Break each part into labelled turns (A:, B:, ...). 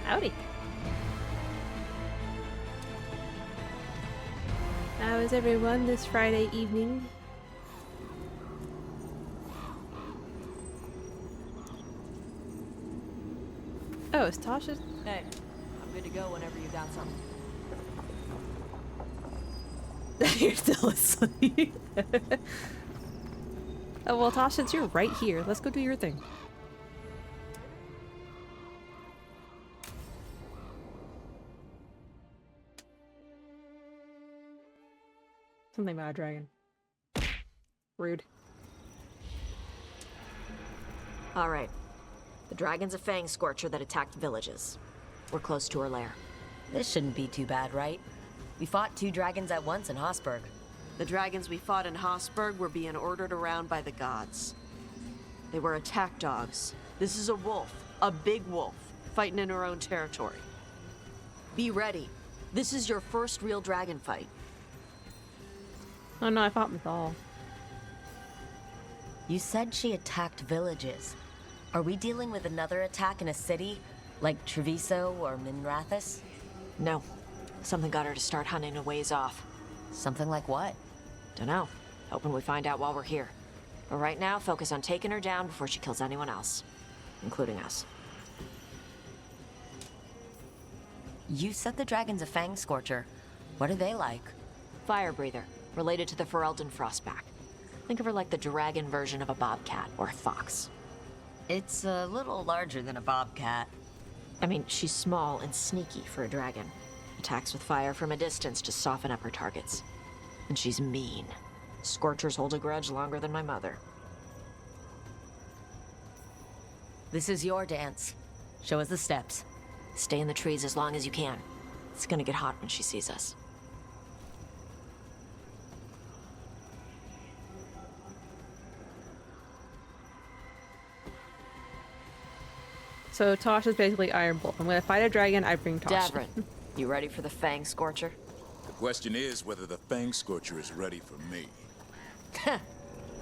A: Howdy. How is everyone this Friday evening? Oh, it's Tasha's.
B: Hey, I'm good to go whenever you got something.
A: You're still asleep. Oh, well, Tasha, since you're right here, let's go do your thing. Something about a dragon. Rude.
B: All right. The dragon's a fang scorcher that attacked villages. We're close to her lair.
C: This shouldn't be too bad, right? We fought 2 dragons at once in Hosburg.
D: The dragons we fought in Hosburg were being ordered around by the gods. They were attack dogs. This is a wolf, a big wolf, fighting in her own territory. Be ready. This is your first real dragon fight.
A: Oh no, I fought Mythal.
C: You said she attacked villages. Are we dealing with another attack in a city, like Treviso or Minrathous?
B: No. Something got her to start hunting a ways off.
C: Something like what?
B: Dunno. Hoping we find out while we're here. But right now, focus on taking her down before she kills anyone else. Including us.
C: You said the dragon's a fang scorcher. What are they like?
B: Fire breather. Related to the Ferelden Frostback. Think of her like the dragon version of a bobcat or a fox.
C: It's a little larger than a bobcat.
B: I mean, she's small and sneaky for a dragon. Attacks with fire from a distance to soften up her targets. And she's mean. Scorchers hold a grudge longer than my mother.
C: This is your dance. Show us the steps.
B: Stay in the trees as long as you can. It's gonna get hot when she sees us.
A: So Tasha's basically Iron Wolf. I'm gonna fight a dragon, I bring Tasha.
B: Davrin, you ready for the Fang Scorcher?
E: The question is whether the Fang Scorcher is ready for me.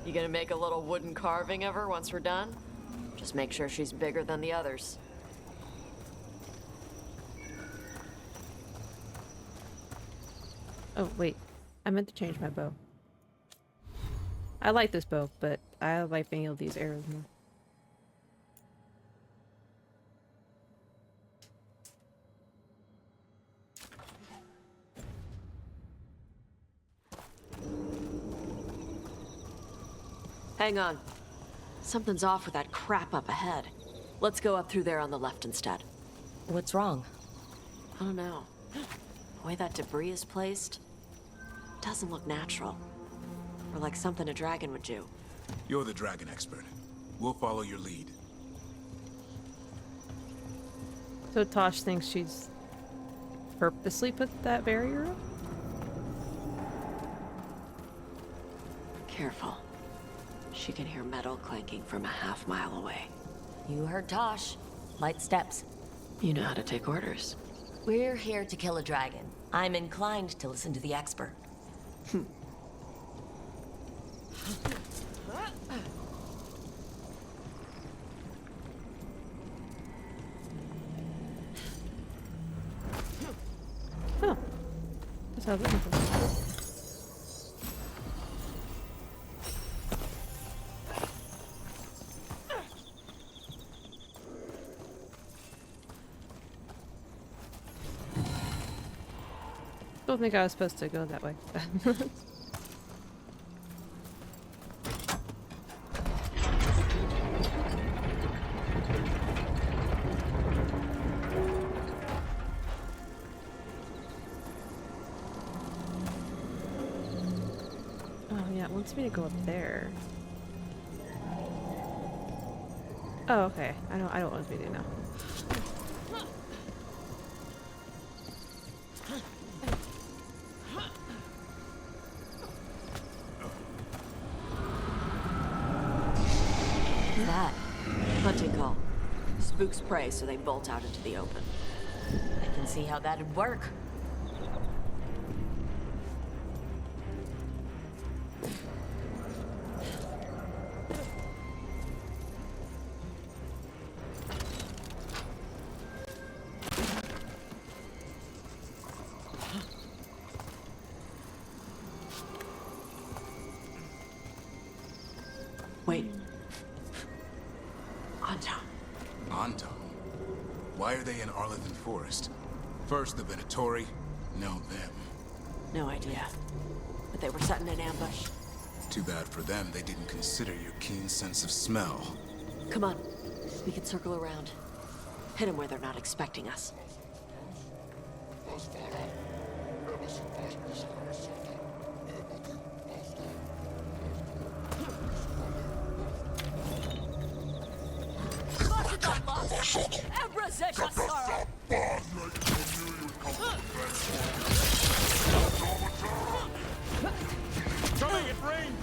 B: You gonna make a little wooden carving of her once we're done? Just make sure she's bigger than the others.
A: Oh, wait. I meant to change my bow. I like this bow, but I like being able to use arrows more.
B: Hang on. Something's off with that crap up ahead. Let's go up through there on the left instead.
C: What's wrong?
B: I don't know. The way that debris is placed doesn't look natural. Or like something a dragon would do.
E: You're the dragon expert. We'll follow your lead.
A: So Tosh thinks she's purposely put that barrier up?
B: Careful. She can hear metal clanking from a half-mile away.
C: You heard Tosh. Light steps.
B: You know how to take orders.
C: We're here to kill a dragon. I'm inclined to listen to the expert.
A: Oh. That's how this happens. Don't think I was supposed to go that way. Oh yeah, it wants me to go up there. Oh okay. I don't want me to do now.
C: That.
B: Hunting call. Spooks prey, so they bolt out into the open.
C: I can see how that'd work.
E: Why are they in Arlington Forest? First the Venatori, now them.
D: No idea. But they were setting an ambush.
E: Too bad for them they didn't consider your keen sense of smell.
D: Come on. We can circle around. Hit them where they're not expecting us.
E: Coming at range!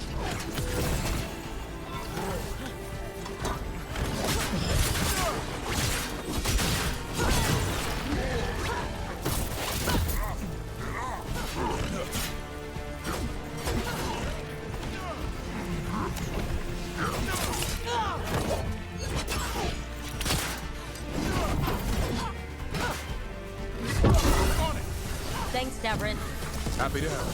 C: Thanks, Devrin.
E: Happy to help.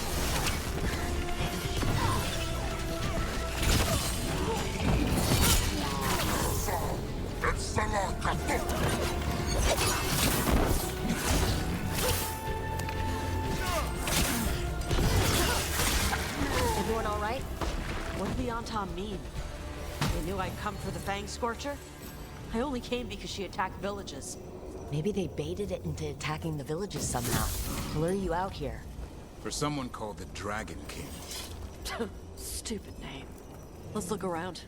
D: Everyone all right? What did the Antom mean? They knew I'd come for the Fang Scorcher? I only came because she attacked villages.
C: Maybe they baited it into attacking the villages somehow, to lure you out here.
E: For someone called the Dragon King.
D: Stupid name. Let's look around.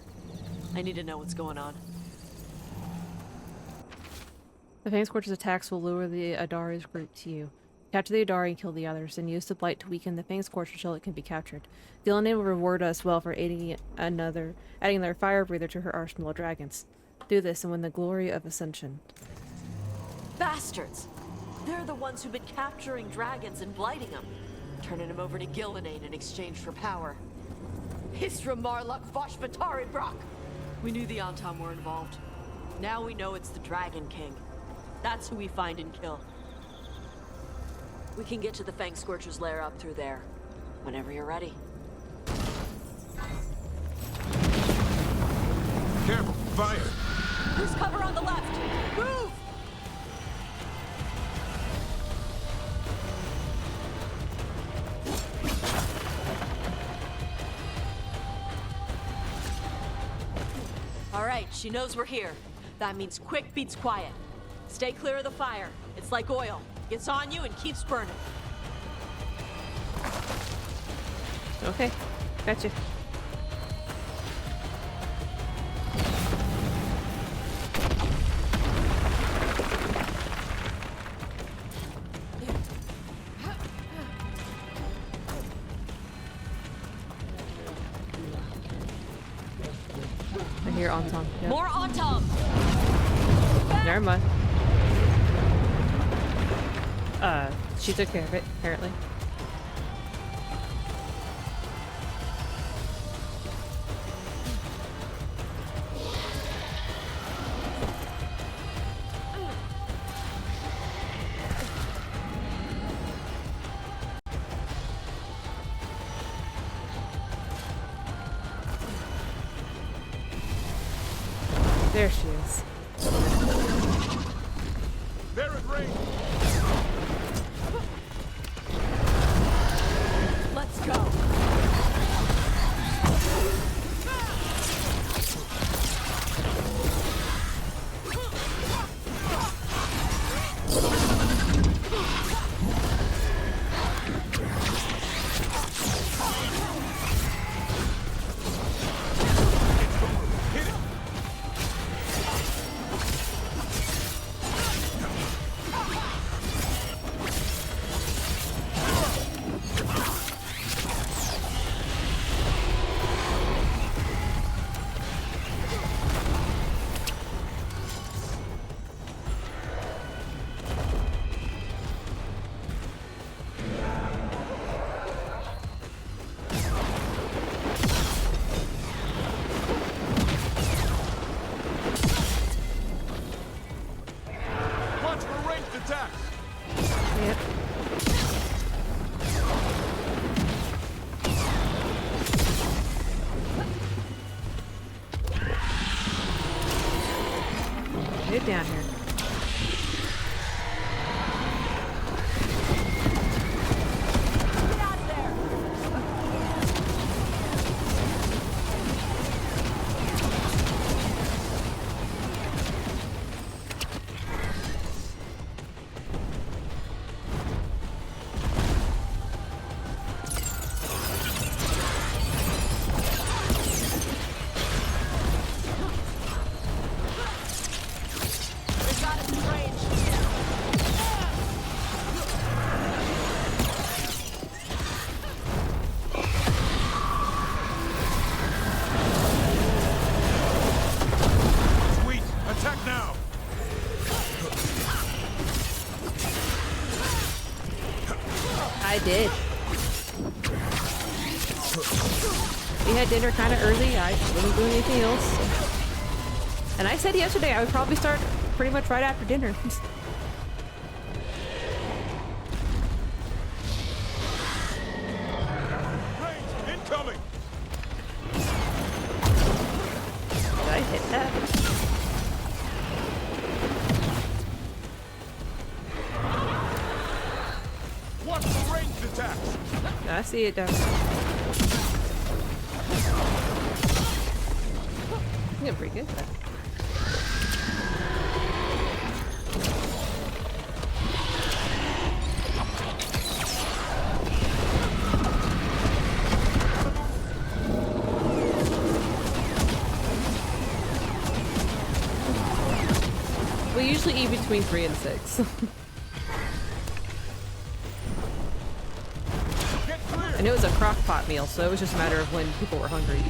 D: I need to know what's going on.
A: The Fang Scorcher's attacks will lure the Adari's group to you. Capture the Adari and kill the others, and use the Blight to weaken the Fang Scorcher until it can be captured. The Elena will reward us well for adding another fire breather to her arsenal of dragons. Do this and win the glory of Ascension.
D: Bastards! They're the ones who've been capturing dragons and blighting them. Turning them over to Gildanane in exchange for power. Hisra Marluk Voshvatari Brock! We knew the Antom were involved. Now we know it's the Dragon King. That's who we find and kill. We can get to the Fang Scorcher's lair up through there. Whenever you're ready.
E: Careful, fire!
D: Who's cover on the left? Move! All right, she knows we're here. That means quick beats quiet. Stay clear of the fire. It's like oil. Gets on you and keeps burning.
A: Okay, gotcha. I hear Anton. Yep.
D: More Antom!
A: Never mind. She took care of it, apparently. There she is.
E: They're at range!
D: Let's go!
E: Watch for ranged attacks!
A: Yep. Get down here.
E: now!
A: I did. We had dinner kind of early. I wasn't doing anything else. And I said yesterday I would probably start pretty much right after dinner.
E: Range incoming!
A: Did I hit that?
E: Watch the ranged attacks!
A: I see it down. Yeah, pretty good. We usually eat between 3 and 6.
E: Get clear!
A: And it was a crock pot meal, so it was just a matter of when people were hungry.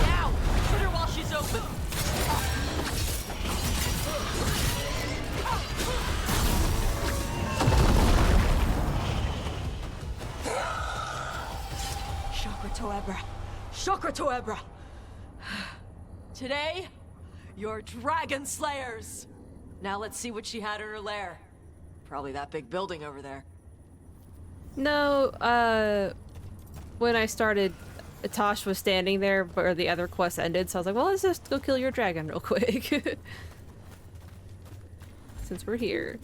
D: Now! Hit her while she's open! Chakra Toebra. Chakra Toebra. Today, you're dragon slayers. Now let's see what she had in her lair. Probably that big building over there.
A: No, when I started, Tosh was standing there where the other quest ended, so I was like, well, let's just go kill your dragon real quick. Since we're here.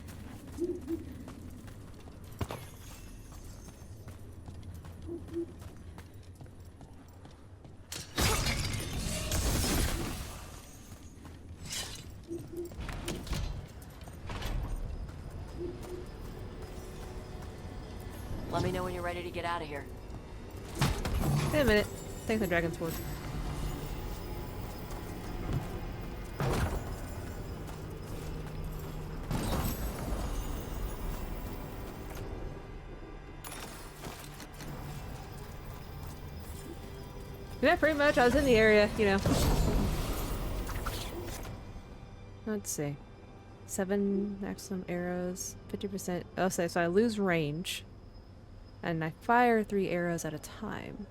D: Let me know when you're ready to get out of here.
A: Wait a minute. Take the dragon sword. Yeah, pretty much. I was in the area, you know. Let's see. 7 maximum arrows, 50%. Oh, so I lose range. And I fire 3 arrows at a time.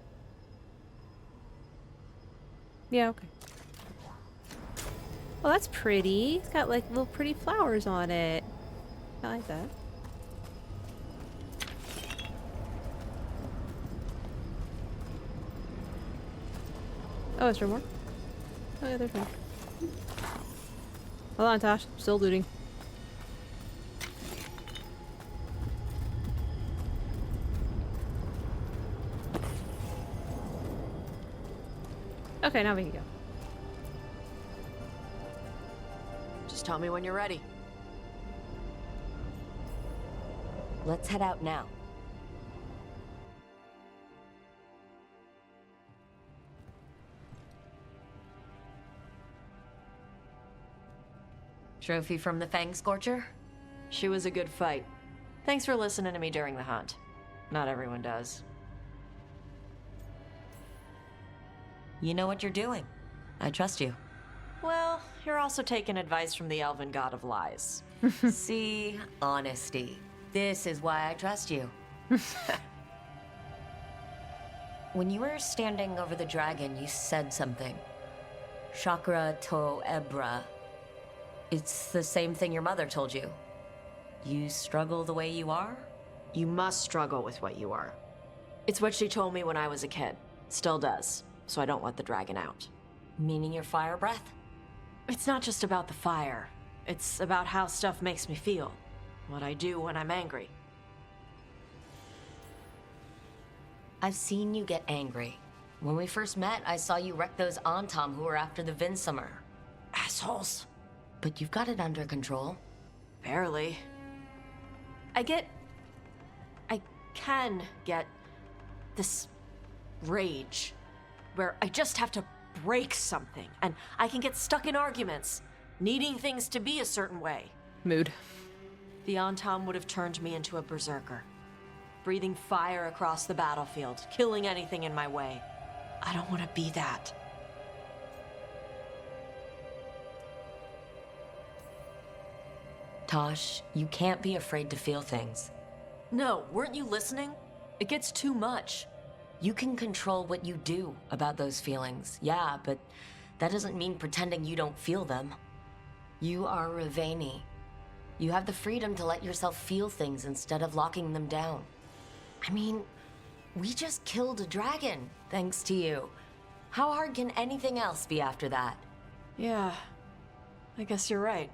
A: Yeah, okay. Well, that's pretty. It's got like little pretty flowers on it. I like that. Oh, is there more? Oh yeah, there's more. Hold on, Tosh. Still looting. Okay, now we can go.
D: Just tell me when you're ready.
C: Let's head out now. Trophy from the Fang Scorcher?
D: She was a good fight. Thanks for listening to me during the hunt. Not everyone does.
C: You know what you're doing. I trust you.
D: Well, you're also taking advice from the elven god of lies.
C: See, honesty. This is why I trust you. When you were standing over the dragon, you said something. Chakra to Ebra. It's the same thing your mother told you. You struggle the way you are?
D: You must struggle with what you are. It's what she told me when I was a kid. Still does. So I don't let the dragon out.
C: Meaning your fire breath?
D: It's not just about the fire. It's about how stuff makes me feel. What I do when I'm angry.
C: I've seen you get angry. When we first met, I saw you wreck those Antam who were after the Vinsummer.
D: Assholes.
C: But you've got it under control.
D: Barely. I get can get this rage where I just have to break something, and I can get stuck in arguments, needing things to be a certain way.
A: Mood.
D: The Antam would have turned me into a berserker, breathing fire across the battlefield, killing anything in my way. I don't want to be that.
C: Tosh, you can't be afraid to feel things.
D: No, weren't you listening? It gets too much.
C: You can control what you do about those feelings, yeah, but that doesn't mean pretending you don't feel them. You are Raveni. You have the freedom to let yourself feel things instead of locking them down. I mean, we just killed a dragon, thanks to you. How hard can anything else be after that?
D: Yeah, I guess you're right.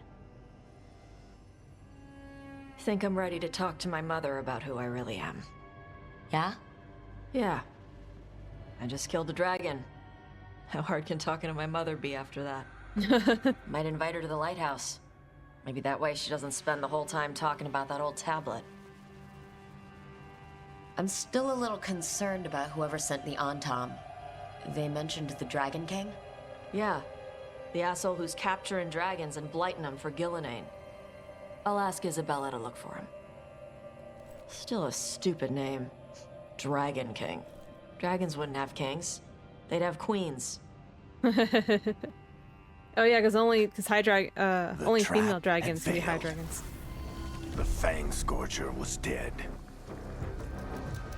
D: Think I'm ready to talk to my mother about who I really am.
C: Yeah?
D: Yeah. I just killed a dragon. How hard can talking to my mother be after that? Might invite her to the lighthouse. Maybe that way she doesn't spend the whole time talking about that old tablet.
C: I'm still a little concerned about whoever sent the Antam. They mentioned the Dragon King?
D: Yeah. The asshole who's capturing dragons and blighting them for Gillinane. I'll ask Isabella to look for him. Still a stupid name. Dragon King. Dragons wouldn't have kings. They'd have queens.
A: Oh yeah, because only only
F: trap
A: female
F: had
A: dragons can be high
F: failed.
A: dragons.
F: The Fang Scorcher was dead.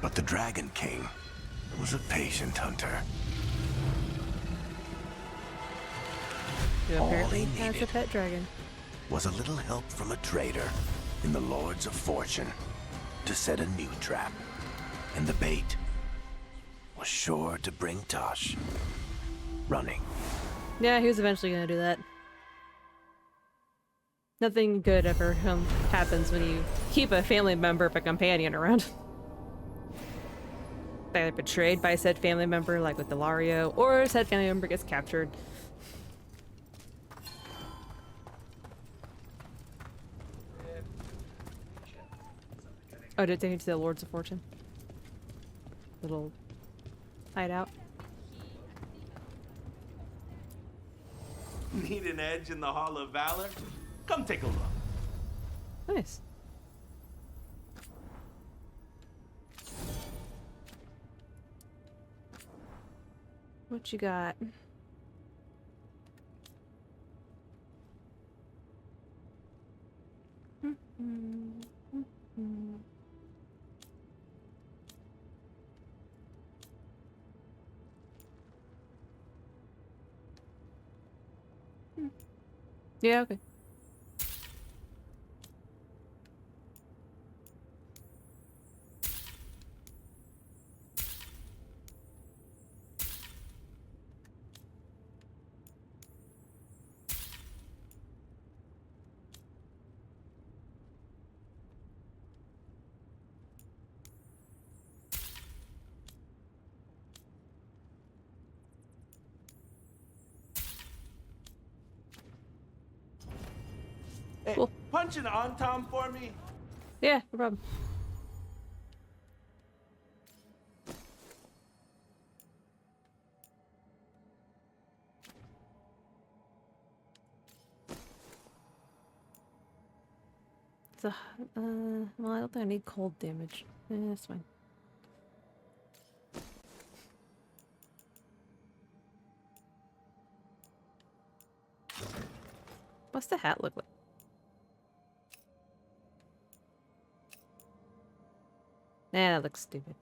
F: But the Dragon King was a patient hunter.
A: Who
F: All
A: apparently
F: he
A: has a
F: needed
A: pet dragon.
F: was a little help from a trader in the Lords of Fortune to set a new trap. And the bait was sure to bring Tosh running.
A: Yeah, he was eventually gonna do that. Nothing good ever happens when you keep a family member of a companion around. They're betrayed by said family member, like with Delario, or said family member gets captured. Oh, did they take you to the Lords of Fortune? Little hideout.
G: Need an edge in the Hall of Valor? Come take a look.
A: Nice. What you got? Yeah, okay.
G: Hey,
A: Cool.
G: punch an on-tom for me.
A: Yeah, no problem. So, well, I don't think I need cold damage. That's fine. What's the hat look like? Nah, that looks stupid.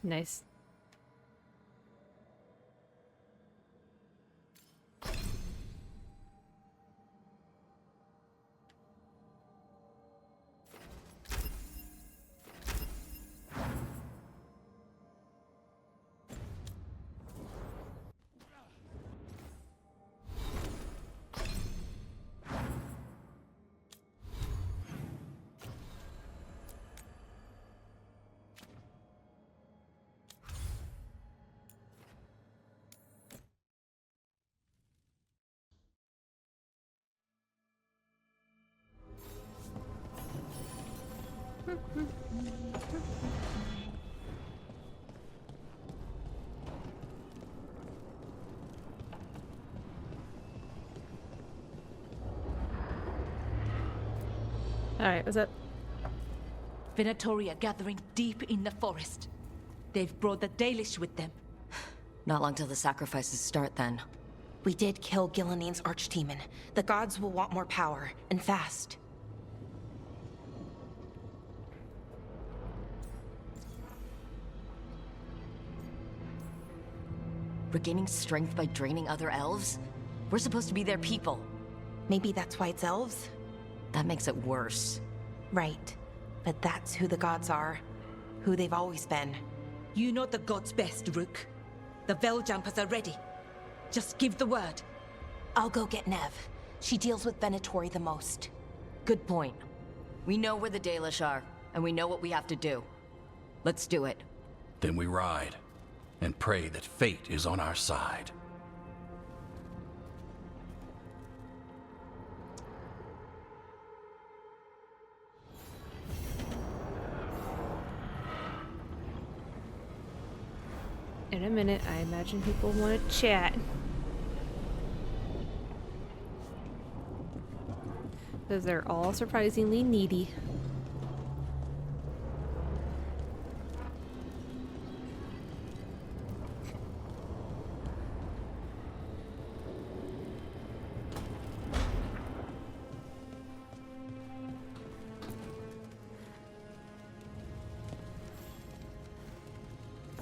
A: Nice. Alright, what's up?
H: Venatori are gathering deep in the forest. They've brought the Dalish with them.
C: Not long till the sacrifices start, then.
I: We did kill Gillening's archdemon. The gods will want more power, and fast.
C: Regaining strength by draining other elves? We're supposed to be their people.
I: Maybe that's why it's elves?
C: That makes it worse.
I: Right. But that's who the gods are. Who they've always been.
H: You know the gods best, Rook. The Veljumpers are ready. Just give the word.
I: I'll go get Nev. She deals with Venatori the most.
C: Good point. We know where the Dalish are, and we know what we have to do. Let's do it.
F: Then we ride, and pray that fate is on our side.
A: In a minute, I imagine people want to chat. Because they're all surprisingly needy.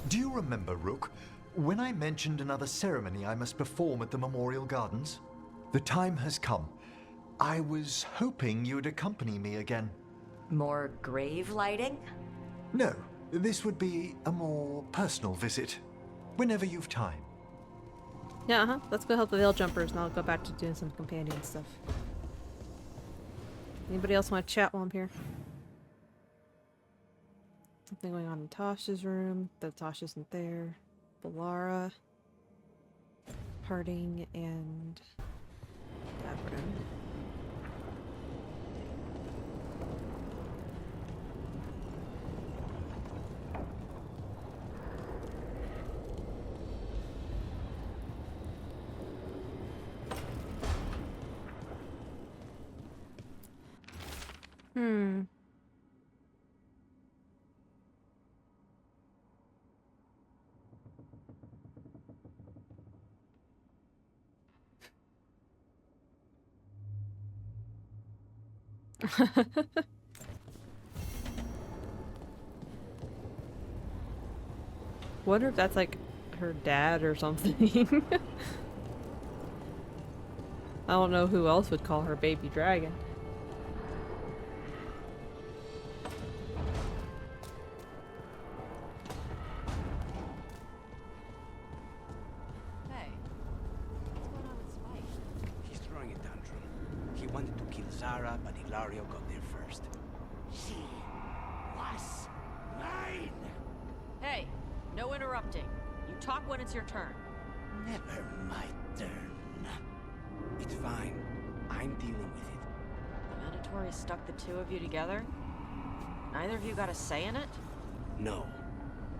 J: Do you remember, Rook, when I mentioned another ceremony I must perform at the Memorial Gardens? The time has come. I was hoping you would accompany me again.
C: More grave lighting?
J: No, this would be a more personal visit. Whenever you've time.
A: Yeah, let's go help the Veil Jumpers and I'll go back to doing some companion stuff. Anybody else want to chat while I'm here? Something going on in Tasha's room. Though Tasha isn't there. Balara. Harding and Davrin. Wonder if that's like her dad or something. I don't know who else would call her baby dragon.
K: Hey, what's going on with Spike?
L: He's throwing a tantrum. He wanted to kill Zara, but Hilario got there first.
K: She was mine.
D: Hey, no interrupting. You talk when it's your turn.
L: Never my turn. It's fine. I'm dealing with it.
D: The Venatori stuck the two of you together? Neither of you got a say in it?
L: No.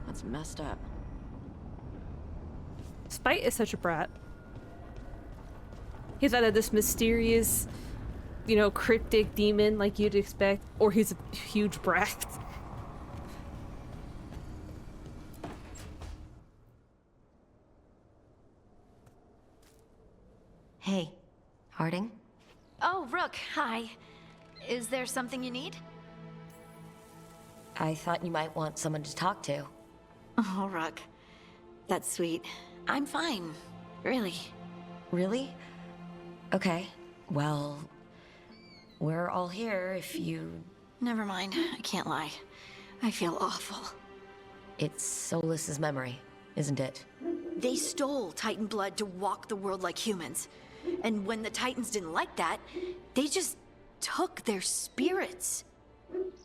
D: That's messed up.
A: Spite is such a brat. He's either this mysterious, you know, cryptic demon like you'd expect, or he's a huge brat.
I: Hey.
C: Harding?
M: Oh, Rook, hi. Is there something you need?
C: I thought you might want someone to talk to.
N: Oh, Rook. That's sweet. I'm fine. Really.
C: Really? Okay. Well, we're all here if you...
N: Never mind. I can't lie. I feel awful.
C: It's Solus's memory, isn't it?
N: They stole Titan blood to walk the world like humans. And when the Titans didn't like that, they just took their spirits.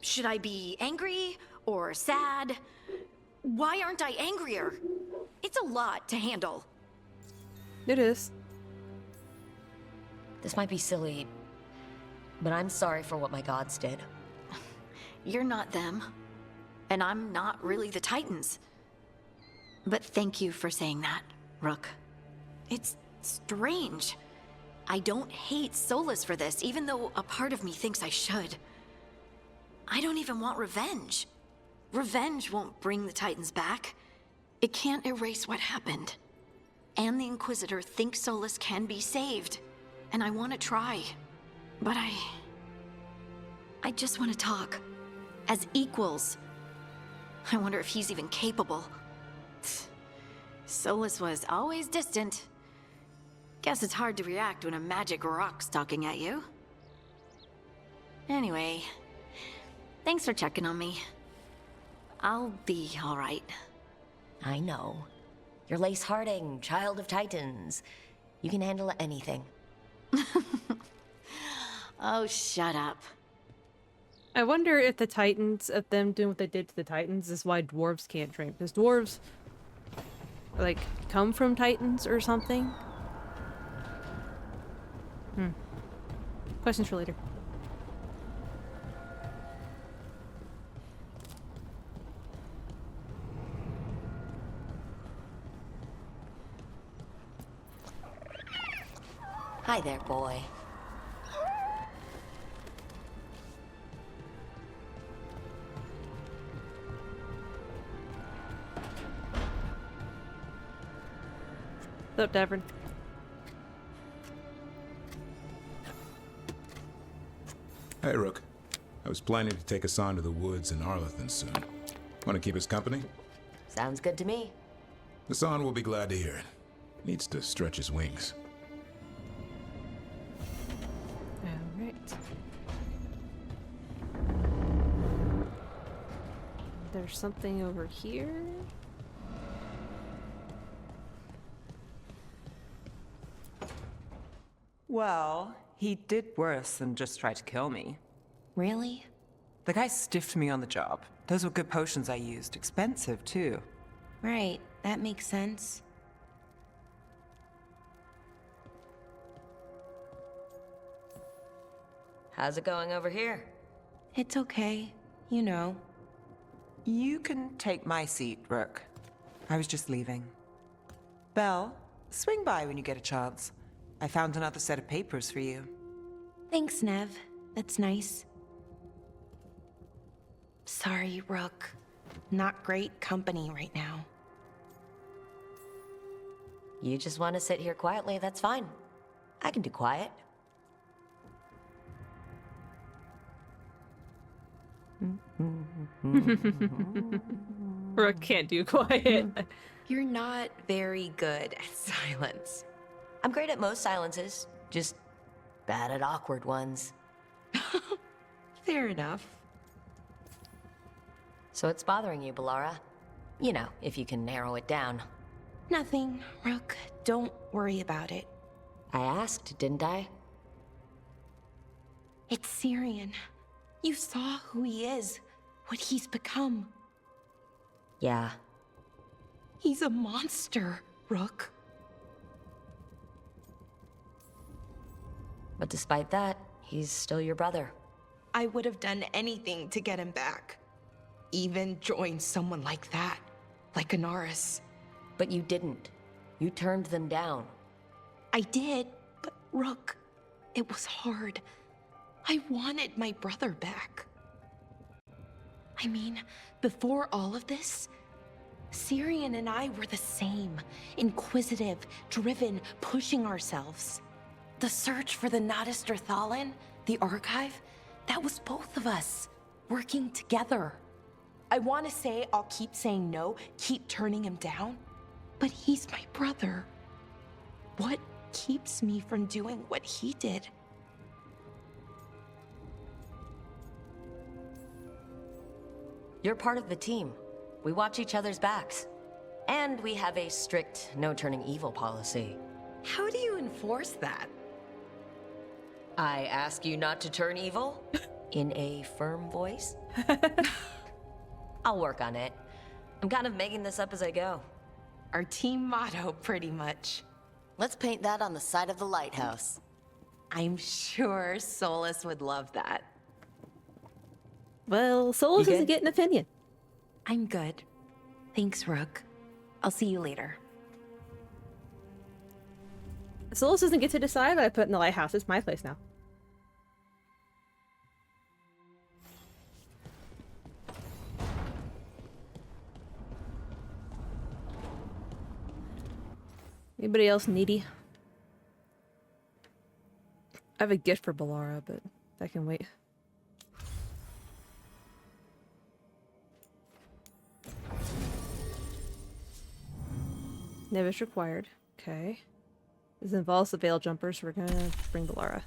N: Should I be angry or sad? Why aren't I angrier? It's a lot to handle.
A: It is.
C: This might be silly, but I'm sorry for what my gods did.
N: You're not them. And I'm not really the Titans. But thank you for saying that, Rook. It's strange. I don't hate Solus for this, even though a part of me thinks I should. I don't even want revenge. Revenge won't bring the Titans back. It can't erase what happened. And the Inquisitor thinks Solus can be saved. And I want to try. But I just want to talk. As equals. I wonder if he's even capable. Solus was always distant. Guess it's hard to react when a magic rock's talking at you. Anyway, thanks for checking on me. I'll be all right.
C: I know. You're Lace Harding, child of Titans. You can handle anything.
N: Oh, shut up.
A: I wonder if the Titans, if them doing what they did to the Titans, is why dwarves can't train. Because dwarves, like, come from Titans or something? Questions for later.
C: Hi there, boy.
A: What's up, Davern?
E: Hey, Rook. I was planning to take us on to the woods in Arlethan soon. Want to keep us company?
C: Sounds good to me.
E: Hassan will be glad to hear it. Needs to stretch his wings.
A: Alright. There's something over here.
O: Well, he did worse than just try to kill me.
C: Really?
O: The guy stiffed me on the job. Those were good potions I used. Expensive, too.
I: Right, that makes sense.
C: How's it going over here?
I: It's okay. You know.
O: You can take my seat, Rook. I was just leaving. Belle, swing by when you get a chance. I found another set of papers for you.
I: Thanks, Nev. That's nice. Sorry, Rook. Not great company right now.
C: You just want to sit here quietly, that's fine. I can do quiet.
A: Rook can't do quiet.
I: You're not very good at silence.
C: I'm great at most silences, just bad at awkward ones.
I: Fair enough.
C: So it's bothering you, Bellara? You know, if you can narrow it down.
I: Nothing, Rook. Don't worry about it.
C: I asked, didn't I?
I: It's Syrian. You saw who he is, what he's become.
C: Yeah.
I: He's a monster, Rook.
C: But despite that, he's still your brother.
I: I would have done anything to get him back. Even join someone like that, like Anaris.
C: But you didn't. You turned them down.
I: I did, but Rook, it was hard. I wanted my brother back. I mean, before all of this, Syrian and I were the same. Inquisitive, driven, pushing ourselves. The search for the Nadister Thalin, the archive, that was both of us, working together. I want to say I'll keep saying no, keep turning him down, but he's my brother. What keeps me from doing what he did?
C: You're part of the team. We watch each other's backs. And we have a strict no turning evil policy.
I: How do you enforce that?
C: I ask you not to turn evil in a firm voice. I'll work on it. I'm kind of making this up as I go.
I: Our team motto, pretty much.
C: Let's paint that on the side of the lighthouse.
I: I'm sure Solus would love that.
A: Well, Solus doesn't get an opinion.
I: I'm good. Thanks, Rook. I'll see you later.
A: Solus doesn't get to decide what I put in the lighthouse. It's my place now. Anybody else needy? I have a gift for Balara, but that can wait. Nevis required. Okay. This involves the Veil Jumpers, so we're gonna bring Balara.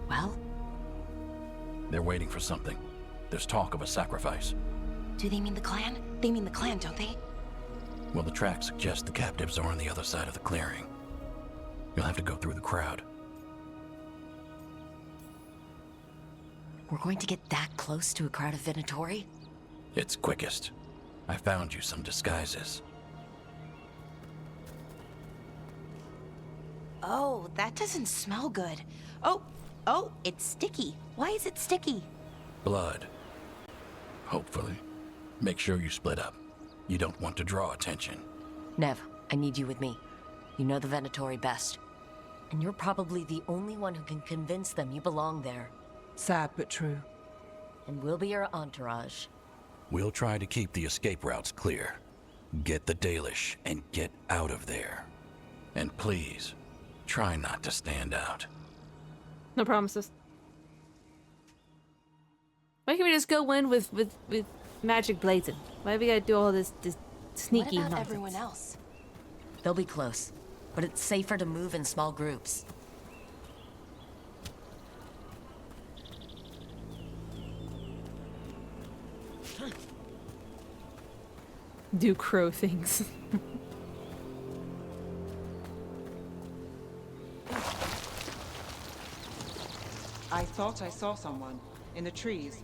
I: Well?
P: They're waiting for something. There's talk of a sacrifice.
I: Do they mean the clan? They mean the clan, don't they?
P: Well, the tracks suggest the captives are on the other side of the clearing. You'll have to go through the crowd.
C: We're going to get that close to a crowd of Venatori?
P: It's quickest. I found you some disguises.
I: Oh, that doesn't smell good. Oh, it's sticky. Why is it sticky?
P: Blood. Hopefully. Make sure you split up. You don't want to draw attention.
C: Nev, I need you with me. You know the Venatori best. And you're probably the only one who can convince them you belong there.
O: Sad but true.
C: And we'll be your entourage.
P: We'll try to keep the escape routes clear. Get the Dalish and get out of there. And please, try not to stand out.
A: No promises. Why can't we just go in with magic blazing? Why do we gotta do all this sneaky
I: What about
A: nonsense?
I: everyone else?
C: They'll be close, but it's safer to move in small groups.
A: Do crow things.
O: I thought I saw someone in the trees.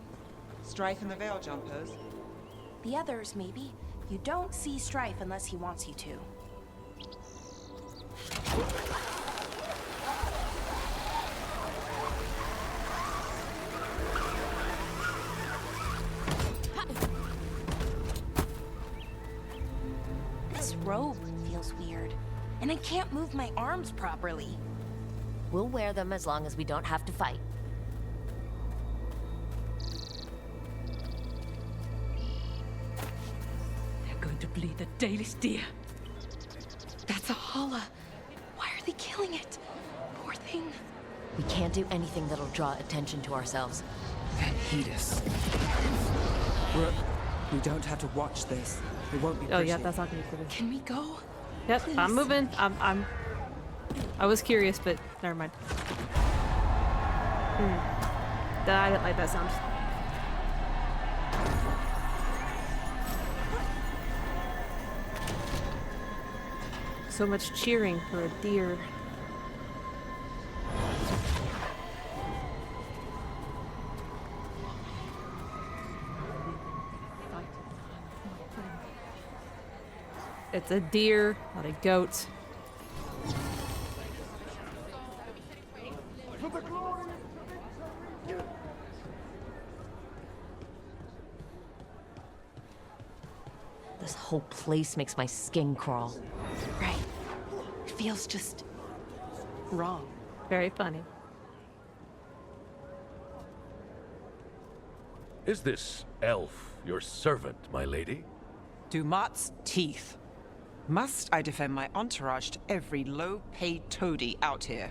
O: Strife and the Veil Jumpers.
I: The others, maybe. You don't see Strife unless he wants you to. This robe feels weird, and I can't move my arms properly.
C: We'll wear them as long as we don't have to fight.
H: They're going to bleed the Dalish deer.
I: That's a holla. Why are they killing it? Poor thing.
C: We can't do anything that'll draw attention to ourselves.
O: Then heed us. Rook, we don't have to watch this. It won't be
A: Oh
O: pretty.
A: yeah, that's not gonna be pretty.
I: Can we go?
A: Yep,
I: Please.
A: I'm moving. I was curious, but never mind. I didn't like that sound. So much cheering for a deer. It's a deer, not a goat.
C: This whole place makes my skin crawl.
I: Right. It feels just wrong.
A: Very funny.
Q: Is this elf your servant, my lady?
O: Dumat's teeth. Must I defend my entourage to every low-paid toady out here?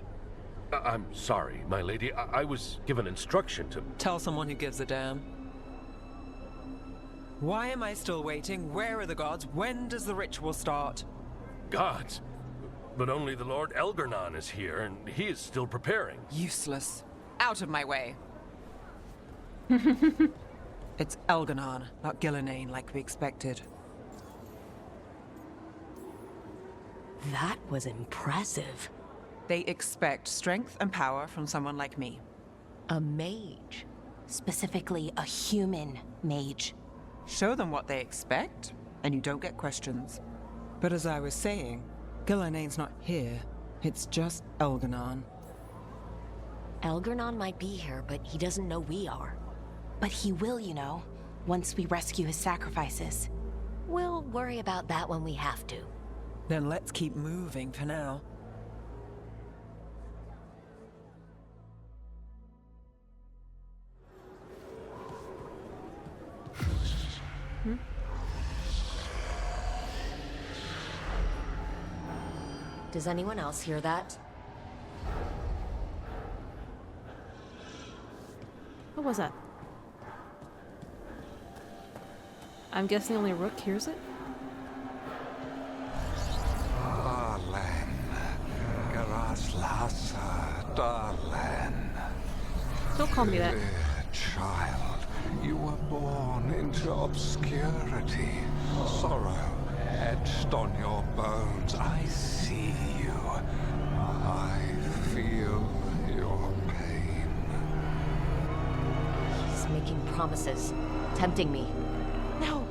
Q: I'm sorry, my lady. I was given instruction to...
O: Tell someone who gives a damn. Why am I still waiting? Where are the gods? When does the ritual start?
Q: Gods? But only the Lord Elgernon is here, and he is still preparing.
O: Useless. Out of my way. It's Elgernon, not Gillenane, like we expected.
C: That was impressive.
O: They expect strength and power from someone like me.
C: A mage. Specifically, a human mage.
O: Show them what they expect, and you don't get questions. But as I was saying, Gillenane's not here. It's just Elgernon.
C: Elgernon might be here, but he doesn't know we are.
M: But he will, you know, once we rescue his sacrifices.
C: We'll worry about that when we have to.
O: Then let's keep moving for now.
C: Does anyone else hear that?
A: What was that? I'm guessing only Rook hears it? Don't call me that.
R: Dear child, you were born into obscurity. Sorrow etched on your bones. I see you. I feel your pain.
C: He's making promises, tempting me.
I: No,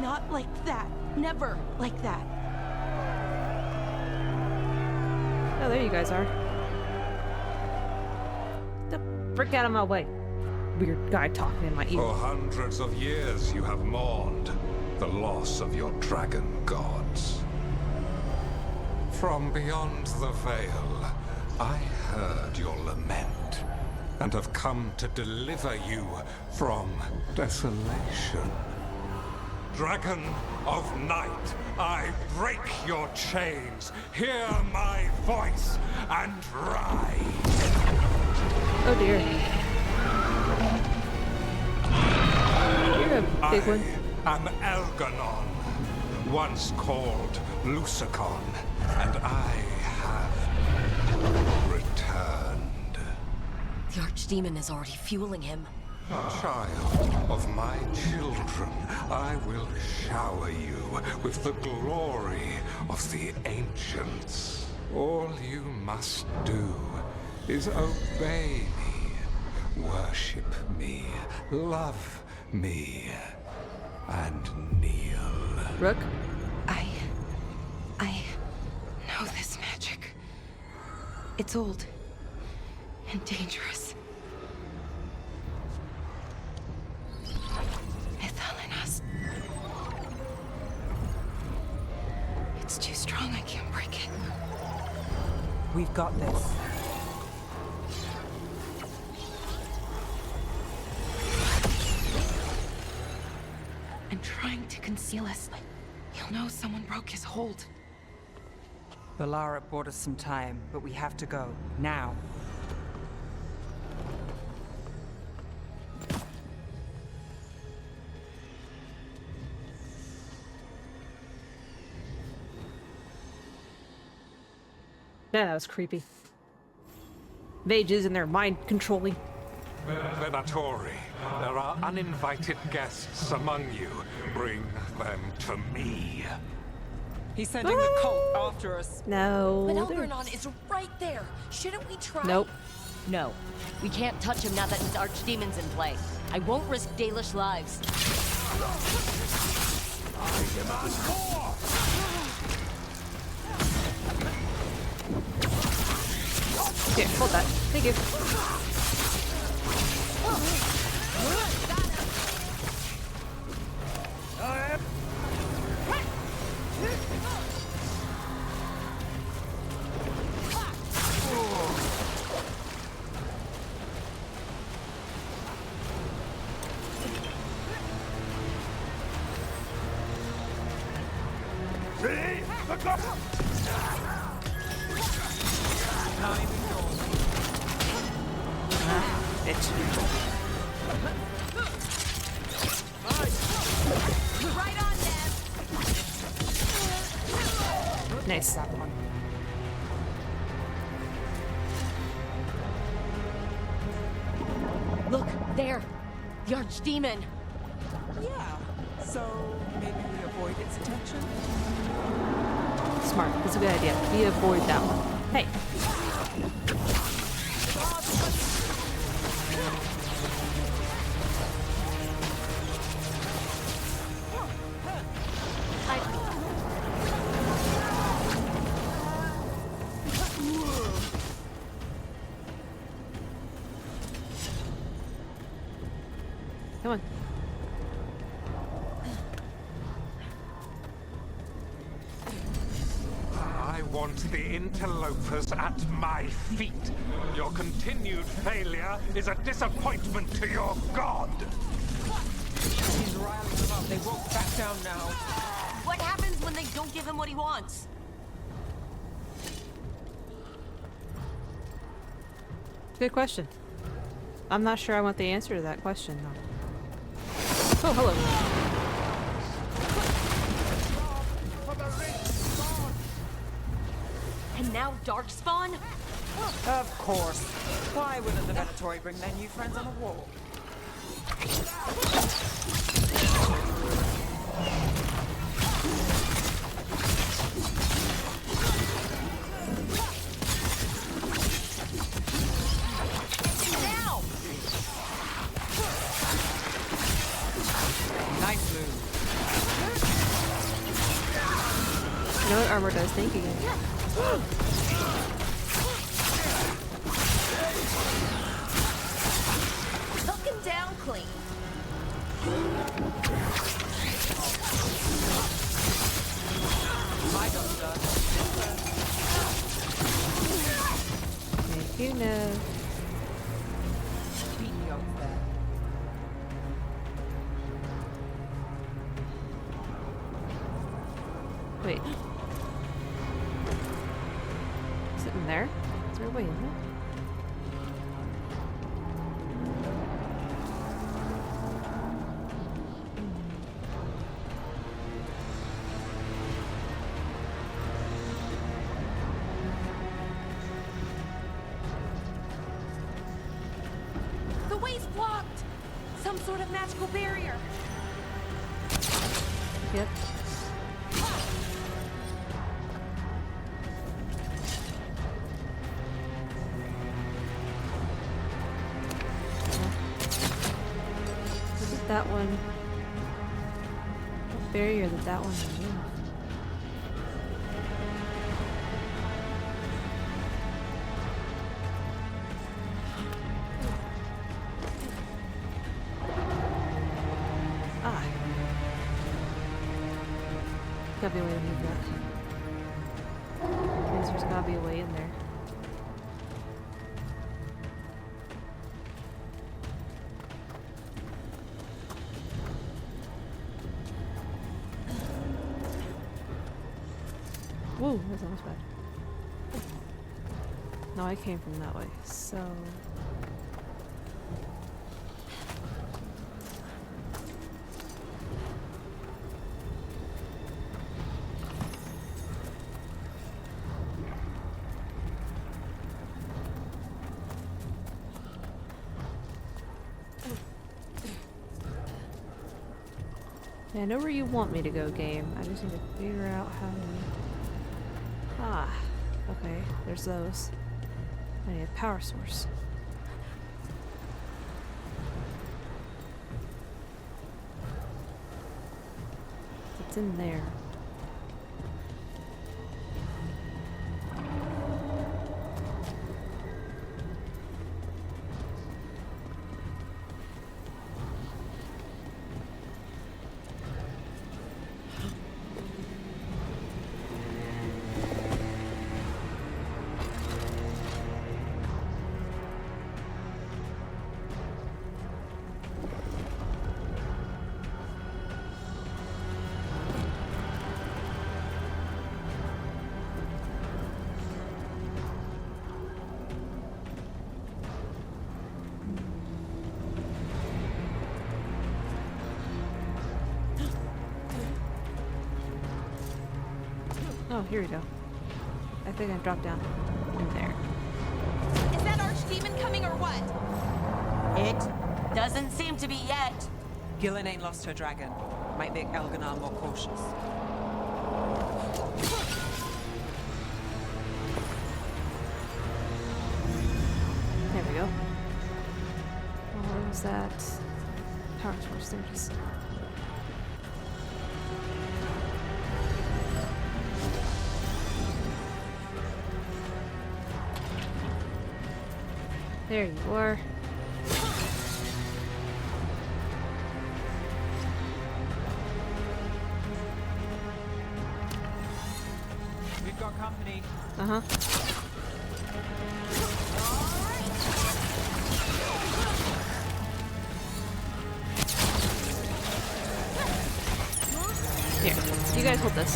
I: not like that. Never like that.
A: Oh, there you guys are. The frick out of my way. Weird guy talking in my ear.
R: For hundreds of years you have mourned the loss of your dragon gods. From beyond the veil, I heard your lament and have come to deliver you from desolation. Dragon of night, I break your chains. Hear my voice and rise.
A: Oh dear. You're a big one.
R: I am Elgernon, once called Lucicon, and I have returned.
C: The Archdemon is already fueling him.
R: Child of my children, I will shower you with the glory of the ancients. All you must do is obey me, worship me, love me, and kneel.
A: Rook?
I: I know this magic. It's old and dangerous. It's too strong, I can't break it.
O: We've got this.
I: I'm trying to conceal us. He'll know someone broke his hold.
O: Valara bought us some time, but we have to go. Now.
A: Yeah, that was creepy. Mages and their mind controlling.
R: Venatori, there are uninvited guests among you. Bring them to me.
O: He's sending the cult after us.
A: No.
C: But Elgernon is right there. Shouldn't we try?
A: Nope.
C: No. We can't touch him now that his Archdemon's in play. I won't risk Dalish lives.
A: Here, hold that. Thank you.
N: Right on, Dev.
A: Nice.
H: Look, there! The archdemon!
O: Yeah, so maybe we avoid its attention?
A: Smart. That's a good idea. We avoid that one. Hey. Come on.
R: I want the interlopers at my feet. Your continued failure is a disappointment to your god.
O: He's riling them up. They won't back down now.
C: What happens when they don't give him what he wants?
A: Good question. I'm not sure I want the answer to that question, though. Oh, hello.
C: And now Darkspawn?
O: Of course. Why wouldn't the Venatori bring their new friends on a walk?
C: Now!
O: Nice move.
A: You know what armor does? Thank you, guys.
C: Hook him down clean.
O: My job's done.
A: Thank you, no.
O: Beat me up there.
A: Wait. Is it in there? Is there a way in there?
N: The way's blocked. Some sort of magical barrier.
A: Yep. That one. What barrier did that one remove? Ah. Gotta be a way to move that. Because there's gotta be a way in there. Whoa, that's almost bad. No, I came from that way, so... Yeah, I know where you want me to go, game. I just need to figure out how to... Ah, okay, there's those. I need a power source. It's in there. Oh, here we go. I think I dropped down in there.
M: Is that archdemon coming or what?
C: It doesn't seem to be yet.
O: Gillen ain't lost her dragon. Might make Elganar more cautious.
A: There we go. Where was that? Power source. There it is. There you are.
O: We've got company.
A: Uh-huh. Here, you guys hold this.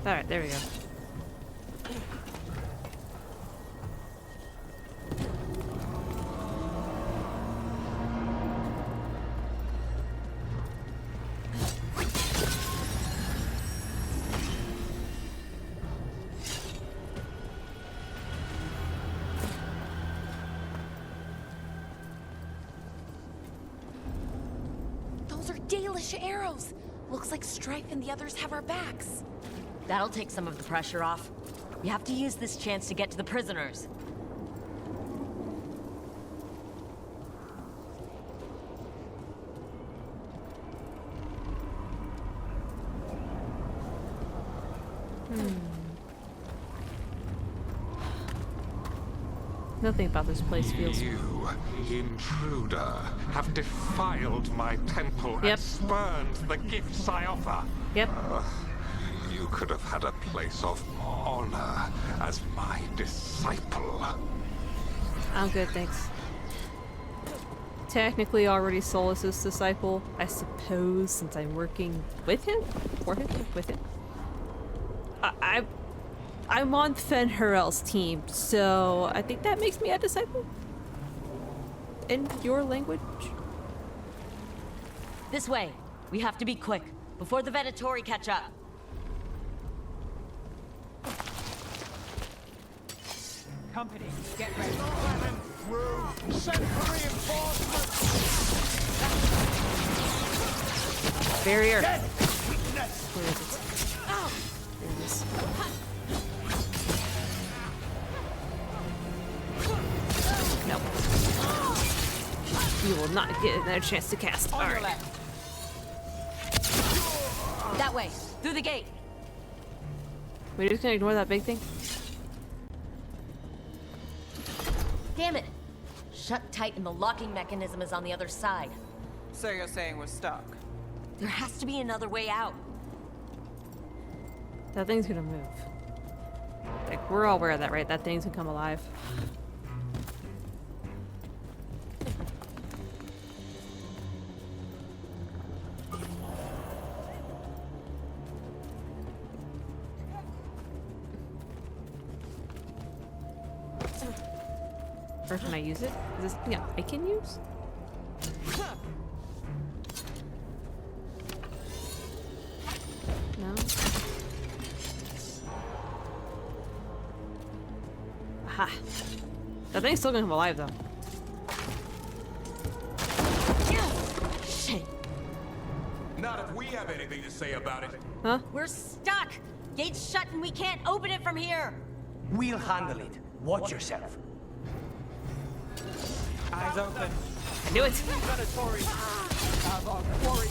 A: Alright, there we go.
N: Those are Dalish arrows. Looks like Strife and the others have our backs.
C: That'll take some of the pressure off. We have to use this chance to get to the prisoners.
A: Nothing about this place feels...
R: You, intruder, have defiled my temple and spurned the gifts I offer.
A: Yep.
R: You could have had a place of honor as my disciple.
A: I'm good, thanks. Technically already Solus's disciple, I suppose, since I'm working with him? For him? With him? I'm on Fen'Harel's team, so I think that makes me a disciple? In your language?
C: This way. We have to be quick, before the Venatori catch up.
O: Company, get ready.
K: Send for reinforcements!
A: Barrier.
K: Dead.
A: Where is it? There it is. No. You will not get another chance to cast.
C: On your
A: Alright.
C: left. That way, through the gate.
A: We're just gonna ignore that big thing?
C: Damn it! Shut tight and the locking mechanism is on the other side.
O: So you're saying we're stuck?
C: There has to be another way out.
A: That thing's gonna move. Like, we're all aware of that, right? That thing's gonna come alive. Or can I use it? Is this something I can use? No? Aha! That thing's still gonna come alive though.
C: Shit!
E: Not if we have anything to say about it.
A: Huh?
C: We're stuck! Gate's shut and we can't open it from here!
L: We'll handle it. Watch yourself.
O: Eyes open.
A: I knew it!
K: Venatori have our quarry.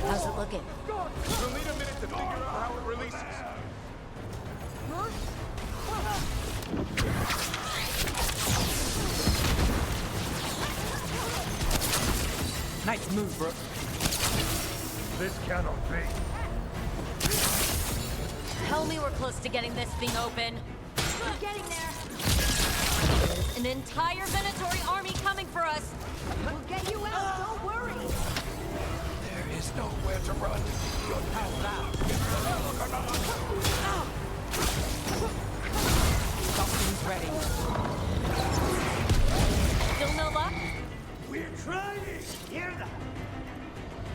C: How's it looking?
E: We'll need a minute to figure out how it releases.
L: Nice move, Brooke.
Q: This cannot be.
C: Tell me we're close to getting this thing open. We're getting there. There's an entire Venatori army coming for us. We'll get you out, don't worry.
R: There is nowhere to run. You're past that.
O: Something's ready.
C: Still no luck?
K: We're trying. Hear that?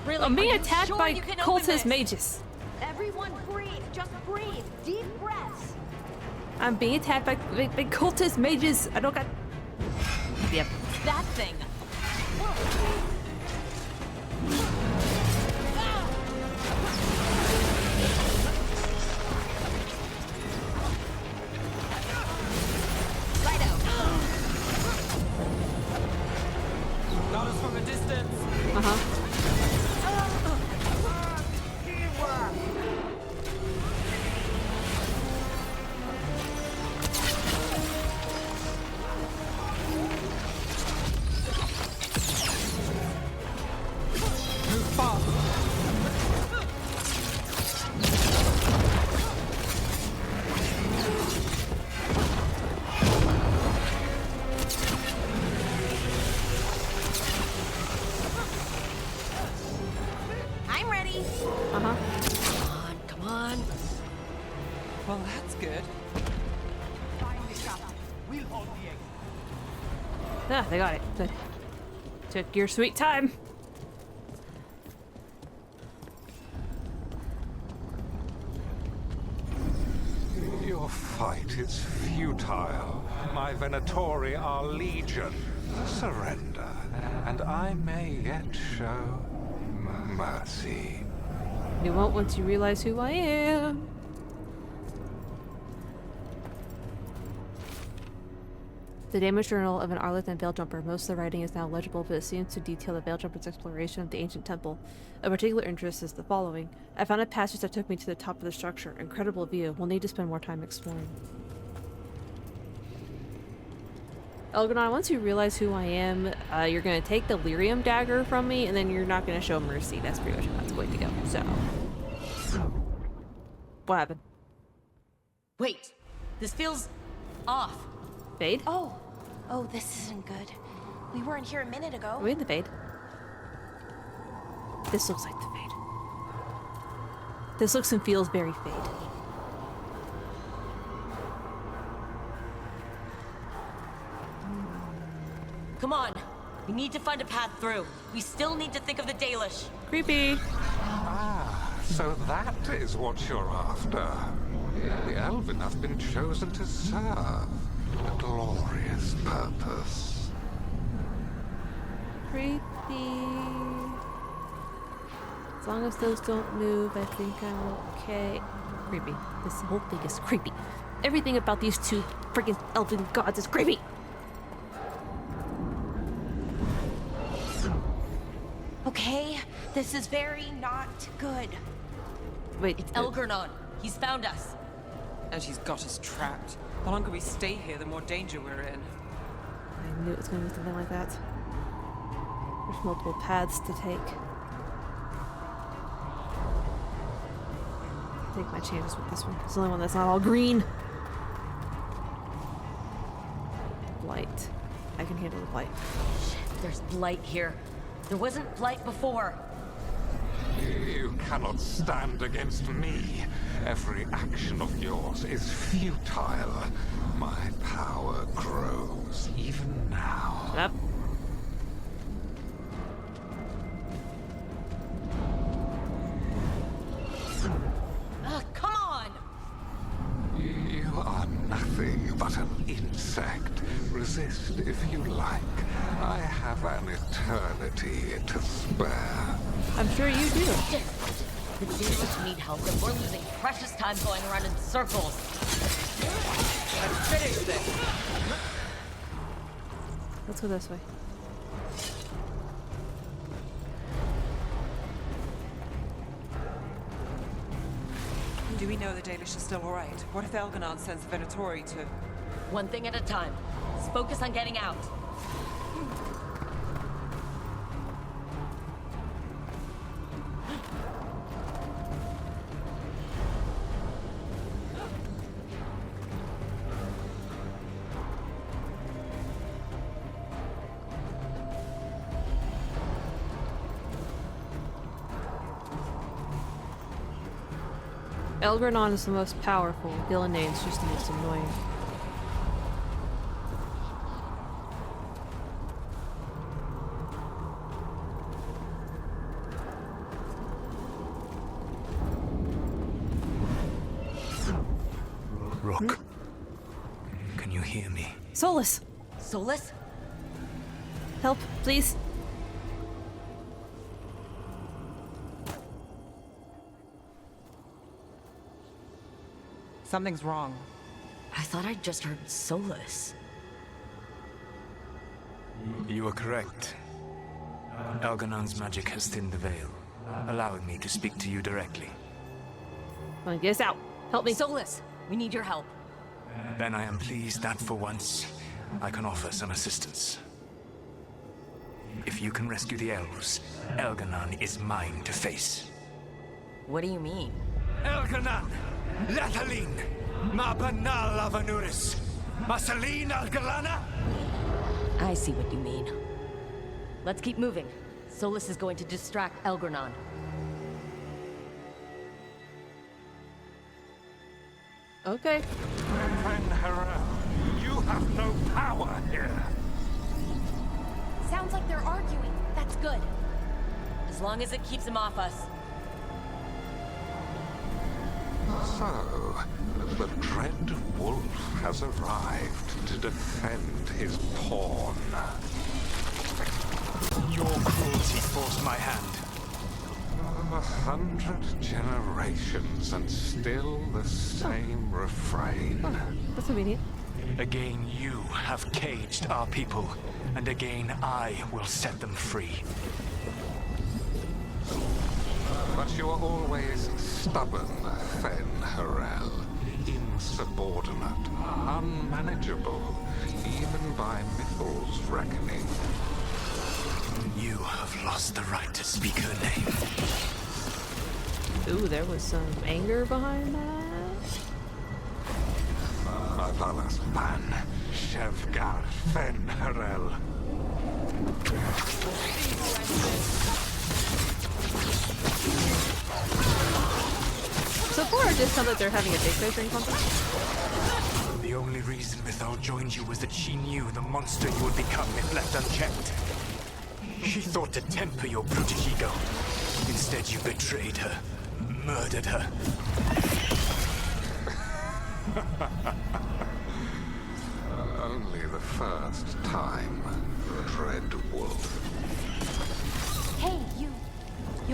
C: Really?
A: I'm being
C: Are you
A: attacked
C: sure
A: by
C: you can open
A: cultist
C: this?
A: mages.
C: Everyone breathe. Just breathe. Deep breaths.
A: I'm being attacked by cultist mages. I don't got. Yep.
C: That thing.
O: Got us from a distance. Move fast.
C: I'm ready. Come on, come on.
O: Well, that's good.
K: We'll hold the exit.
A: Ah, they got it. Good. Took your sweet time.
R: Your fight is futile. My Venatori are legion. Surrender, and I may yet show mercy.
A: You won't once you realize who I am. The damaged journal of an Arleth and Veil-Jumper. Most of the writing is now legible, but it seems to detail the Veil-Jumper's exploration of the ancient temple. Of particular interest is the following. I found a passage that took me to the top of the structure. Incredible view. We'll need to spend more time exploring. Elganon, once you realize who I am, you're going to take the lyrium dagger from me, and then you're not going to show mercy. That's pretty much how it's going to go. So, what happened?
C: Wait, this feels off.
A: Fade?
M: Oh, this isn't good. We weren't here a minute ago.
A: Are we in the Fade? This looks like the Fade. This looks and feels very Fade.
C: Come on. We need to find a path through. We still need to think of the Dalish.
A: Creepy.
R: Ah, so that is what you're after. The Elven have been chosen to serve a glorious purpose.
A: Creepy. As long as those don't move, I think I'm okay. Creepy. This whole thing is creepy. Everything about these two freaking elven gods is creepy.
M: Okay, this is very not good.
A: Wait,
C: it's Elgarnon. He's found us.
O: And she's got us trapped. The longer we stay here, the more danger we're in.
A: I knew it was going to be something like that. There's multiple paths to take. Take my chances with this one. It's the only one that's not all green. Blight. I can handle the blight.
C: Shit, there's blight here. There wasn't blight before.
R: You cannot stand against me. Every action of yours is futile. My power grows even now.
A: Yep.
C: Come on!
R: You are nothing but an insect. Resist if you like. I have an eternity to spare.
A: I'm sure you do.
C: The Dalish need help, and we're losing precious time going around in circles.
O: Let's finish this.
A: Let's go this way.
O: Do Do we know the Dalish is still alright? What if Elganon sends the Venatori to...
C: One thing at a time. Let's focus on getting out.
A: Elgranon is the most powerful. Gillinea's just the most annoying.
F: Rook, can you hear me?
A: Solus!
C: Solus?
A: Help, please.
O: Something's wrong.
C: I thought I'd just heard Solus.
F: You are correct. Elganon's magic has thinned the veil, allowing me to speak to you directly.
A: Come on, get us out. Help me.
C: Solus, we need your help.
F: Then I am pleased that for once, I can offer some assistance. If you can rescue the elves, Elganon is mine to face.
C: What do you mean?
F: Elganon! Latalin! Ma banal avanuris! Masalin Algalana!
C: I see what you mean. Let's keep moving. Solus is going to distract Elgranon.
A: Okay.
R: Fen'Harel, you have no power here.
N: Sounds like they're arguing. That's good.
C: As long as it keeps him off us.
R: So, the Dread Wolf has arrived to defend his pawn.
F: Your cruelty forced my hand.
R: 100 generations and still the same refrain.
A: That's convenient.
F: Again, you have caged our people, and again I will set them free.
R: But you are always stubborn, Fen'Harel. Insubordinate, unmanageable, even by Mythal's reckoning.
F: You have lost the right to speak her name.
A: Ooh, there was some anger behind that.
R: Avalas Ban, Shevgar Fen'Harel.
A: So far, it just sounds like they're having a big measuring contest.
F: The only reason Mythal joined you was that she knew the monster you would become if left unchecked. She thought to temper your brutish ego. Instead, you betrayed her, murdered her.
R: Only the first time, Dread Wolf.
N: Hey, you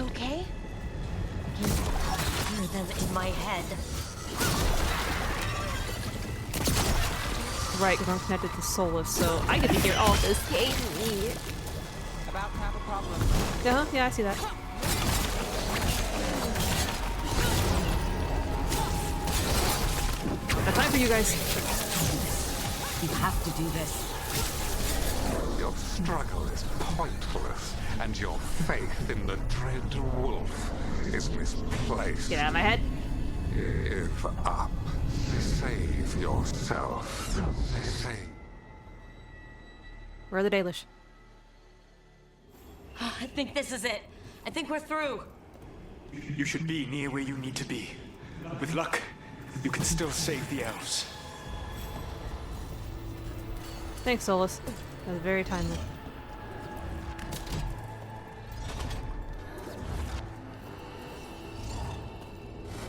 N: okay?
C: Hear them in my head.
A: Right, because I'm connected to Solus, so I get to hear all this.
O: About to have a problem.
A: Yeah, I see that. No time for you guys.
C: You have to do this.
R: Your struggle is pointless, and your faith in the Dread Wolf is misplaced.
A: Get out of my head.
R: Give up. Save yourself. Save.
A: Where are the Dalish?
C: I think this is it. I think we're through.
F: You should be near where you need to be. With luck, you can still save the elves.
A: Thanks, Solus. That was very timely.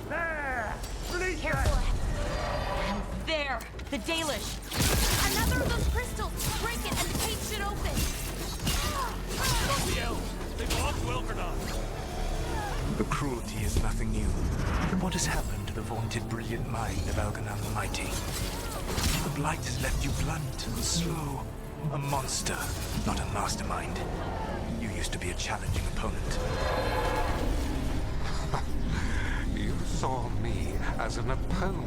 K: There! Release
C: Careful. And there! The Dalish!
N: Another of those crystals! Break it and the cage should open!
Q: Stop the elves! They've lost Elgranon!
F: The cruelty is nothing new. What has happened to the vaunted brilliant mind of Elganon the Mighty? The blight has left you blunt and slow. A monster, not a mastermind. You used to be a challenging opponent.
R: You saw me as an opponent.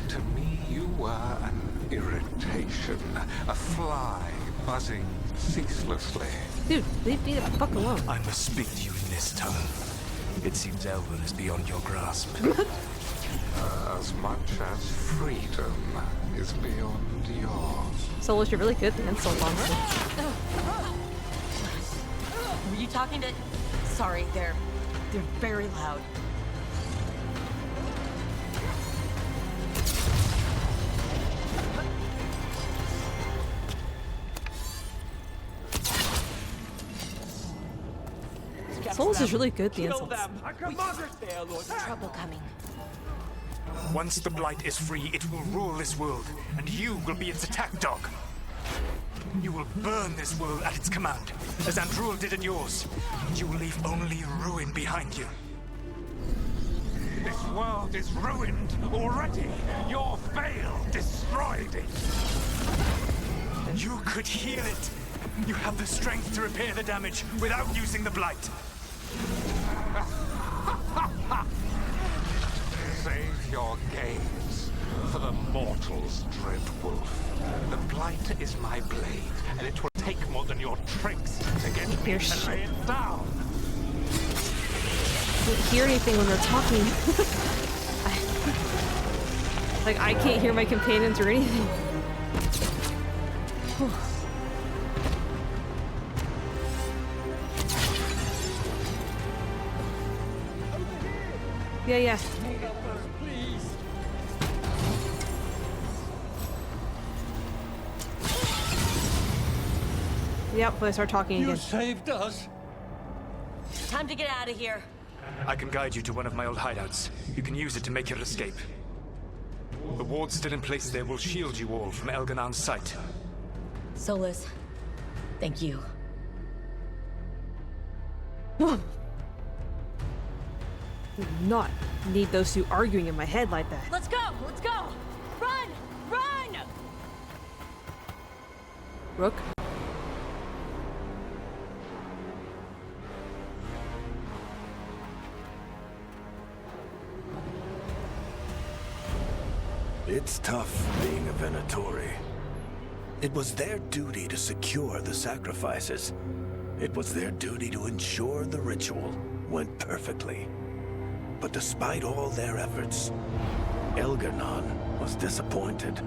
R: To me, you were an irritation, a fly buzzing ceaselessly.
A: Dude, leave me the fuck alone.
S: I must speak to you in this tongue. It seems Elwyn is beyond your grasp.
R: As much as freedom is beyond yours.
A: Solus, you're really good at the insult monster.
C: Were you talking to... Sorry, they're very loud.
A: Solus is really good at the
K: Kill
A: insults.
K: them.
N: Trouble coming.
S: Once the Blight is free, it will rule this world, and you will be its attack dog. You will burn this world at its command, as Andruil did in yours. You will leave only ruin behind you.
R: This world is ruined already. Your veil destroyed it.
S: You could heal it. You have the strength to repair the damage without using the Blight.
R: Save your gaze for the mortal's dread wolf. The Blight is my blade, and it will take more than your tricks to get me to lay it down.
A: I can't hear anything when they're talking. Like, I can't hear my companions or anything. Yeah. Yep, I start talking again.
S: You saved us.
C: Time to get out of here.
S: I can guide you to one of my old hideouts. You can use it to make your escape. The wards still in place there will shield you all from Elganon's sight.
C: Solus, thank you.
A: Did not need those two arguing in my head like that.
C: Let's go! Let's go! Run! Run!
A: Rook?
F: It's tough being a Venatori. It was their duty to secure the sacrifices. It was their duty to ensure the ritual went perfectly. But despite all their efforts, Elgar'nan was disappointed.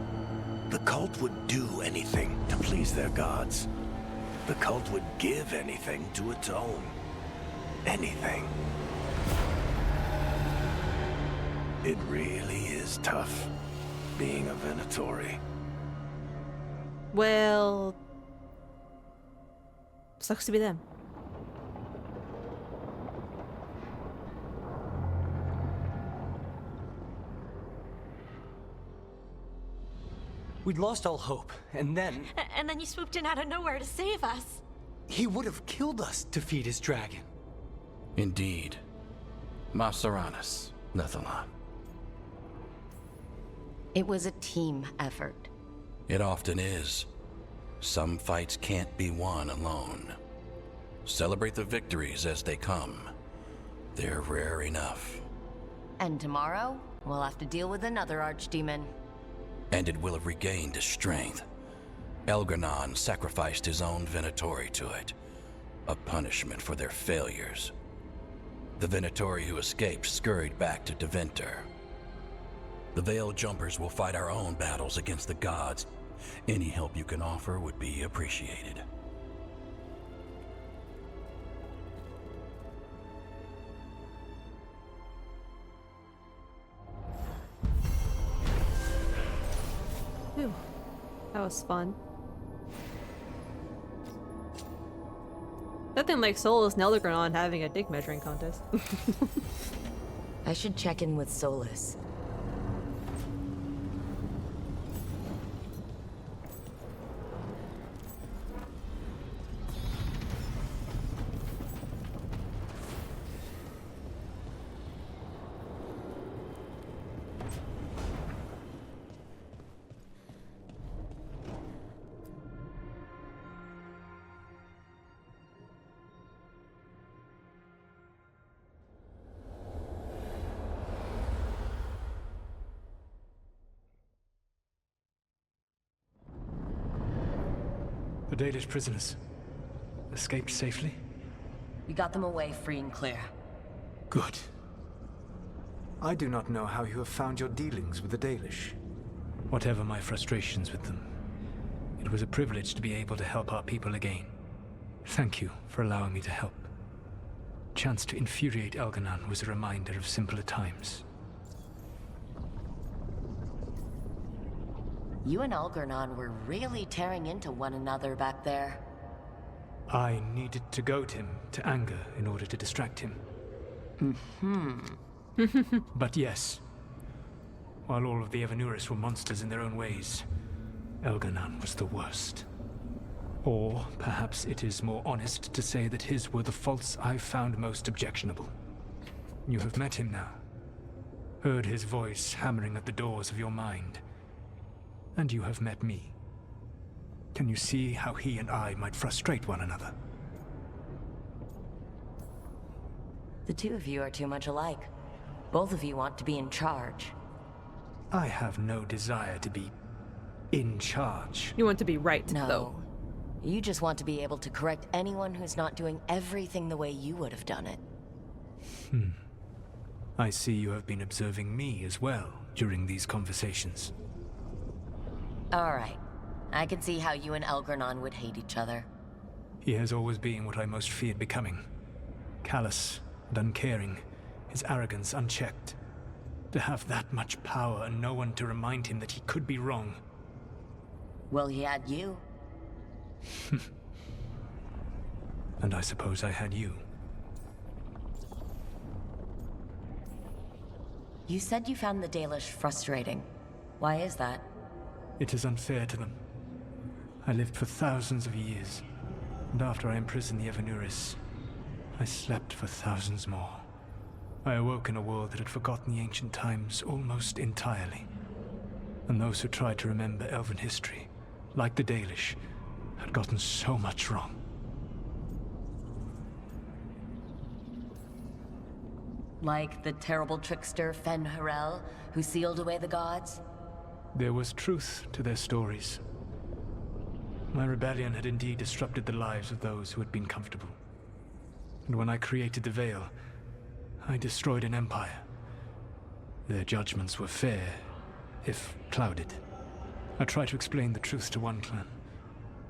F: The cult would do anything to please their gods. The cult would give anything to atone. Anything. It really is tough being a Venatori.
A: Well, sucks to be them.
L: We'd lost all hope, and then...
I: And then you swooped in out of nowhere to save us.
L: He would have killed us to feed his dragon.
P: Indeed. Masaranus, Nethalon.
C: It was a team effort.
P: It often is. Some fights can't be won alone. Celebrate the victories as they come. They're rare enough.
C: And tomorrow, we'll have to deal with another archdemon.
P: And it will have regained its strength. Elgar'nan sacrificed his own Venatori to it. A punishment for their failures. The Venatori who escaped scurried back to Deventer. The Veil Jumpers will fight our own battles against the gods. Any help you can offer would be appreciated.
A: Phew. That was fun. Nothing like Solus and Elgar'nan having a dick measuring contest.
C: I should check in with Solus.
S: The Dalish prisoners escaped safely?
C: We got them away free and clear.
S: Good. I do not know how you have found your dealings with the Dalish. Whatever my frustrations with them, it was a privilege to be able to help our people again. Thank you for allowing me to help. Chance to infuriate Elganon was a reminder of simpler times.
C: You and Algernon were really tearing into one another back there.
S: I needed to goad him to anger in order to distract him. But yes, while all of the Evanuris were monsters in their own ways, Elganon was the worst. Or perhaps it is more honest to say that his were the faults I found most objectionable. You have met him now, heard his voice hammering at the doors of your mind, and you have met me. Can you see how he and I might frustrate one another?
C: The two of you are too much alike. Both of you want to be in charge.
S: I have no desire to be in charge.
A: You want to be right,
C: No.
A: though.
C: You just want to be able to correct anyone who's not doing everything the way you would have done it.
S: I see you have been observing me as well during these conversations.
C: All right. I can see how you and Elgernon would hate each other.
S: He has always been what I most feared becoming. Callous and uncaring, his arrogance unchecked. To have that much power and no one to remind him that he could be wrong.
C: Well, he had you.
S: And I suppose I had you.
C: You said you found the Dalish frustrating. Why is that?
S: It is unfair to them. I lived for thousands of years, and after I imprisoned the Evanuris, I slept for thousands more. I awoke in a world that had forgotten the ancient times almost entirely. And those who tried to remember Elven history, like the Dalish, had gotten so much wrong.
C: Like the terrible trickster Fen-Harel, who sealed away the gods?
S: There was truth to their stories. My rebellion had indeed disrupted the lives of those who had been comfortable. And when I created the Veil, I destroyed an empire. Their judgments were fair, if clouded. I tried to explain the truth to one clan.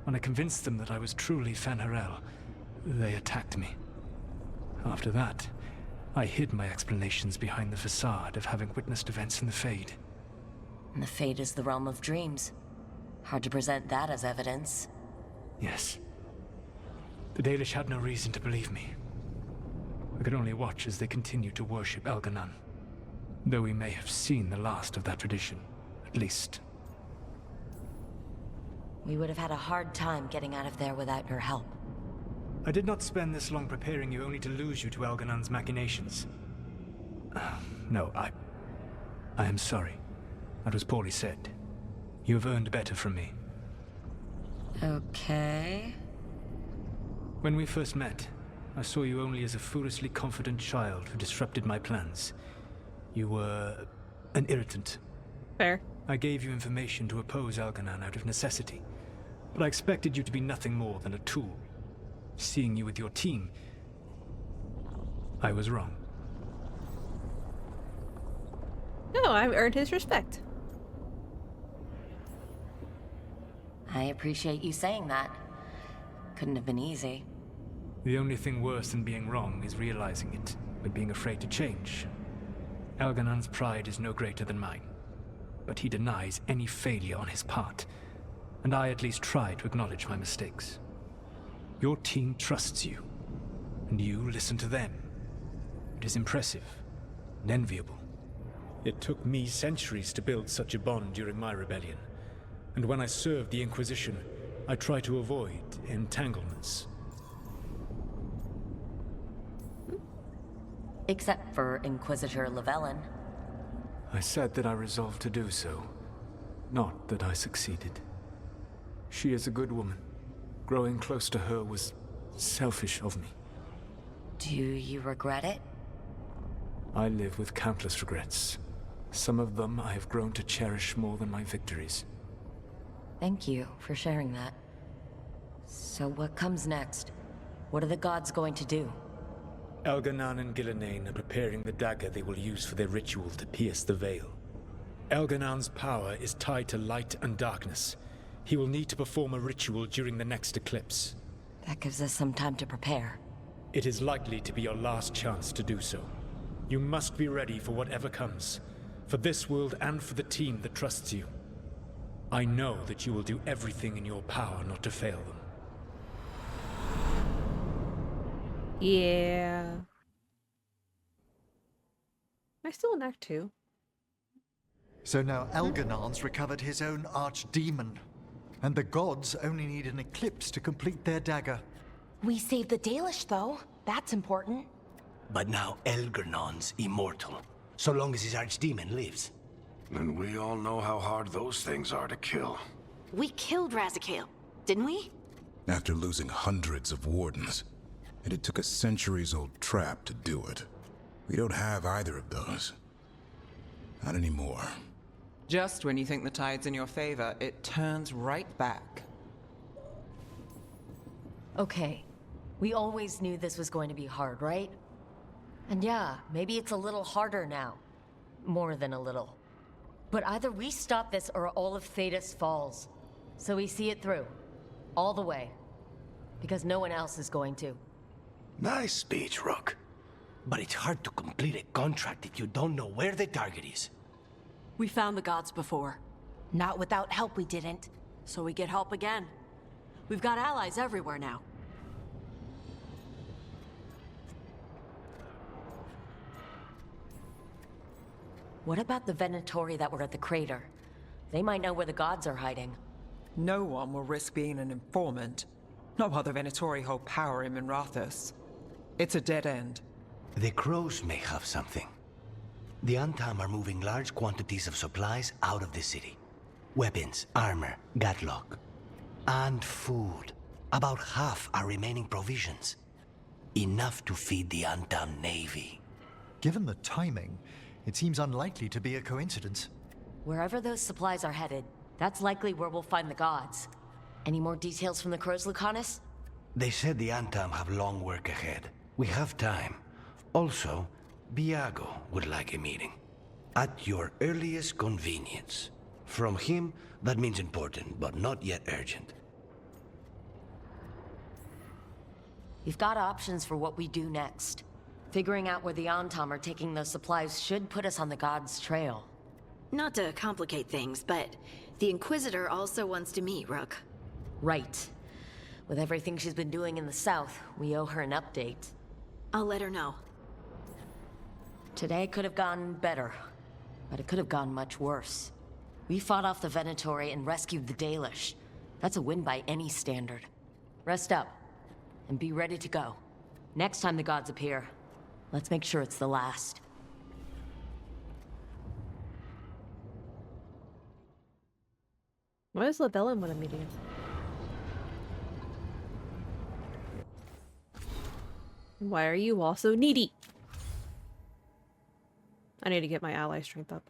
S: When I convinced them that I was truly Fen-Harel, they attacked me. After that, I hid my explanations behind the facade of having witnessed events in the Fade.
C: And the Fade is the realm of dreams. Hard to present that as evidence.
S: Yes. The Dalish had no reason to believe me. I could only watch as they continued to worship Elganon. Though we may have seen the last of that tradition, at least.
C: We would have had a hard time getting out of there without your help.
S: I did not spend this long preparing you only to lose you to Elganon's machinations. No, I am sorry. That was poorly said. You have earned better from me.
C: Okay.
S: When we first met, I saw you only as a foolishly confident child who disrupted my plans. You were an irritant.
A: Fair.
S: I gave you information to oppose Elganon out of necessity, but I expected you to be nothing more than a tool. Seeing you with your team, I was wrong.
A: No, I've earned his respect.
C: I appreciate you saying that. Couldn't have been easy.
S: The only thing worse than being wrong is realizing it, but being afraid to change. Elganon's pride is no greater than mine, but he denies any failure on his part, and I at least try to acknowledge my mistakes. Your team trusts you, and you listen to them. It is impressive and enviable. It took me centuries to build such a bond during my rebellion, and when I served the Inquisition, I tried to avoid entanglements.
C: Except for Inquisitor Llewellyn.
S: I said that I resolved to do so, not that I succeeded. She is a good woman. Growing close to her was selfish of me.
C: Do you regret it?
S: I live with countless regrets. Some of them I have grown to cherish more than my victories.
C: Thank you for sharing that. So what comes next? What are the gods going to do?
S: Elganon and Gillenane are preparing the dagger they will use for their ritual to pierce the veil. Elganon's power is tied to light and darkness. He will need to perform a ritual during the next eclipse.
C: That gives us some time to prepare.
S: It is likely to be your last chance to do so. You must be ready for whatever comes, for this world and for the team that trusts you. I know that you will do everything in your power not to fail them.
A: Yeah. Am I still in Act 2?
J: So now Elganon's recovered his own archdemon, and the gods only need an eclipse to complete their dagger.
M: We saved the Dalish, though. That's important.
F: But now Elganon's immortal, so long as his archdemon lives.
K: And we all know how hard those things are to kill.
N: We killed Razikale, didn't we?
E: After losing hundreds of wardens. And it took a centuries-old trap to do it. We don't have either of those. Not anymore.
O: Just when you think the tide's in your favor, it turns right back.
C: Okay, we always knew this was going to be hard, right? And yeah, maybe it's a little harder now. More than a little. But either we stop this or all of Thedas falls. So we see it through. All the way. Because no one else is going to.
F: Nice speech, Rook. But it's hard to complete a contract if you don't know where the target is.
D: We found the gods before.
M: Not without help, we didn't.
D: So we get help again. We've got allies everywhere now.
C: What about the Venatori that were at the crater? They might know where the gods are hiding.
O: No one will risk being an informant. Not while the Venatori hold power in Minrathous. It's a dead end.
F: The crows may have something. The Antam are moving large quantities of supplies out of the city. Weapons, armor, gatlock. And food. About half are remaining provisions. Enough to feed the Antam navy.
J: Given the timing, it seems unlikely to be a coincidence.
C: Wherever those supplies are headed, that's likely where we'll find the gods. Any more details from the crows, Lucanus?
F: They said the Antam have long work ahead. We have time. Also, Biago would like a meeting. At your earliest convenience. From him, that means important, but not yet urgent.
C: We've got options for what we do next. Figuring out where the Antam are taking those supplies should put us on the gods' trail.
N: Not to complicate things, but the Inquisitor also wants to meet Rook.
C: Right. With everything she's been doing in the south, we owe her an update.
N: I'll let her know.
C: Today could have gone better, but it could have gone much worse. We fought off the Venatori and rescued the Dalish. That's a win by any standard. Rest up, and be ready to go. Next time the gods appear, let's make sure it's the last.
A: Why is Labella in a meeting? Why are you all so needy? I need to get my ally strength up.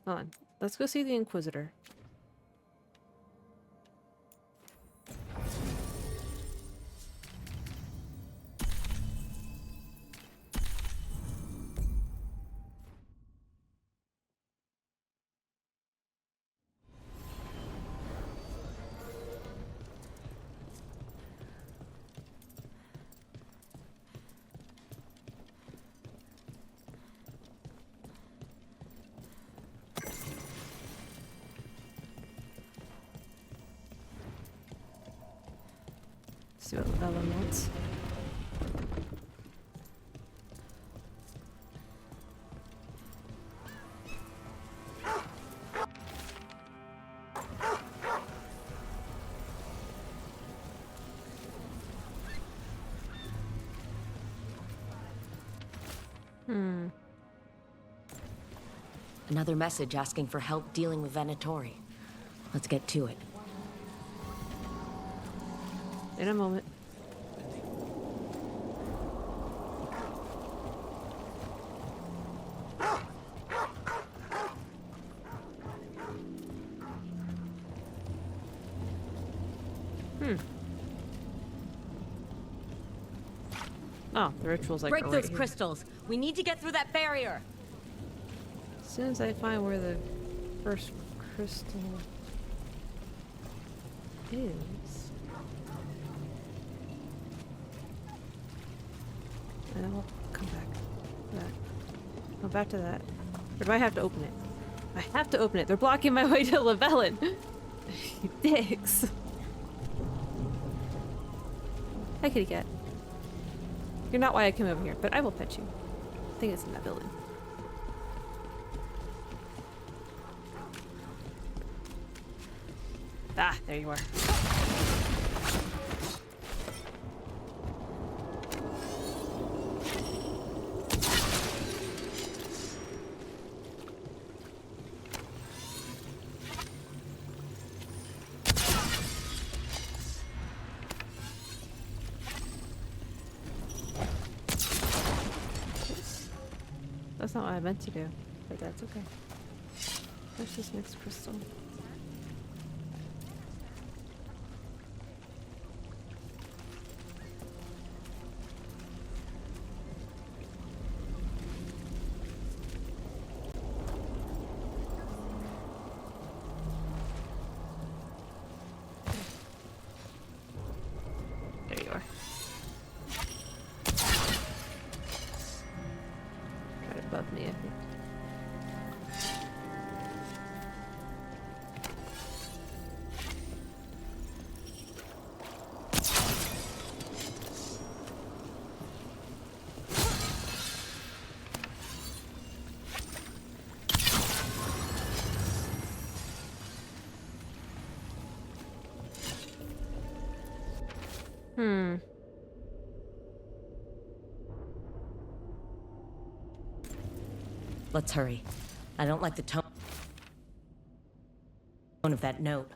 A: Hold on. Let's go see the Inquisitor. See what Bella wants.
C: Another message asking for help dealing with Venatori. Let's get to it.
A: In a moment. Oh, the ritual's like
C: Break
A: right
C: those
A: here.
C: crystals. We need to get through that barrier.
A: As soon as I find where the first crystal is, and I'll come back to that. Go back to that. Or do I have to open it? I have to open it. They're blocking my way to Llewellyn. You dicks. Hi, kitty cat. You're not why I came over here, but I will pet you. I think it's in that building. Ah, there you are. That's not what I meant to do, but that's okay. Let's just mix crystal. There you are. Right above me, I think.
C: Let's hurry. I don't like the tone of that note.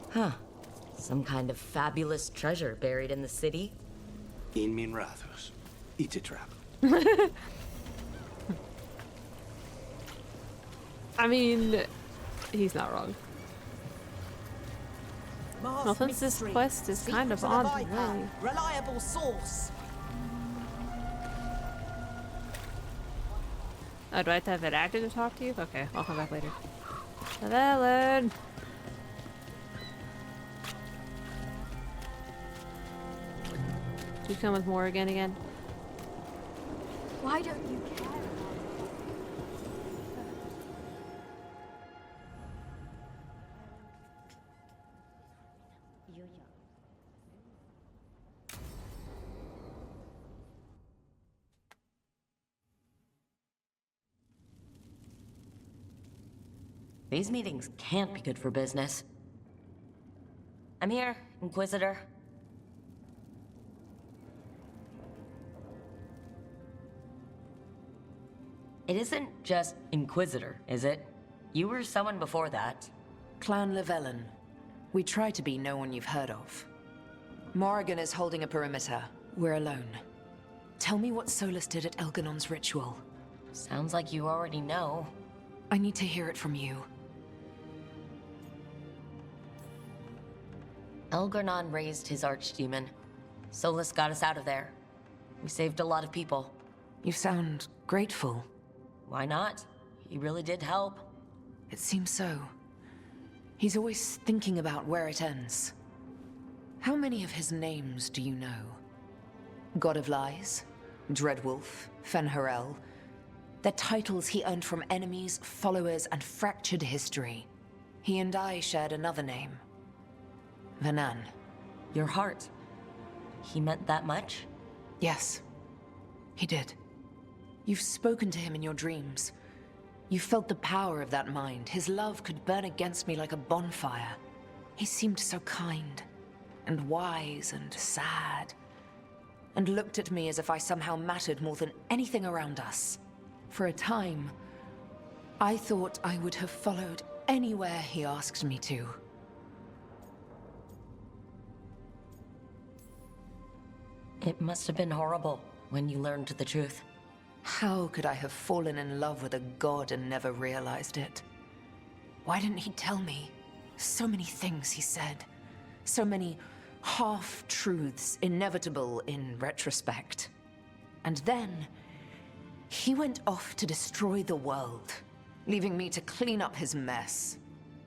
C: Huh. Some kind of fabulous treasure buried in the city.
L: In min rathus. It's a trap.
A: I mean, he's not wrong. Well, since this quest is kind of on the way.
T: Reliable source.
A: Oh, do I have to have it active to talk to you? Okay, I'll come back later. Llewellyn! Do you come with Morrigan again?
N: Why don't you care?
C: These meetings can't be good for business. I'm here, Inquisitor. It isn't just Inquisitor, is it? You were someone before that.
U: Clan Llewellyn. We try to be no one you've heard of. Morrigan is holding a perimeter. We're alone. Tell me what Solus did at Elganon's ritual.
C: Sounds like you already know.
U: I need to hear it from you.
C: Elgarnon raised his archdemon. Solus got us out of there. We saved a lot of people.
U: You sound grateful.
C: Why not? He really did help.
U: It seems so. He's always thinking about where it ends. How many of his names do you know? God of Lies, Dreadwolf, Fen'Harel. They're titles he earned from enemies, followers, and fractured history. He and I shared another name. Vanan.
C: Your heart. He meant that much?
U: Yes, he did. You've spoken to him in your dreams. You felt the power of that mind. His love could burn against me like a bonfire. He seemed so kind, and wise, and sad, and looked at me as if I somehow mattered more than anything around us. For a time, I thought I would have followed anywhere he asked me to.
C: It must have been horrible when you learned the truth.
U: How could I have fallen in love with a god and never realized it? Why didn't he tell me? So many things he said. So many half-truths, inevitable in retrospect. And then, he went off to destroy the world, leaving me to clean up his mess.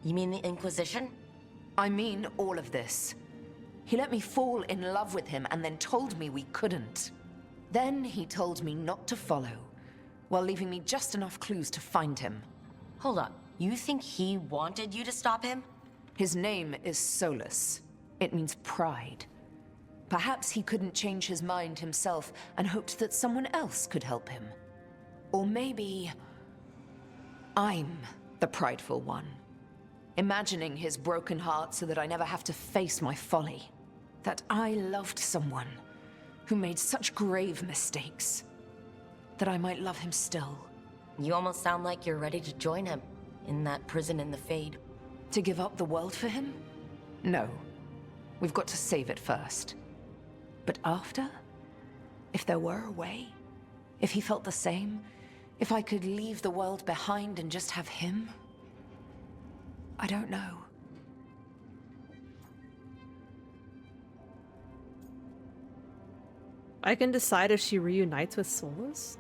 C: You mean the Inquisition?
U: I mean all of this. He let me fall in love with him and then told me we couldn't. Then he told me not to follow, while leaving me just enough clues to find him.
C: Hold on. You think he wanted you to stop him?
U: His name is Solus. It means pride. Perhaps he couldn't change his mind himself and hoped that someone else could help him. Or maybe I'm the prideful one, imagining his broken heart so that I never have to face my folly. That I loved someone who made such grave mistakes, that I might love him still.
C: You almost sound like you're ready to join him in that prison in the Fade.
U: To give up the world for him? No. We've got to save it first. But after? If there were a way? If he felt the same? If I could leave the world behind and just have him? I don't know.
A: I can decide if she reunites with Solus?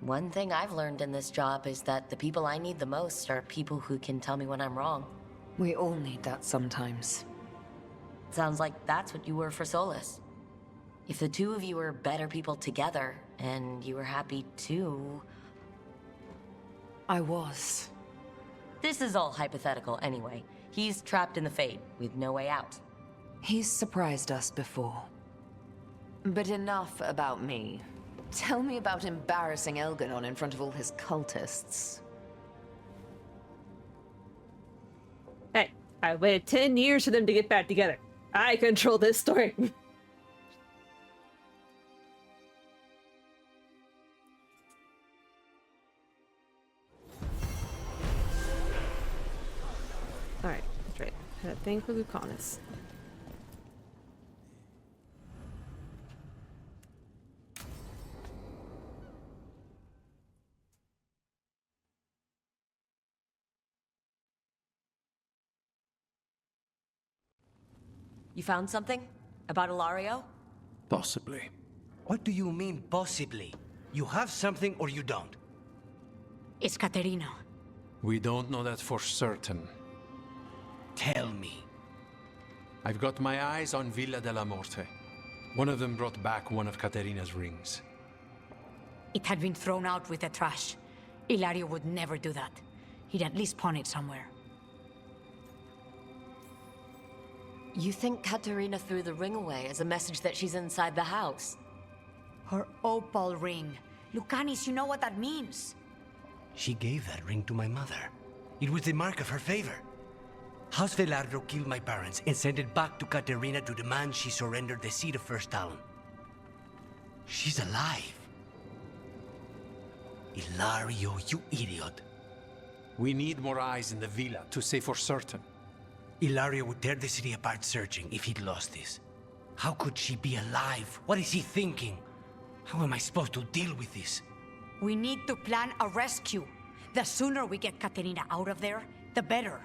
C: One thing I've learned in this job is that the people I need the most are people who can tell me when I'm wrong.
U: We all need that sometimes.
C: Sounds like that's what you were for Solus. If the two of you were better people together, and you were happy too...
U: I was.
C: This is all hypothetical anyway. He's trapped in the Fade, with no way out.
U: He's surprised us before. But enough about me. Tell me about embarrassing Elganon in front of all his cultists.
A: Hey, I waited 10 years for them to get back together. I control this story. Alright, that's right. Had a thing for Lucanus.
C: You found something? About Ilario?
L: Possibly. What do you mean, possibly? You have something or you don't?
H: It's Caterina.
B: We don't know that for certain.
L: Tell me.
B: I've got my eyes on Villa della Morte. One of them brought back one of Caterina's rings.
H: It had been thrown out with the trash. Ilario would never do that. He'd at least pawn it somewhere.
C: You think Katerina threw the ring away as a message that she's inside the house?
H: Her opal ring. Lucanis, you know what that means.
L: She gave that ring to my mother. It was the mark of her favor. House Velardo killed my parents and sent it back to Katerina to demand she surrender the seat of First Talon. She's alive. Ilario, you idiot.
B: We need more eyes in the villa to say for certain.
L: Ilario would tear the city apart searching if he'd lost this. How could she be alive? What is he thinking? How am I supposed to deal with this?
H: We need to plan a rescue. The sooner we get Caterina out of there, the better.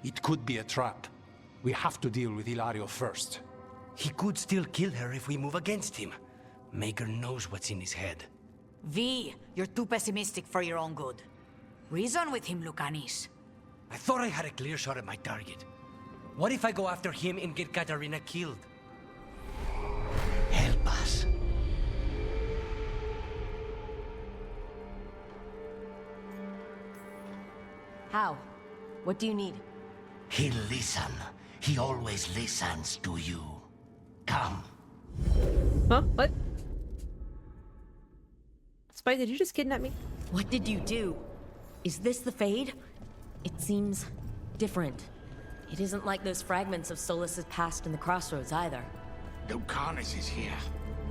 B: It could be a trap. We have to deal with Ilario first.
L: He could still kill her if we move against him. Maker knows what's in his head.
H: V, you're too pessimistic for your own good. Reason with him, Lucanis.
L: I thought I had a clear shot at my target. What if I go after him and get Katarina killed? Help us.
C: How? What do you need?
L: He'll listen. He always listens to you. Come.
A: Huh? What? Spike, did you just kidnap me?
C: What did you do? Is this the Fade? It seems different. It isn't like those fragments of Solus's past in the Crossroads either.
K: Lucanus is here.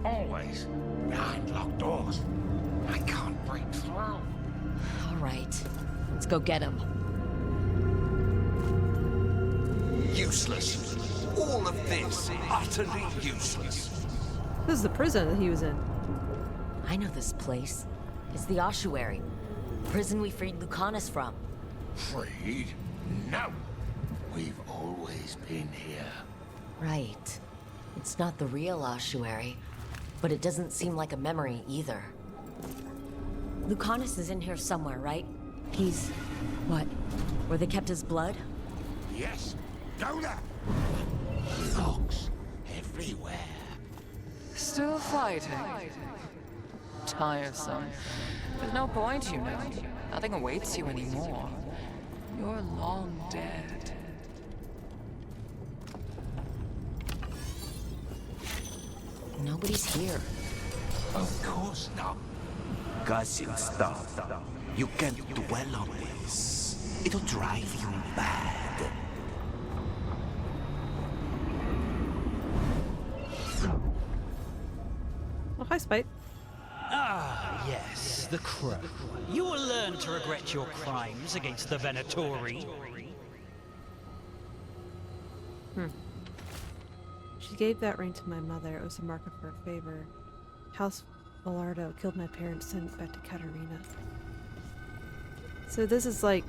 K: Always. Behind locked doors. I can't break through.
C: All right. Let's go get him.
K: Useless. All of this, utterly useless.
A: This is the prison that he was in.
C: I know this place. It's the ossuary. Prison we freed Lucanus from.
K: Freed? No. We've always been here.
C: Right. It's not the real ossuary, but it doesn't seem like a memory either. Lucanus is in here somewhere, right? He's... what? Where they kept his blood?
K: Yes. Go there. Logs everywhere.
U: Still fighting? Tiresome. There's no point, you know. Nothing awaits you anymore. You're long dead.
C: Nobody's here.
K: Of course not.
F: Gushing stuff. You can't dwell on this. It'll drive you mad.
A: Oh, hi, Spite.
G: Ah, yes, the crow. You will learn to regret your crimes against the Venatori.
A: She gave that ring to my mother. It was a mark of her favor. House Velardo killed my parents, sent it back to Katerina. So this is like...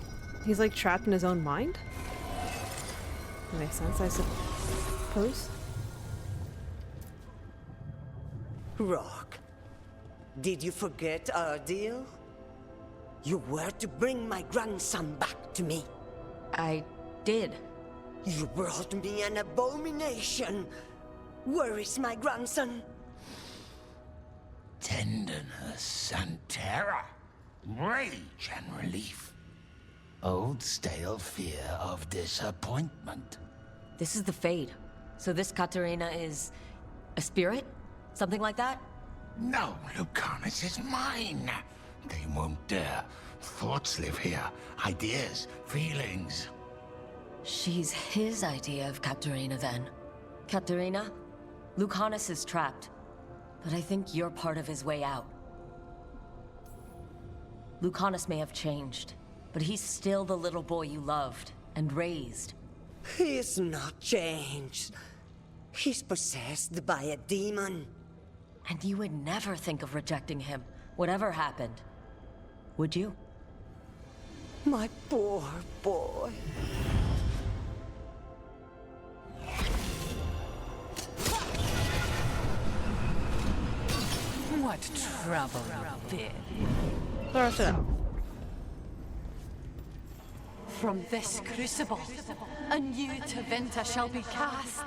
A: he's like trapped in his own mind? That makes sense, I suppose.
V: Rock, did you forget our deal? You were to bring my grandson back to me.
C: I did.
V: You brought me an abomination. Where is my grandson?
K: Tenderness and terror. Rage and relief. Old stale fear of disappointment.
C: This is the Fade. So this Katerina is... a spirit? Something like that?
K: No, Lucanus is mine. They won't dare. Thoughts live here. Ideas, feelings.
C: She's his idea of Katerina, then. Katerina, Lucanus is trapped. But I think you're part of his way out. Lucanus may have changed, but he's still the little boy you loved and raised.
V: He's not changed. He's possessed by a demon.
C: And you would never think of rejecting him, whatever happened. Would you?
V: My poor boy.
H: What trouble you've been.
A: Throw it out.
H: From this crucible, a new Tevinter shall be cast.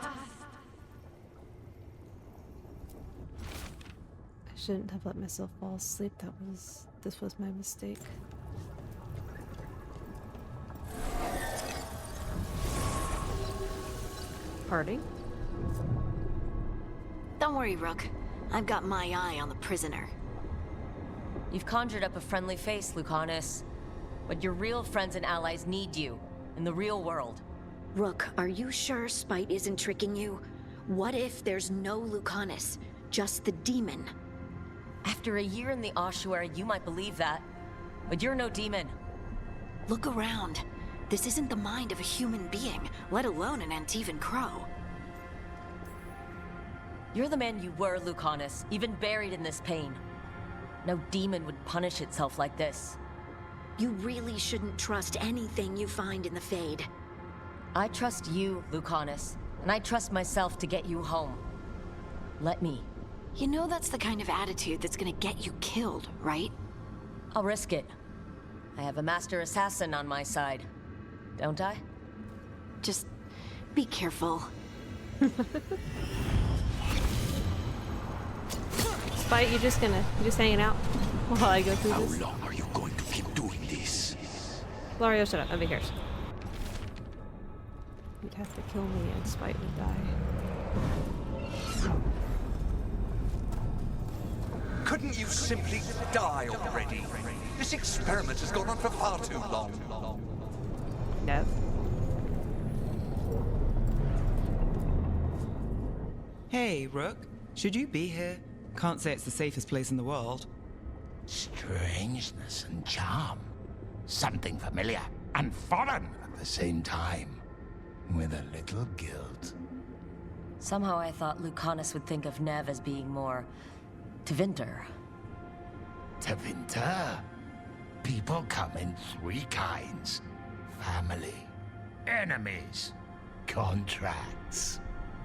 A: I shouldn't have let myself fall asleep. This was my mistake. Parting?
N: Don't worry, Rook. I've got my eye on the prisoner.
C: You've conjured up a friendly face, Lucanus. But your real friends and allies need you, in the real world.
N: Rook, are you sure Spite isn't tricking you? What if there's no Lucanus, just the demon?
C: After a year in the ossuary, you might believe that. But you're no demon.
N: Look around. This isn't the mind of a human being, let alone an Antivan crow.
C: You're the man you were, Lucanus, even buried in this pain. No demon would punish itself like this.
N: You really shouldn't trust anything you find in the Fade.
C: I trust you, Lucanus, and I trust myself to get you home. Let me.
N: You know that's the kind of attitude that's gonna get you killed, right?
C: I'll risk it. I have a master assassin on my side. Don't I?
N: Just be careful.
A: Spite, you just hanging out while I go through this?
F: How long are you going to keep doing this?
A: Lario, shut up. Nobody cares. You'd have to kill me and Spite would die.
R: Couldn't you simply die already? This experiment has gone on for far too long.
A: No.
O: Hey, Rook. Should you be here? Can't say it's the safest place in the world.
K: Strangeness and charm. Something familiar and foreign at the same time. With a little guilt.
C: Somehow I thought Lucanus would think of Nev as being more... Tevinter.
K: Tevinter. People come in three kinds. Family, enemies, contracts.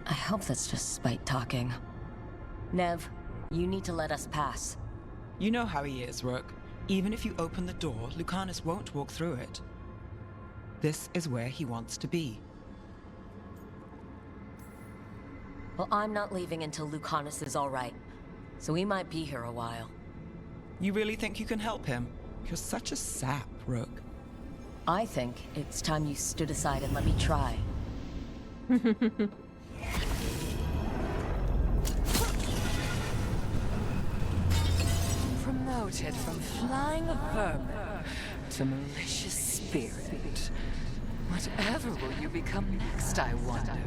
C: I hope that's just spite talking. Nev, you need to let us pass.
I: You know how he is, Rook. Even if you open the door, Lucanus won't walk through it. This is where he wants to be.
C: Well, I'm not leaving until Lucanus is all right. So we might be here a while.
I: You really think you can help him? You're such a sap, Rook.
C: I think it's time you stood aside and let me try.
Q: Promoted from flying vermin to malicious spirit. Whatever will you become next, I wonder?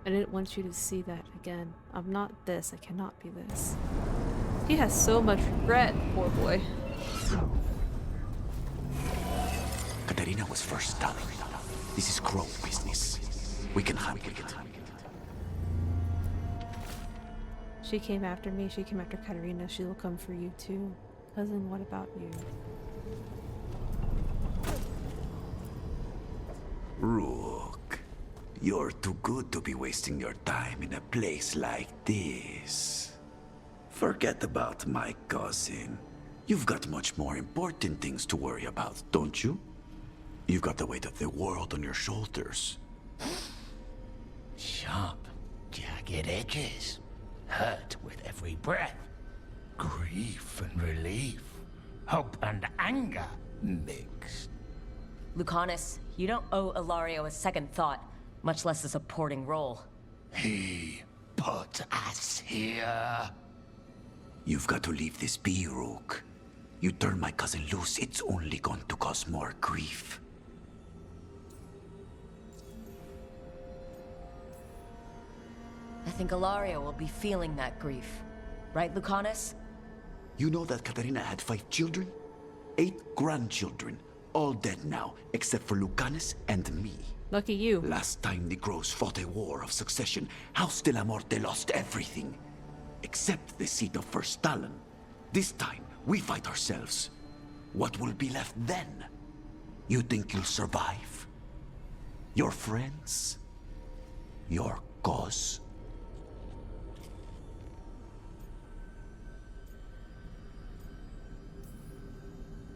A: I didn't want you to see that again. I'm not this. I cannot be this. He has so much regret, poor boy.
F: Katerina was first stunning. This is Crow business. We can handle it.
A: She came after me. She came after Katerina. She'll come for you too. Cousin, what about you?
F: Rook, you're too good to be wasting your time in a place like this. Forget about my cousin. You've got much more important things to worry about, don't you? You've got the weight of the world on your shoulders.
K: Sharp, jagged edges. Hurt with every breath. Grief and relief. Hope and anger mixed.
C: Lucanus, you don't owe Ilario a second thought, much less a supporting role.
K: He put us here.
F: You've got to leave this be, Rook. You turn my cousin loose, it's only going to cause more grief.
C: I think Ilario will be feeling that grief. Right, Lucanus?
F: You know that Katerina had 5 children? 8 grandchildren. All dead now, except for Lucanus and me.
A: Lucky you.
F: Last time the Grows fought a war of succession, House de la Morte lost everything. Except the seat of First Talon. This time, we fight ourselves. What will be left then? You think you'll survive? Your friends? Your cause?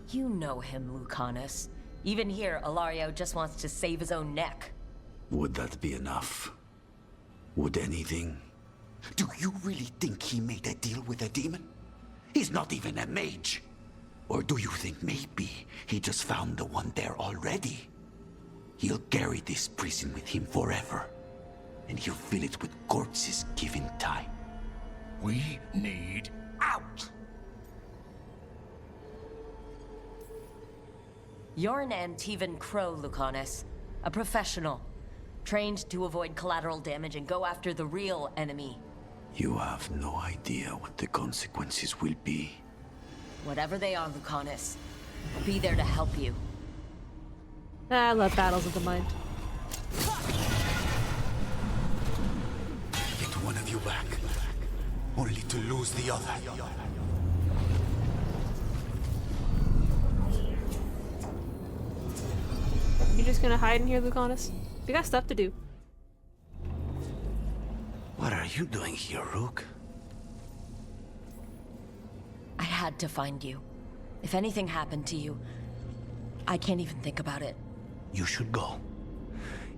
C: You know him, Lucanus. Even here, Ilario just wants to save his own neck.
F: Would that be enough? Would anything? Do you really think he made a deal with a demon? He's not even a mage. Or do you think maybe he just found the one there already? He'll carry this prison with him forever. And he'll fill it with corpses given time.
K: We need out!
C: You're an Antivan Crow, Lucanus. A professional. Trained to avoid collateral damage and go after the real enemy.
F: You have no idea what the consequences will be.
C: Whatever they are, Lucanus, I'll be there to help you.
A: I love battles of the mind.
F: Get one of you back, only to lose the other.
A: You just gonna hide in here, Lucanus? We got stuff to do.
F: What are you doing here, Rook?
C: I had to find you. If anything happened to you, I can't even think about it.
L: You should go.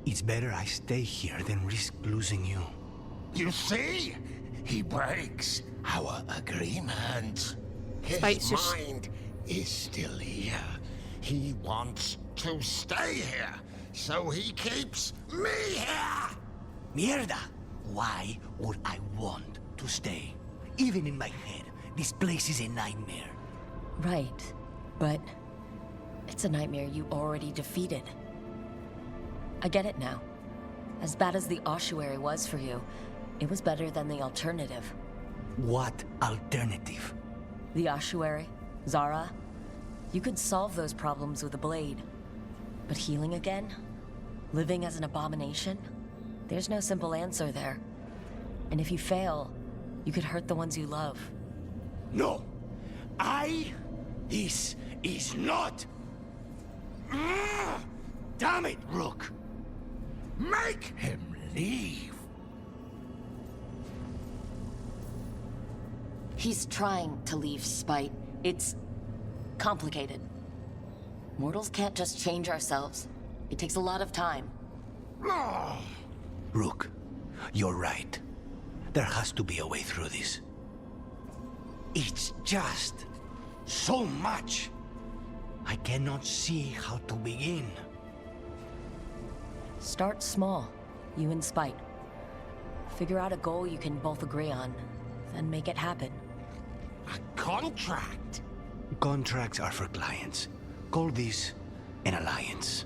L: It's better I stay here than risk losing you.
K: You see? He breaks our agreement.
A: Spite's
K: His
A: just-
K: mind is still here. He wants to stay here, so he keeps me here!
L: Mierda! Why would I want to stay? Even in my head, this place is a nightmare.
C: Right, but it's a nightmare you already defeated. I get it now. As bad as the ossuary was for you, it was better than the alternative.
L: What alternative?
C: The ossuary, Zara, you could solve those problems with a blade. But healing again? Living as an abomination? There's no simple answer there. And if you fail, you could hurt the ones you love.
K: No. This is not. Damn it, Rook. Make him leave.
C: He's trying to leave, Spite. It's complicated. Mortals can't just change ourselves. It takes a lot of time.
L: Rook, you're right. There has to be a way through this. It's just so much. I cannot see how to begin.
C: Start small, you and Spite. Figure out a goal you can both agree on, then make it happen.
K: A contract?
L: Contracts are for clients. Call this an alliance.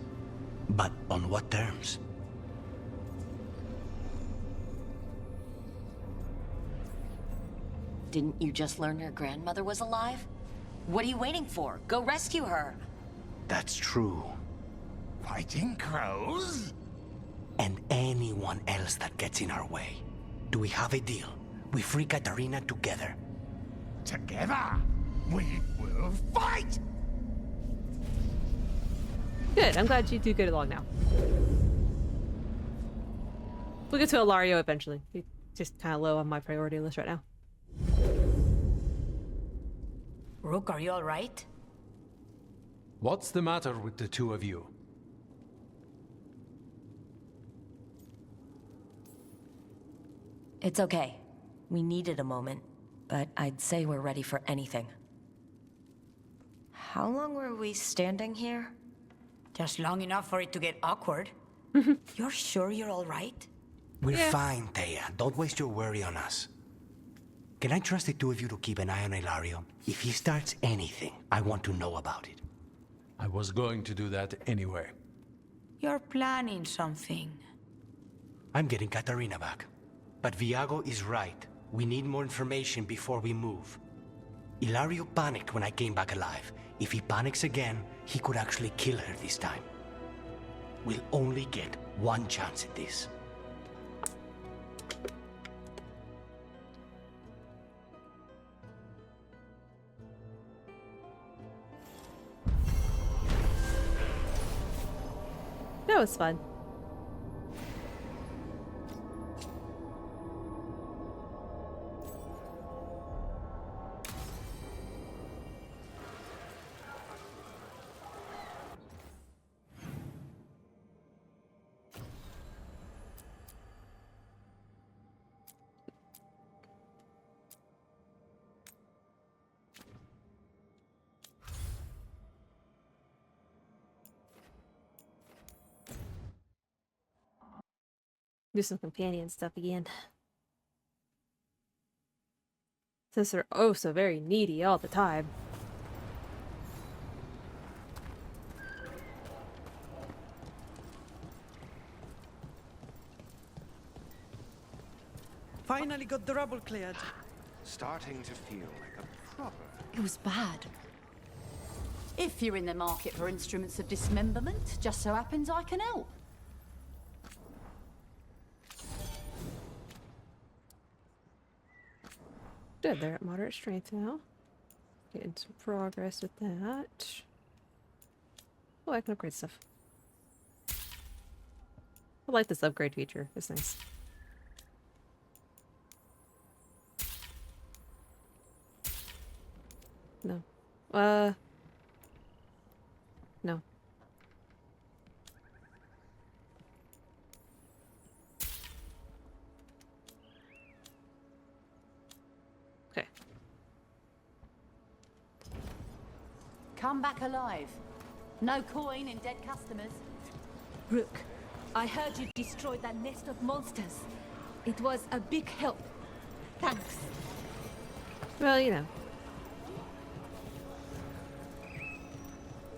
L: But on what terms?
C: Didn't you just learn your grandmother was alive? What are you waiting for? Go rescue her!
L: That's true.
K: Fighting crows?
L: And anyone else that gets in our way. Do we have a deal? We free Katarina together.
K: Together, we will fight!
A: Good, I'm glad you two get along now. We'll get to Ilario eventually. He's just kind of low on my priority list right now.
H: Rook, are you alright?
B: What's the matter with the two of you?
C: It's okay. We needed a moment, but I'd say we're ready for anything. How long were we standing here?
H: Just long enough for it to get awkward. You're sure you're alright?
L: We're fine, Thea. Don't waste your worry on us. Can I trust the two of you to keep an eye on Ilario? If he starts anything, I want to know about it.
B: I was going to do that anyway.
H: You're planning something.
L: I'm getting Katarina back. But Viago is right. We need more information before we move. Ilario panicked when I came back alive. If he panics again, he could actually kill her this time. We'll only get one chance at this.
A: That was fun. Do some companion stuff again. Since they're oh so very needy all the time.
T: Finally got the rubble cleared.
P: Starting to feel like a proper...
S: It was bad. If you're in the market for instruments of dismemberment, just so happens I can help.
A: Good, they're at moderate strength now. Getting some progress with that. Oh, I can upgrade stuff. I like this upgrade feature. It's nice. No. No. Okay.
S: Come back alive. No coin in dead customers.
W: Rook, I heard you destroyed that nest of monsters. It was a big help. Thanks.
A: Well, you know.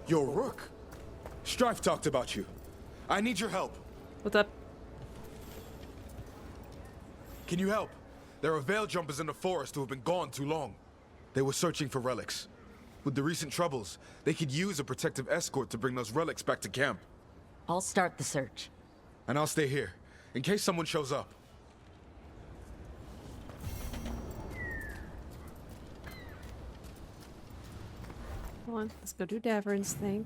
X: Yo, Rook. Strife talked about you. I need your help.
A: What's up?
X: Can you help? There are veil jumpers in the forest who have been gone too long. They were searching for relics. With the recent troubles, they could use a protective escort to bring those relics back to camp.
C: I'll start the search.
X: And I'll stay here, in case someone shows up.
A: Come on, let's go do Davern's thing.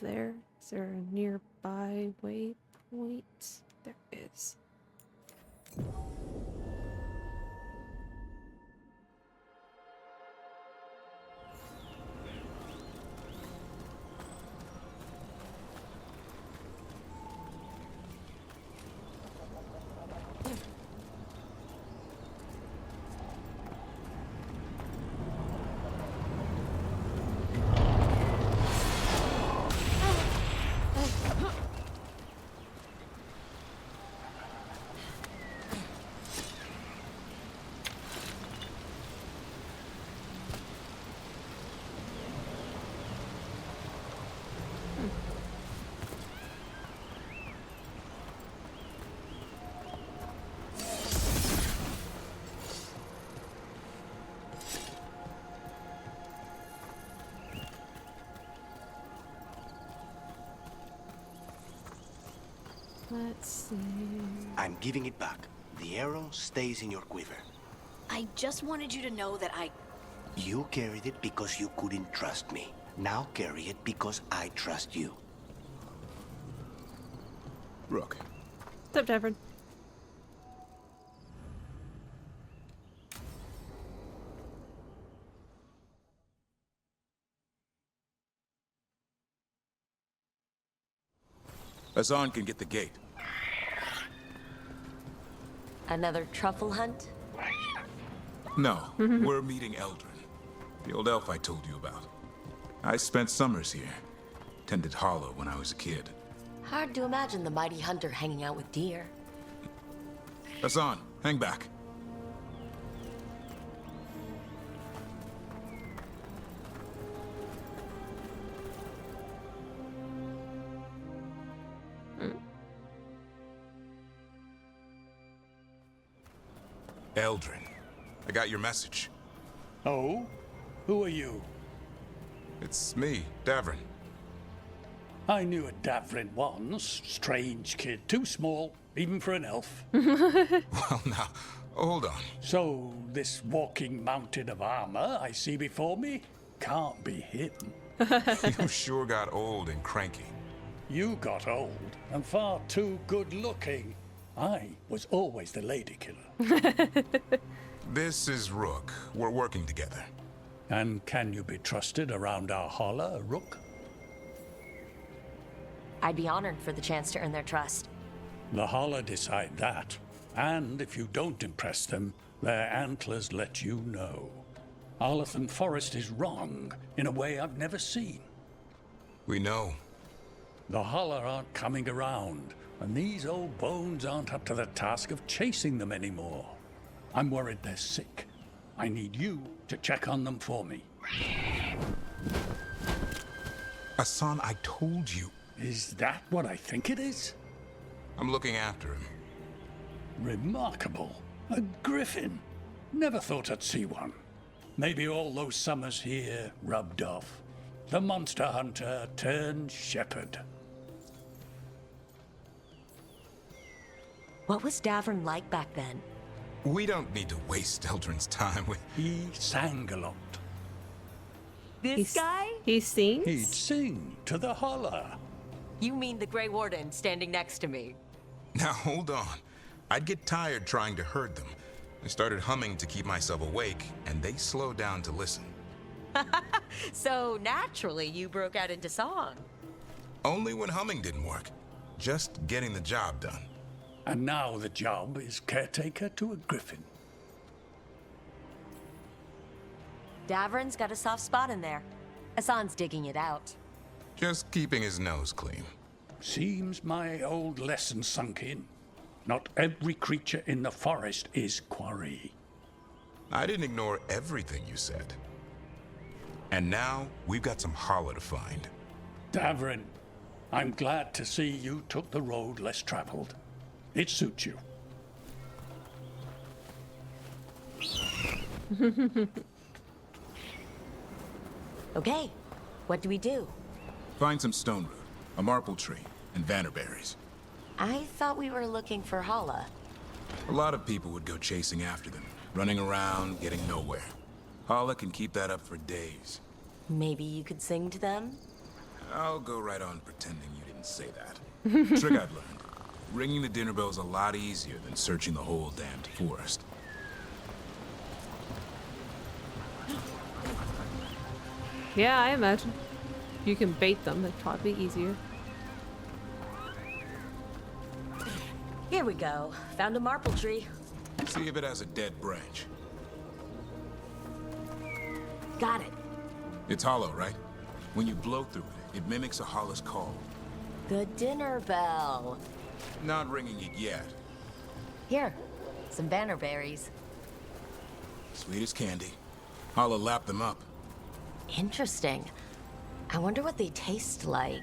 A: There. Is there a nearby waypoint? There is. Let's see.
L: I'm giving it back. The arrow stays in your quiver.
N: I just wanted you to know that
L: You carried it because you couldn't trust me. Now carry it because I trust you.
X: Rook.
A: What's up, Davern?
X: Hassan can get the gate.
C: Another truffle hunt?
X: No, we're meeting Eldrin, the old elf I told you about. I spent summers here. Tended Hollow when I was a kid.
C: Hard to imagine the mighty hunter hanging out with deer.
X: Hassan, hang back. Eldrin, I got your message.
D: Oh? Who are you?
X: It's me, Davern.
D: I knew a Davrin once. Strange kid. Too small, even for an elf.
X: Well, now, hold on.
D: So, this walking mountain of armor I see before me can't be him.
X: You sure got old and cranky.
D: You got old and far too good looking. I was always the lady killer.
X: This is Rook. We're working together.
D: And can you be trusted around our holler, Rook?
C: I'd be honored for the chance to earn their trust.
D: The holler decide that. And if you don't impress them, their antlers let you know. Arlathan Forest is wrong in a way I've never seen.
X: We know.
D: The holler aren't coming around, and these old bones aren't up to the task of chasing them anymore. I'm worried they're sick. I need you to check on them for me.
X: Hassan, I told you.
D: Is that what I think it is?
X: I'm looking after him.
D: Remarkable. A griffin. Never thought I'd see one. Maybe all those summers here rubbed off. The monster hunter turned shepherd.
C: What was Davern like back then?
X: We don't need to waste Eldrin's time with...
D: He sang a lot.
C: This guy?
A: He sings?
D: He'd sing to the holler.
C: You mean the Grey Warden standing next to me?
X: Now, hold on. I'd get tired trying to herd them. I started humming to keep myself awake, and they slowed down to listen.
C: So, naturally, you broke out into song.
X: Only when humming didn't work. Just getting the job done.
D: And now the job is caretaker to a griffin.
C: Davern's got a soft spot in there. Hassan's digging it out.
X: Just keeping his nose clean.
D: Seems my old lesson sunk in. Not every creature in the forest is quarry.
X: I didn't ignore everything you said. And now, we've got some holler to find.
D: Davern, I'm glad to see you took the road less traveled. It suits you.
C: Okay, what do we do?
X: Find some stone root, a marple tree, and vannerberries.
C: I thought we were looking for Hala.
X: A lot of people would go chasing after them.
E: Running around, getting nowhere. Hala can keep that up for days.
C: Maybe you could sing to them?
E: I'll go right on pretending you didn't say that. Trick I've learned. Ringing the dinner bell's a lot easier than searching the whole damned forest.
A: Yeah, I imagine. You can bait them, it'd probably be easier.
C: Here we go. Found a marple tree.
E: See if it has a dead branch.
C: Got it.
E: It's hollow, right? When you blow through it, it mimics a Hala's call.
C: The dinner bell.
E: Not ringing it yet.
C: Here, some banner berries.
E: Sweet as candy. Hala lapped them up.
C: Interesting. I wonder what they taste like.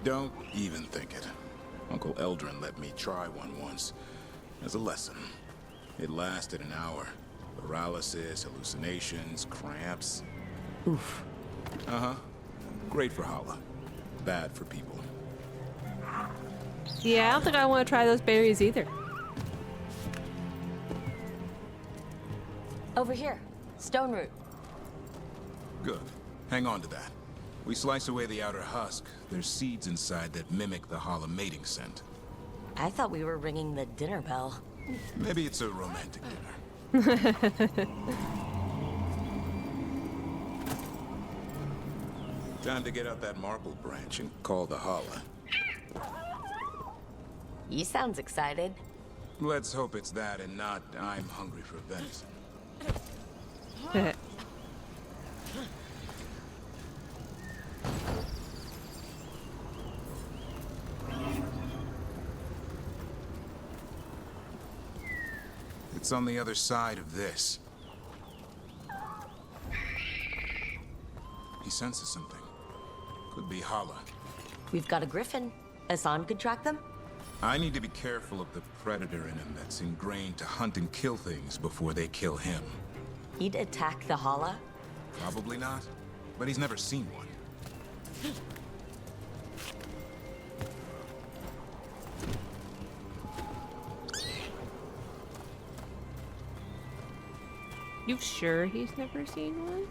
E: Don't even think it. Uncle Eldrin let me try one once. As a lesson. It lasted an hour. Paralysis, hallucinations, cramps.
C: Oof.
E: Uh-huh. Great for Hala. Bad for people.
A: Yeah, I don't think I want to try those berries either.
C: Over here. Stone root.
E: Good. Hang on to that. We slice away the outer husk. There's seeds inside that mimic the Hala mating scent.
C: I thought we were ringing the dinner bell.
E: Maybe it's a romantic dinner. Time to get out that marble branch and call the Hala.
C: You sounds excited.
E: Let's hope it's that and not I'm hungry for venison. It's on the other side of this. He senses something. Could be Hala.
C: We've got a griffin. Hassan could track them?
E: I need to be careful of the predator in him that's ingrained to hunt and kill things before they kill him.
C: He'd attack the Hala?
E: Probably not, but he's never seen one.
A: You sure he's never seen one?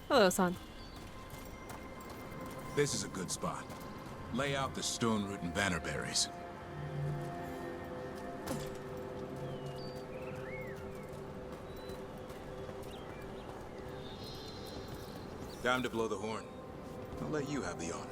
A: Hello, son.
E: This is a good spot. Lay out the stone root and banner berries. Time to blow the horn. I'll let you have the honor.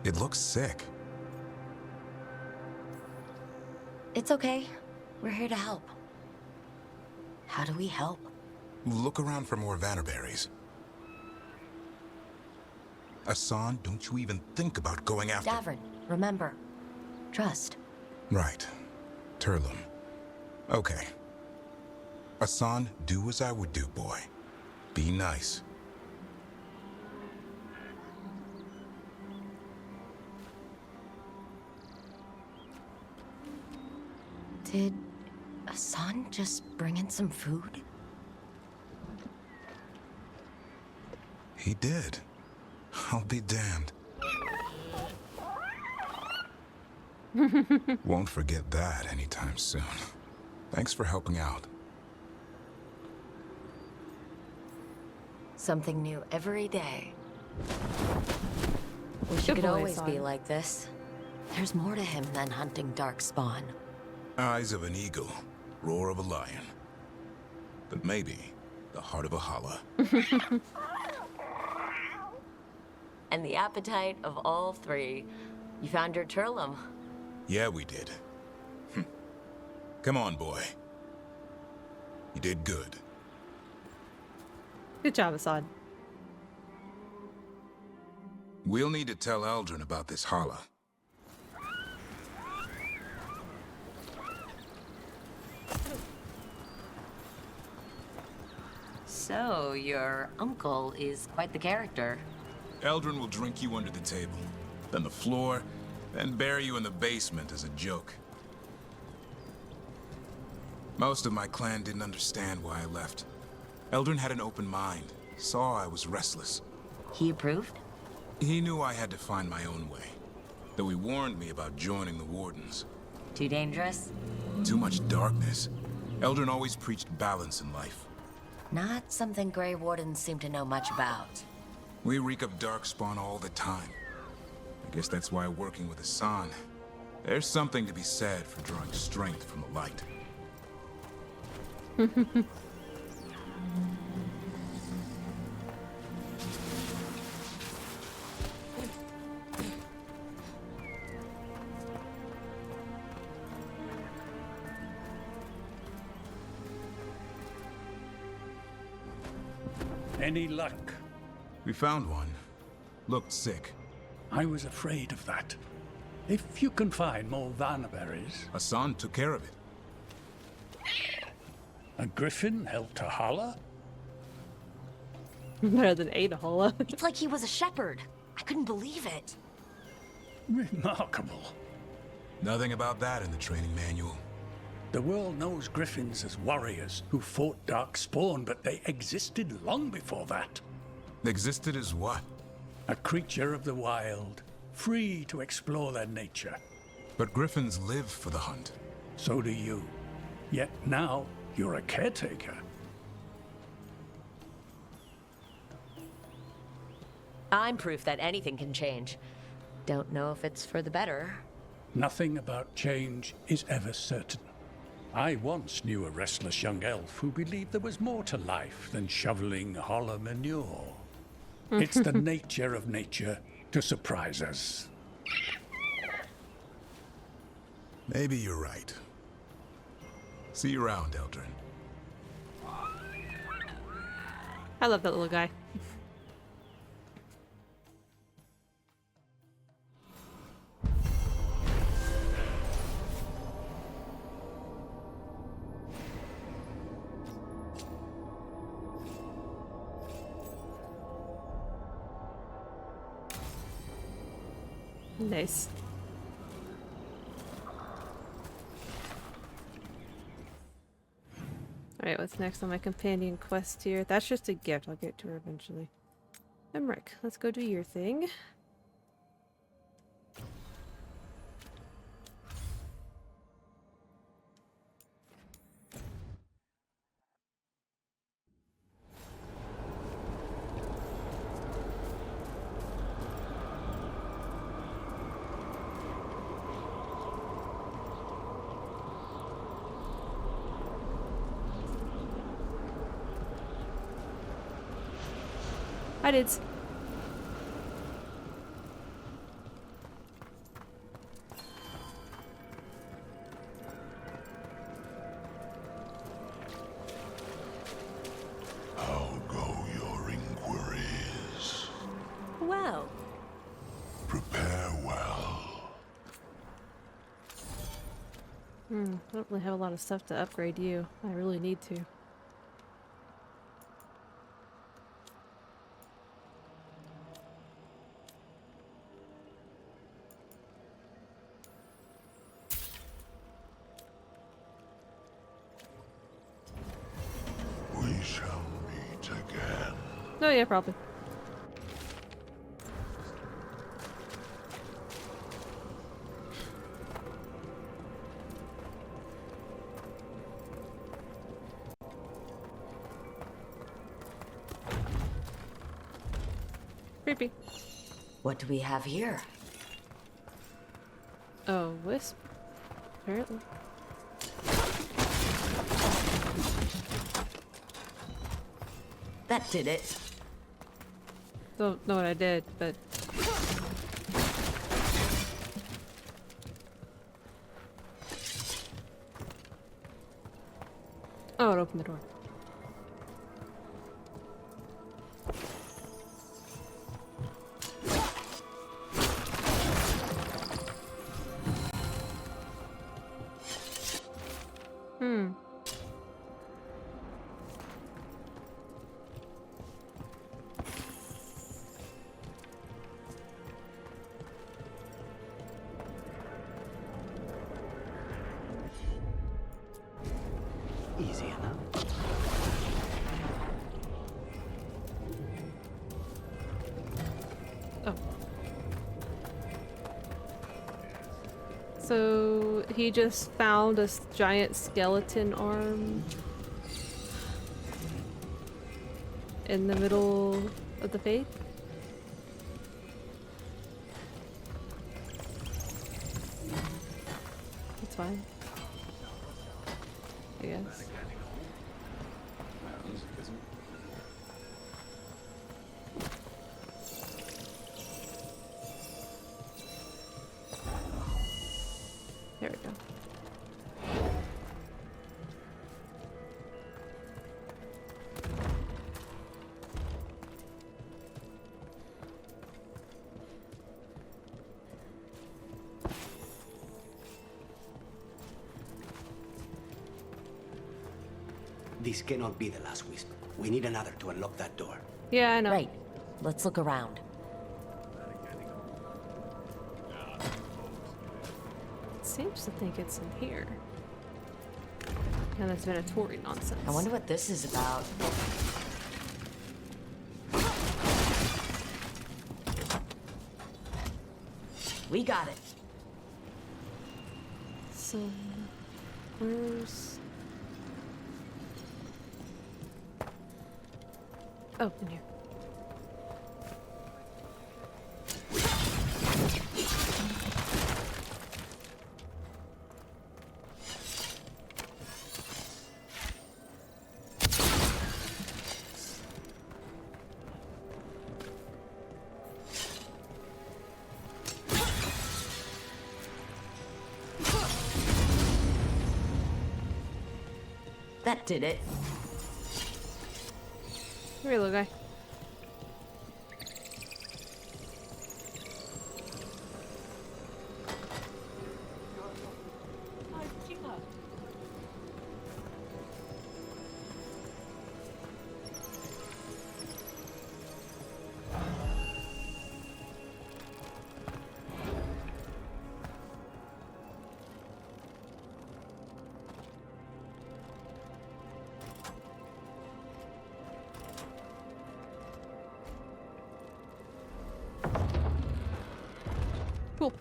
E: It looks sick.
C: It's okay. We're here to help. How do we help?
E: Look around for more Vannerberries. Hassan, don't you even think about going after...
C: Davern, remember. Trust.
E: Right. Turlum. Okay. Hassan, do as I would do, boy. Be nice.
C: Did Hassan just bring in some food?
E: He did. I'll be damned. Won't forget that anytime soon. Thanks for helping out.
C: Something new every day. Wish
A: Good
C: it could
A: boy,
C: always be
A: son.
C: like this. There's more to him than hunting darkspawn.
E: Eyes of an eagle, roar of a lion. But maybe the heart of a Hala.
C: And the appetite of all three. You found your Turlum.
E: Yeah, we did. Come on, boy. You did good.
A: Good job, Assad.
E: We'll need to tell Eldrin about this holla.
C: So, your uncle is quite the character.
E: Eldrin will drink you under the table, then the floor, then bury you in the basement as a joke. Most of my clan didn't understand why I left. Eldrin had an open mind, saw I was restless.
C: He approved?
E: He knew I had to find my own way, though he warned me about joining the Wardens.
C: Too dangerous?
E: Too much darkness. Eldrin always preached balance in life.
C: Not something Grey Wardens seem to know much about.
E: We reek of darkspawn all the time. I guess that's why working with Hassan, there's something to be said for drawing strength from the light.
D: Any luck?
E: We found one. Looked sick.
D: I was afraid of that. If you can find more Vanaberries...
E: Hassan took care of it.
D: A griffin helped a holla?
A: Better than Ada Holla.
C: It's like he was a shepherd. I couldn't believe it.
D: Remarkable.
E: Nothing about that in the training manual.
D: The world knows griffins as warriors who fought Darkspawn, but they existed long before that.
E: Existed as what?
D: A creature of the wild, free to explore their nature.
E: But griffins live for the hunt.
D: So do you. Yet now, you're a caretaker.
C: I'm proof that anything can change. Don't know if it's for the better.
D: Nothing about change is ever certain. I once knew a restless young elf who believed there was more to life than shoveling hollow manure. It's the nature of nature to surprise us.
E: Maybe you're right. See you around, Eldrin.
A: I love that little guy. Nice. Alright, what's next on my companion quest here? That's just a gift. I'll get to her eventually. Emmerich, let's go do your thing. I did.
K: How go your inquiries?
C: Well.
K: Prepare well.
A: I don't really have a lot of stuff to upgrade you. I really need to.
K: We shall meet again.
A: Oh yeah, probably. Creepy.
C: What do we have here?
A: Oh, wisp. Apparently.
C: That did it.
A: Don't know what I did, but... Oh, it opened the door. Hmm.
L: Easy enough.
A: Oh. So he just found a giant skeleton arm in the middle of the faith? That's fine. I guess. There we go.
L: This cannot be the last wisp. We need another to unlock that door.
A: Yeah, I know.
C: Right. Let's look around.
A: It seems to think it's in here. And that's Venatori nonsense.
C: I wonder what this is about. We got it.
A: So, where's... Oh, in here.
C: That did it.
A: Here, little guy. Cool.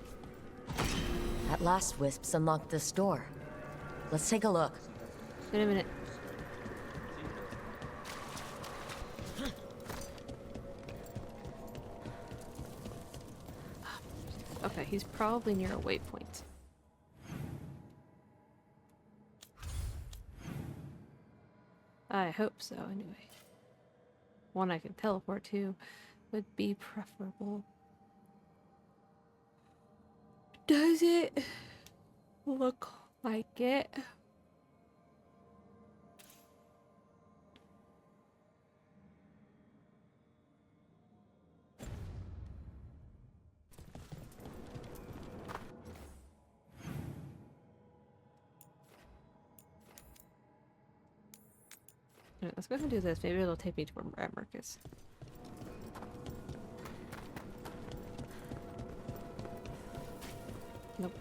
C: That last wisp's unlocked this door. Let's take a look.
A: In a minute. Okay, he's probably near a waypoint. I hope so, anyway. One I can teleport to would be preferable. Does it look like it? Alright, let's go ahead and do this. Maybe it'll take me to where Marcus. Nope.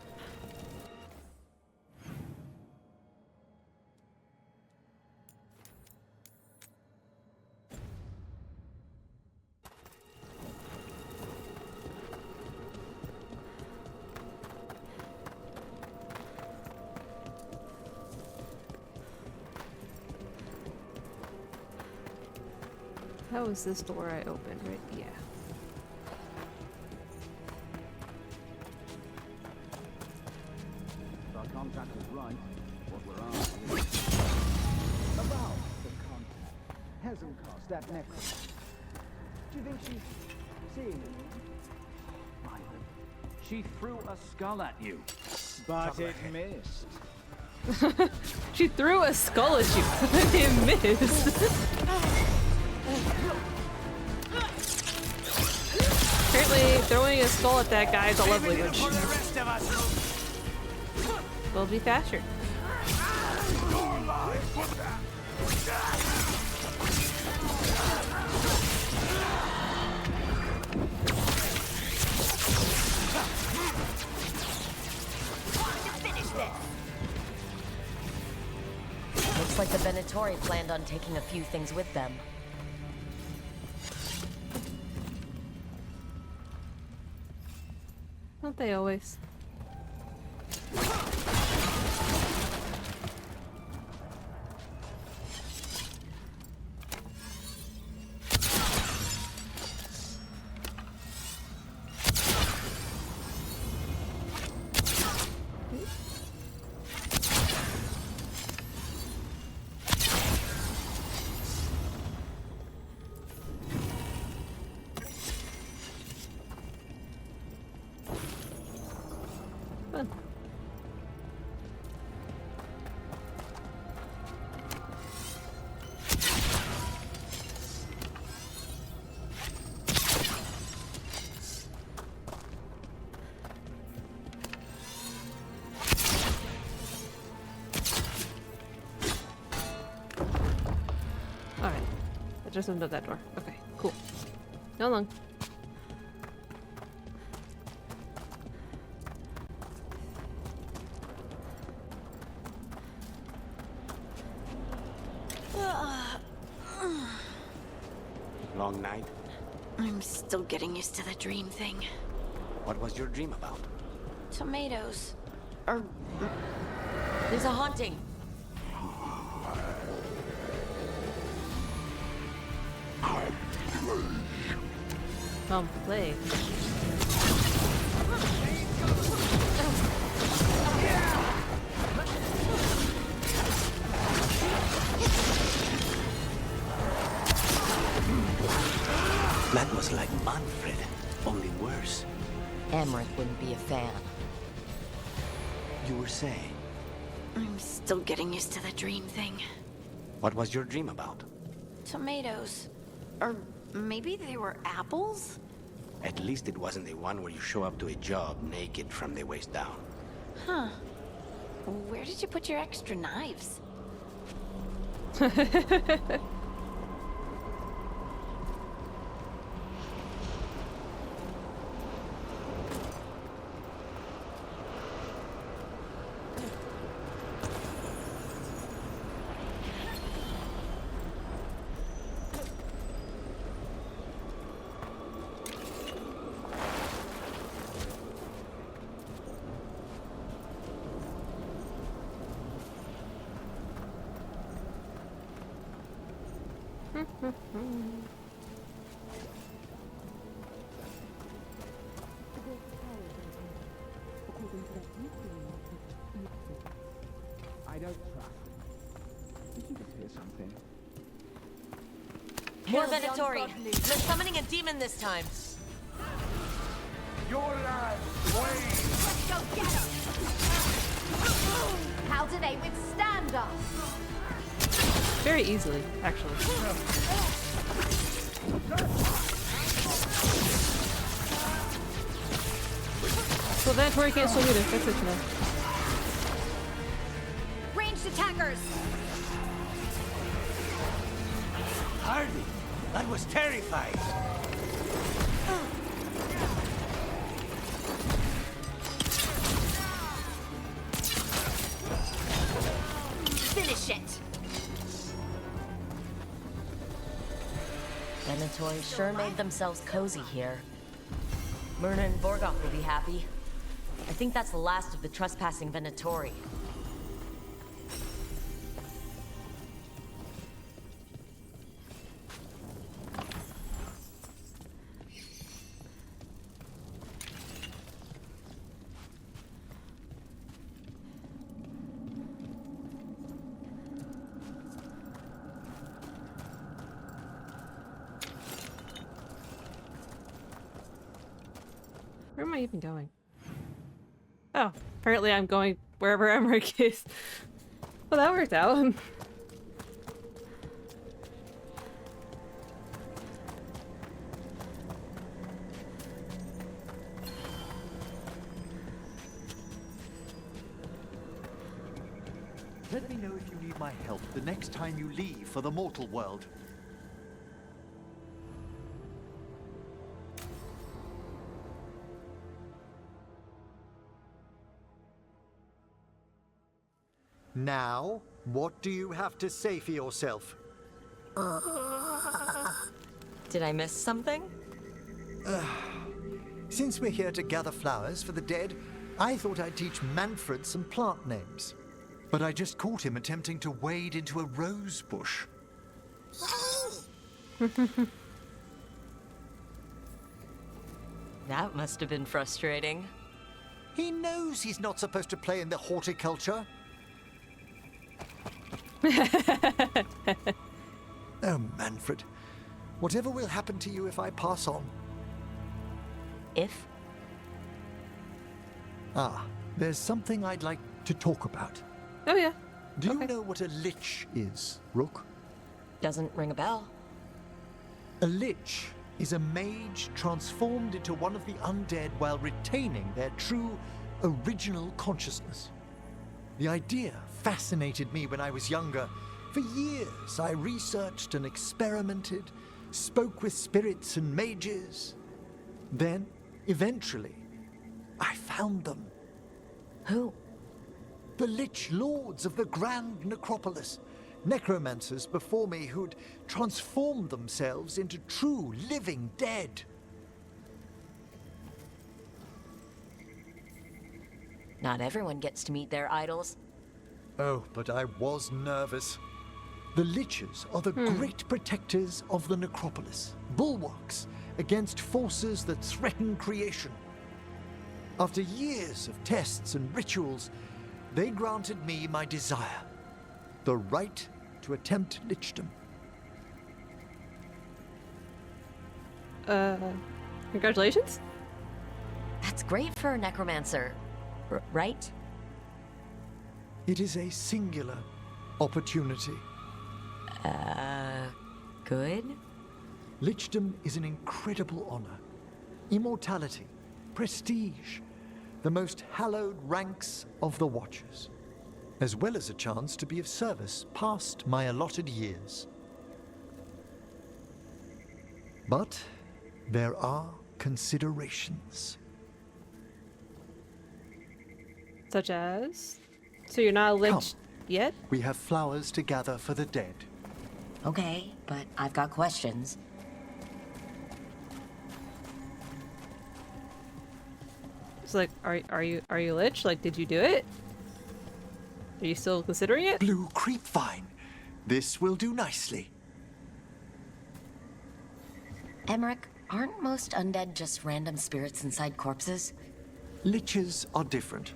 A: That was this door I opened, right? Yeah.
G: If our contact was right, what we're asking is about the contact. Hezencast, that necklace. Do you think she's seeing it? Fine. She threw a skull at you. But it missed.
A: She threw a skull at you, but it missed. Apparently, throwing a skull at that guy is a love language. We'll be faster.
C: Looks like the Venatori planned on taking a few things with them.
A: Don't they always? Fun. Alright. That just opened up that door. Okay, cool. No long.
F: Long night?
N: I'm still getting used to the dream thing.
F: What was your dream about?
N: Tomatoes. Or...
C: There's a haunting.
A: Play.
F: That was like Manfred, only worse.
C: Emmerich wouldn't be a fan.
F: You were saying?
N: I'm still getting used to the dream thing.
F: What was your dream about?
N: Tomatoes. Or maybe they were apples?
F: At least it wasn't the one where you show up to a job naked from the waist down.
N: Huh. Where did you put your extra knives?
G: I don't trust. Did you just hear something?
C: More Venatori. They're summoning a demon this time.
K: Your lad, Wayne!
W: Let's go get them! How do they withstand us?
A: Very easily, actually. So Venatori can't swim either. That's good to know.
W: Ranged attackers!
F: Hardy! That was terrifying!
W: Finish it!
C: Venatori sure made themselves cozy here. Myrna and Vorgoth will be happy. I think that's the last of the trespassing Venatori.
A: Where am I even going? Oh, apparently I'm going wherever Emmerich is. Well, that worked out.
J: Let me know if you need my help the next time you leave for the mortal world. Now, what do you have to say for yourself?
C: Did I miss something?
J: Since we're here to gather flowers for the dead, I thought I'd teach Manfred some plant names. But I just caught him attempting to wade into a rose bush.
C: That must have been frustrating.
J: He knows he's not supposed to play in the horticulture. Oh, Manfred. Whatever will happen to you if I pass on?
C: If?
J: There's something I'd like to talk about.
A: Oh, yeah.
J: Do you know what a lich is, Rook?
C: Doesn't ring a bell.
J: A lich is a mage transformed into one of the undead while retaining their true, original consciousness. The idea fascinated me when I was younger. For years, I researched and experimented, spoke with spirits and mages. Then, eventually, I found them.
C: Who?
J: The Lich Lords of the Grand Necropolis. Necromancers before me who'd transformed themselves into true living dead.
C: Not everyone gets to meet their idols.
J: Oh, but I was nervous. The Liches are the great protectors of the Necropolis, bulwarks against forces that threaten creation. After years of tests and rituals, they granted me my desire, the right to attempt lichdom.
A: Congratulations?
C: That's great for a necromancer, right?
J: It is a singular opportunity.
C: Good?
J: Lichdom is an incredible honor. Immortality, prestige, the most hallowed ranks of the Watchers, as well as a chance to be of service past my allotted years. But there are considerations.
A: Such as? So you're not a lich yet?
J: We have flowers to gather for the dead.
C: Okay, but I've got questions.
A: It's like, are you lich? Like, did you do it? Are you still considering it?
J: Blue creepvine. This will do nicely.
C: Emmerich, aren't most undead just random spirits inside corpses?
J: Liches are different.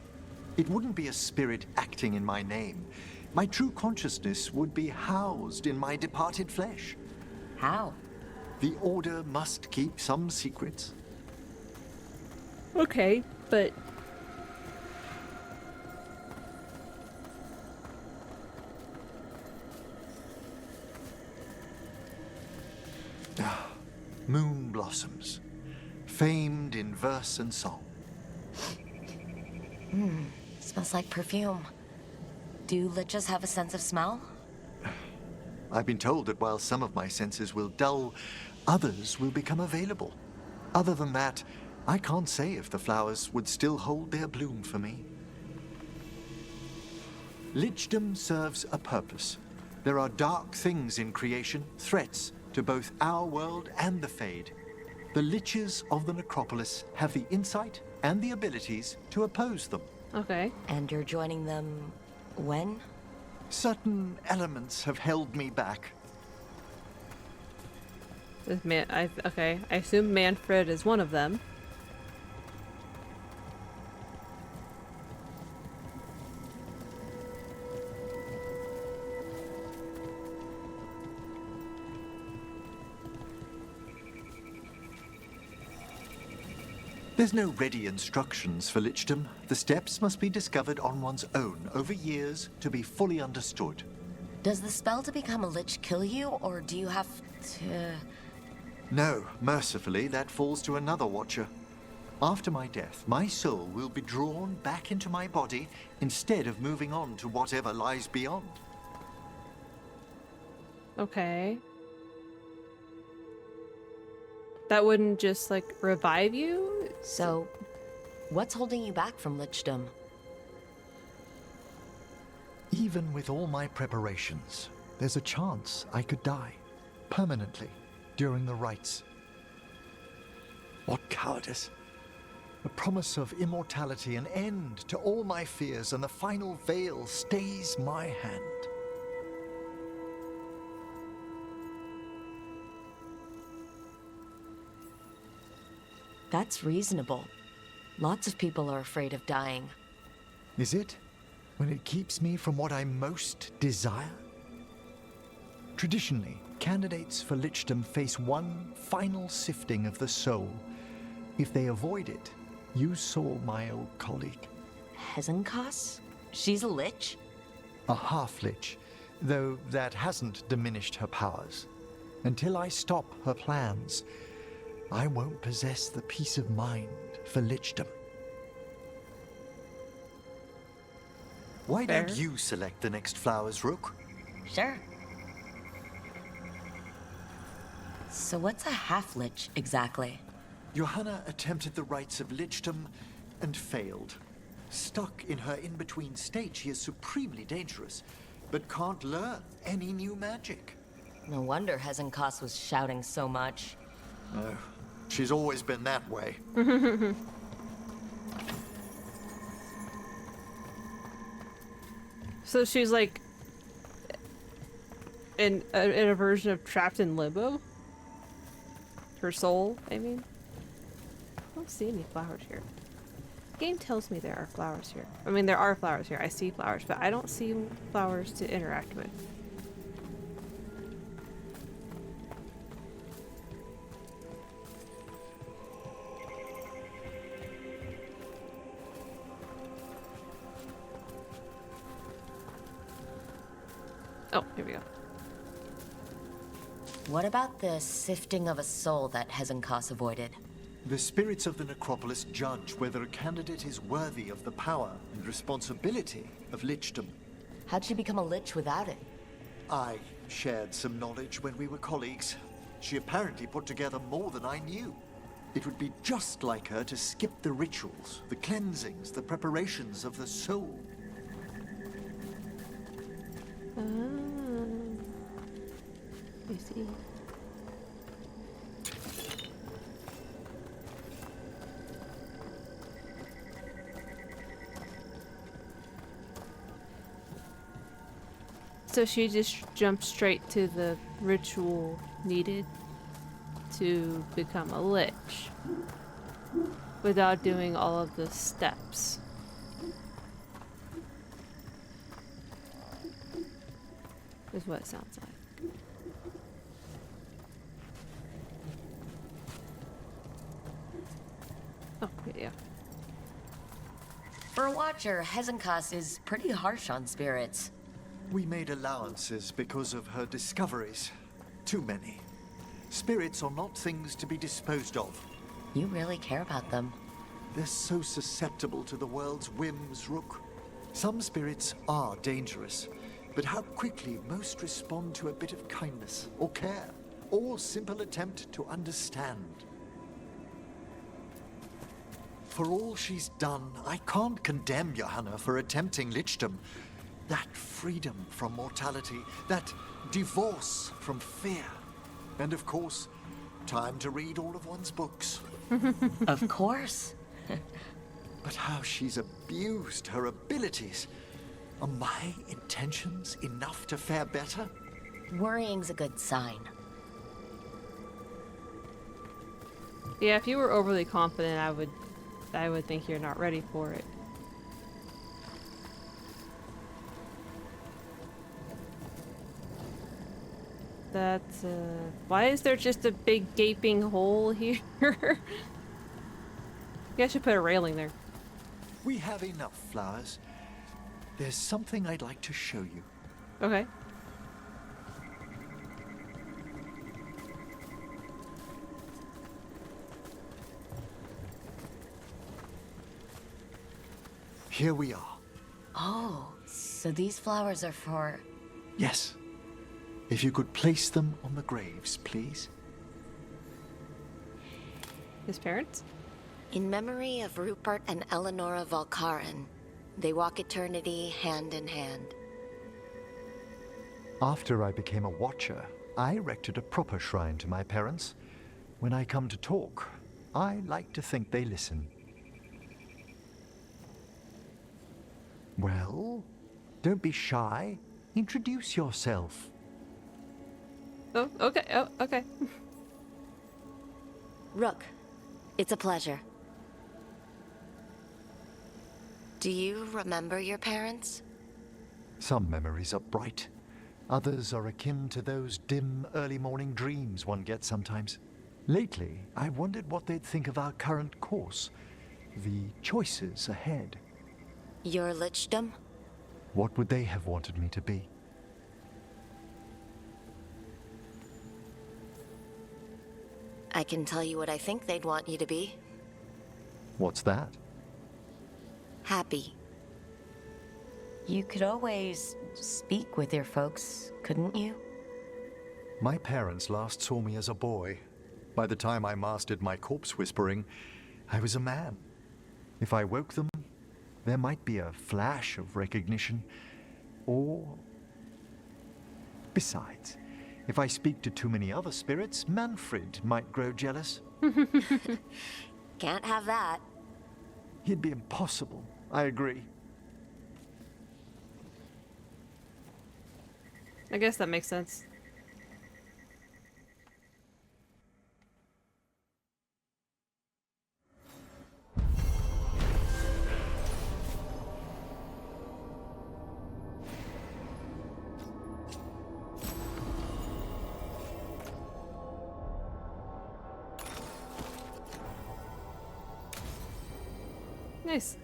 J: It wouldn't be a spirit acting in my name. My true consciousness would be housed in my departed flesh.
C: How?
J: The Order must keep some secrets.
A: Okay, but...
J: Moon blossoms, famed in verse and song.
C: Smells like perfume. Do liches have a sense of smell?
J: I've been told that while some of my senses will dull, others will become available. Other than that, I can't say if the flowers would still hold their bloom for me. Lichdom serves a purpose. There are dark things in creation, threats to both our world and the Fade. The Liches of the Necropolis have the insight and the abilities to oppose them.
A: Okay.
C: And you're joining them when?
J: Certain elements have held me back.
A: This okay. I assume Manfred is one of them.
J: There's no ready instructions for lichdom. The steps must be discovered on one's own over years to be fully understood.
C: Does the spell to become a lich kill you, or do you have to...
J: No, mercifully, that falls to another watcher. After my death, my soul will be drawn back into my body instead of moving on to whatever lies beyond.
A: Okay. That wouldn't just, like, revive you?
C: So, what's holding you back from lichdom?
J: Even with all my preparations, there's a chance I could die permanently during the rites. What cowardice! The promise of immortality, an end to all my fears, and the final veil stays my hand.
C: That's reasonable. Lots of people are afraid of dying.
J: Is it? When it keeps me from what I most desire? Traditionally, candidates for lichdom face one final sifting of the soul. If they avoid it, you saw my old colleague.
C: Hezenkas? She's a lich?
J: A half-lich, though that hasn't diminished her powers. Until I stop her plans, I won't possess the peace of mind for lichdom. Why
C: Fair.
J: don't you select the next flowers, Rook?
C: Sure. So what's a half-lich exactly?
J: Johanna attempted the rites of lichdom and failed. Stuck in her in-between state, she is supremely dangerous, but can't learn any new magic.
C: No wonder Hezenkas was shouting so much.
J: No, she's always been that way.
A: So she's like in a version of trapped in limbo? Her soul, I mean? I don't see any flowers here. The game tells me there are flowers here. I mean, there are flowers here. I see flowers, but I don't see flowers to interact with. Oh, here we go.
C: What about the sifting of a soul that Hezenkas avoided?
J: The spirits of the necropolis judge whether a candidate is worthy of the power and responsibility of lichdom.
C: How'd she become a lich without it?
J: I shared some knowledge when we were colleagues. She apparently put together more than I knew. It would be just like her to skip the rituals, the cleansings, the preparations of the soul.
A: I see. So she just jumped straight to the ritual needed to become a lich without doing all of the steps. Is what it sounds like. Oh, yeah.
C: For a watcher, Hezenkas is pretty harsh on spirits.
J: We made allowances because of her discoveries. Too many. Spirits are not things to be disposed of.
C: You really care about them.
J: They're so susceptible to the world's whims, Rook. Some spirits are dangerous, but how quickly most respond to a bit of kindness or care or simple attempt to understand. For all she's done, I can't condemn Johanna for attempting lichdom. That freedom from mortality, that divorce from fear, and of course, time to read all of one's books.
C: Of course.
J: But how she's abused her abilities. Are my intentions enough to fare better?
C: Worrying's a good sign.
A: Yeah, if you were overly confident, I would think you're not ready for it. That's, why is there just a big gaping hole here? You guys should put a railing there.
J: We have enough flowers. There's something I'd like to show you.
A: Okay.
J: here we are.
C: Oh, so these flowers are for...
J: Yes. If you could place them on the graves, please.
A: His parents?
N: In memory of Rupert and Eleonora Valkarin, they walk eternity hand in hand.
J: After I became a watcher, I erected a proper shrine to my parents. When I come to talk, I like to think they listen. Well, don't be shy. Introduce yourself.
A: Oh, okay. Oh, okay.
N: Rook, it's a pleasure. Do you remember your parents?
J: Some memories are bright. Others are akin to those dim early morning dreams one gets sometimes. Lately, I wondered what they'd think of our current course, the choices ahead.
N: Your lichdom?
J: What would they have wanted me to be?
N: I can tell you what I think they'd want you to be.
J: What's that?
N: Happy.
C: You could always speak with your folks, couldn't you?
J: My parents last saw me as a boy. By the time I mastered my corpse whispering, I was a man. If I woke them, there might be a flash of recognition, or... Besides, if I speak to too many other spirits, Manfred might grow jealous.
N: Can't have that.
J: He'd be impossible, I agree.
A: I guess that makes sense. Nice.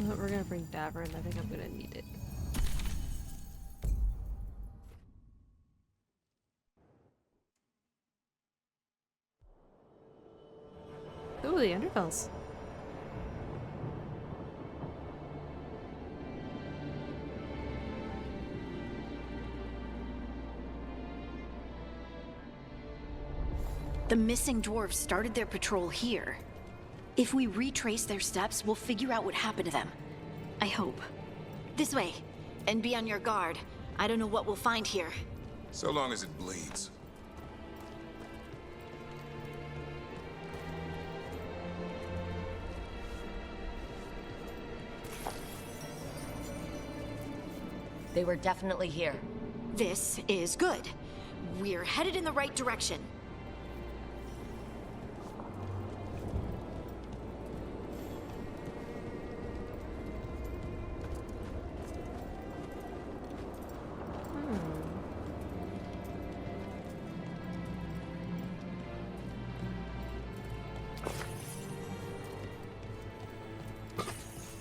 A: Well, we're gonna bring Davern. I think I'm gonna need it. Ooh, the Underfells.
N: The missing dwarves started their patrol here. If we retrace their steps, we'll figure out what happened to them. I hope. This way. And be on your guard. I don't know what we'll find here.
E: So long as it bleeds.
C: They were definitely here.
N: This is good. We're headed in the right direction.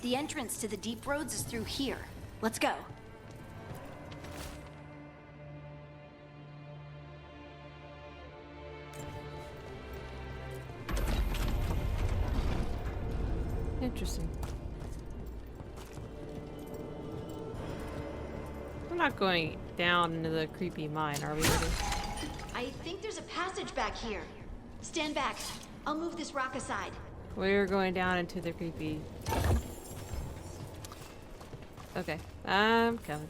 N: The entrance to the deep roads is through here. Let's go.
A: Interesting. We're not going down into the creepy mine, are we? Ready?
N: I think there's a passage back here. Stand back. I'll move this rock aside.
A: We're going down into the creepy. Okay, I'm coming.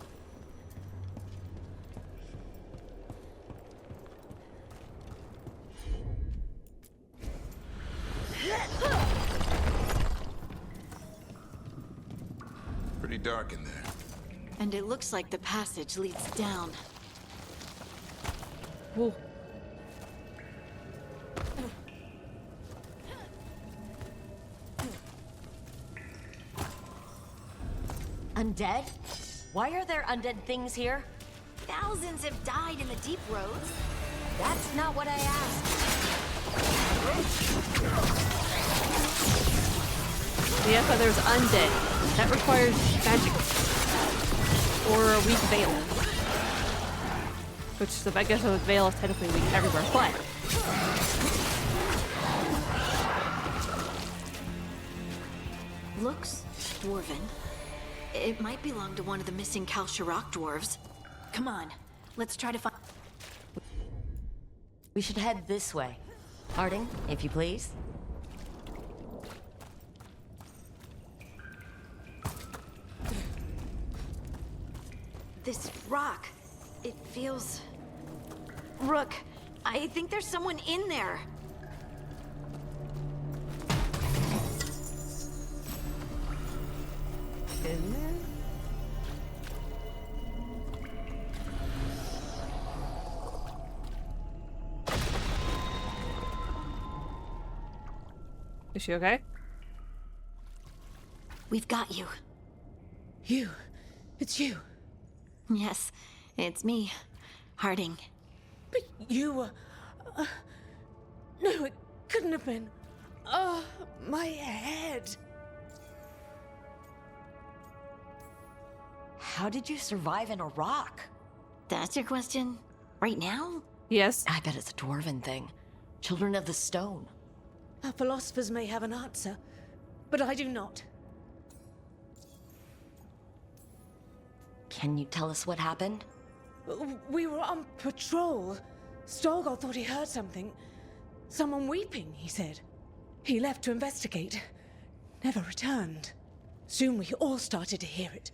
E: Pretty dark in there.
N: And it looks like the passage leads down.
A: Whoa.
C: Undead? Why are there undead things here?
N: Thousands have died in the deep roads.
C: That's not what I asked.
A: Yeah, but there's undead. That requires magic. Or a weak veil. Which, I guess a veil is technically weak everywhere, but...
N: Looks dwarven. It might belong to one of the missing Kalsharak dwarves. Come on, let's try to find...
C: We should head this way. Harding, if you please.
N: This rock, it feels... Rook, I think there's someone in there.
A: In there? Is she okay?
N: We've got you.
T: You. It's you.
N: Yes, it's me, Harding.
T: But you were... no, it couldn't have been. Oh, my head.
C: How did you survive in a rock?
N: That's your question? Right now?
A: Yes.
C: I bet it's a dwarven thing. Children of the Stone.
T: Our philosophers may have an answer, but I do not.
C: Can you tell us what happened?
T: We were on patrol. Stolgar thought he heard something. Someone weeping, he said. He left to investigate. Never returned. Soon we all started to hear it.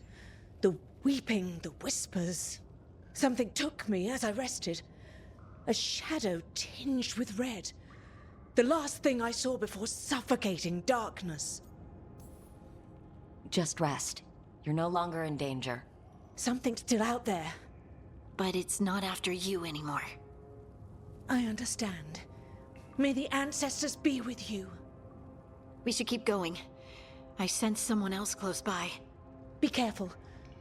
T: The weeping, the whispers. Something took me as I rested. A shadow tinged with red. The last thing I saw before suffocating darkness.
C: Just rest. You're no longer in danger.
T: Something's still out there.
N: But it's not after you anymore.
T: I understand. May the ancestors be with you.
N: We should keep going. I sense someone else close by.
T: Be careful.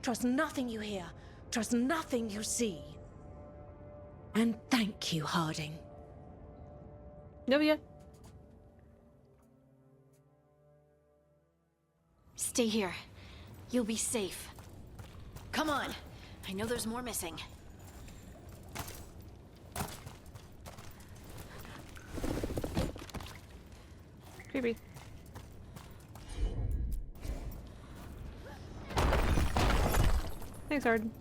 T: Trust nothing you hear. Trust nothing you see. And thank you, Harding.
A: Novia.
N: Stay here. You'll be safe. Come on. I know there's more missing.
A: Creepy. Thanks, Arden.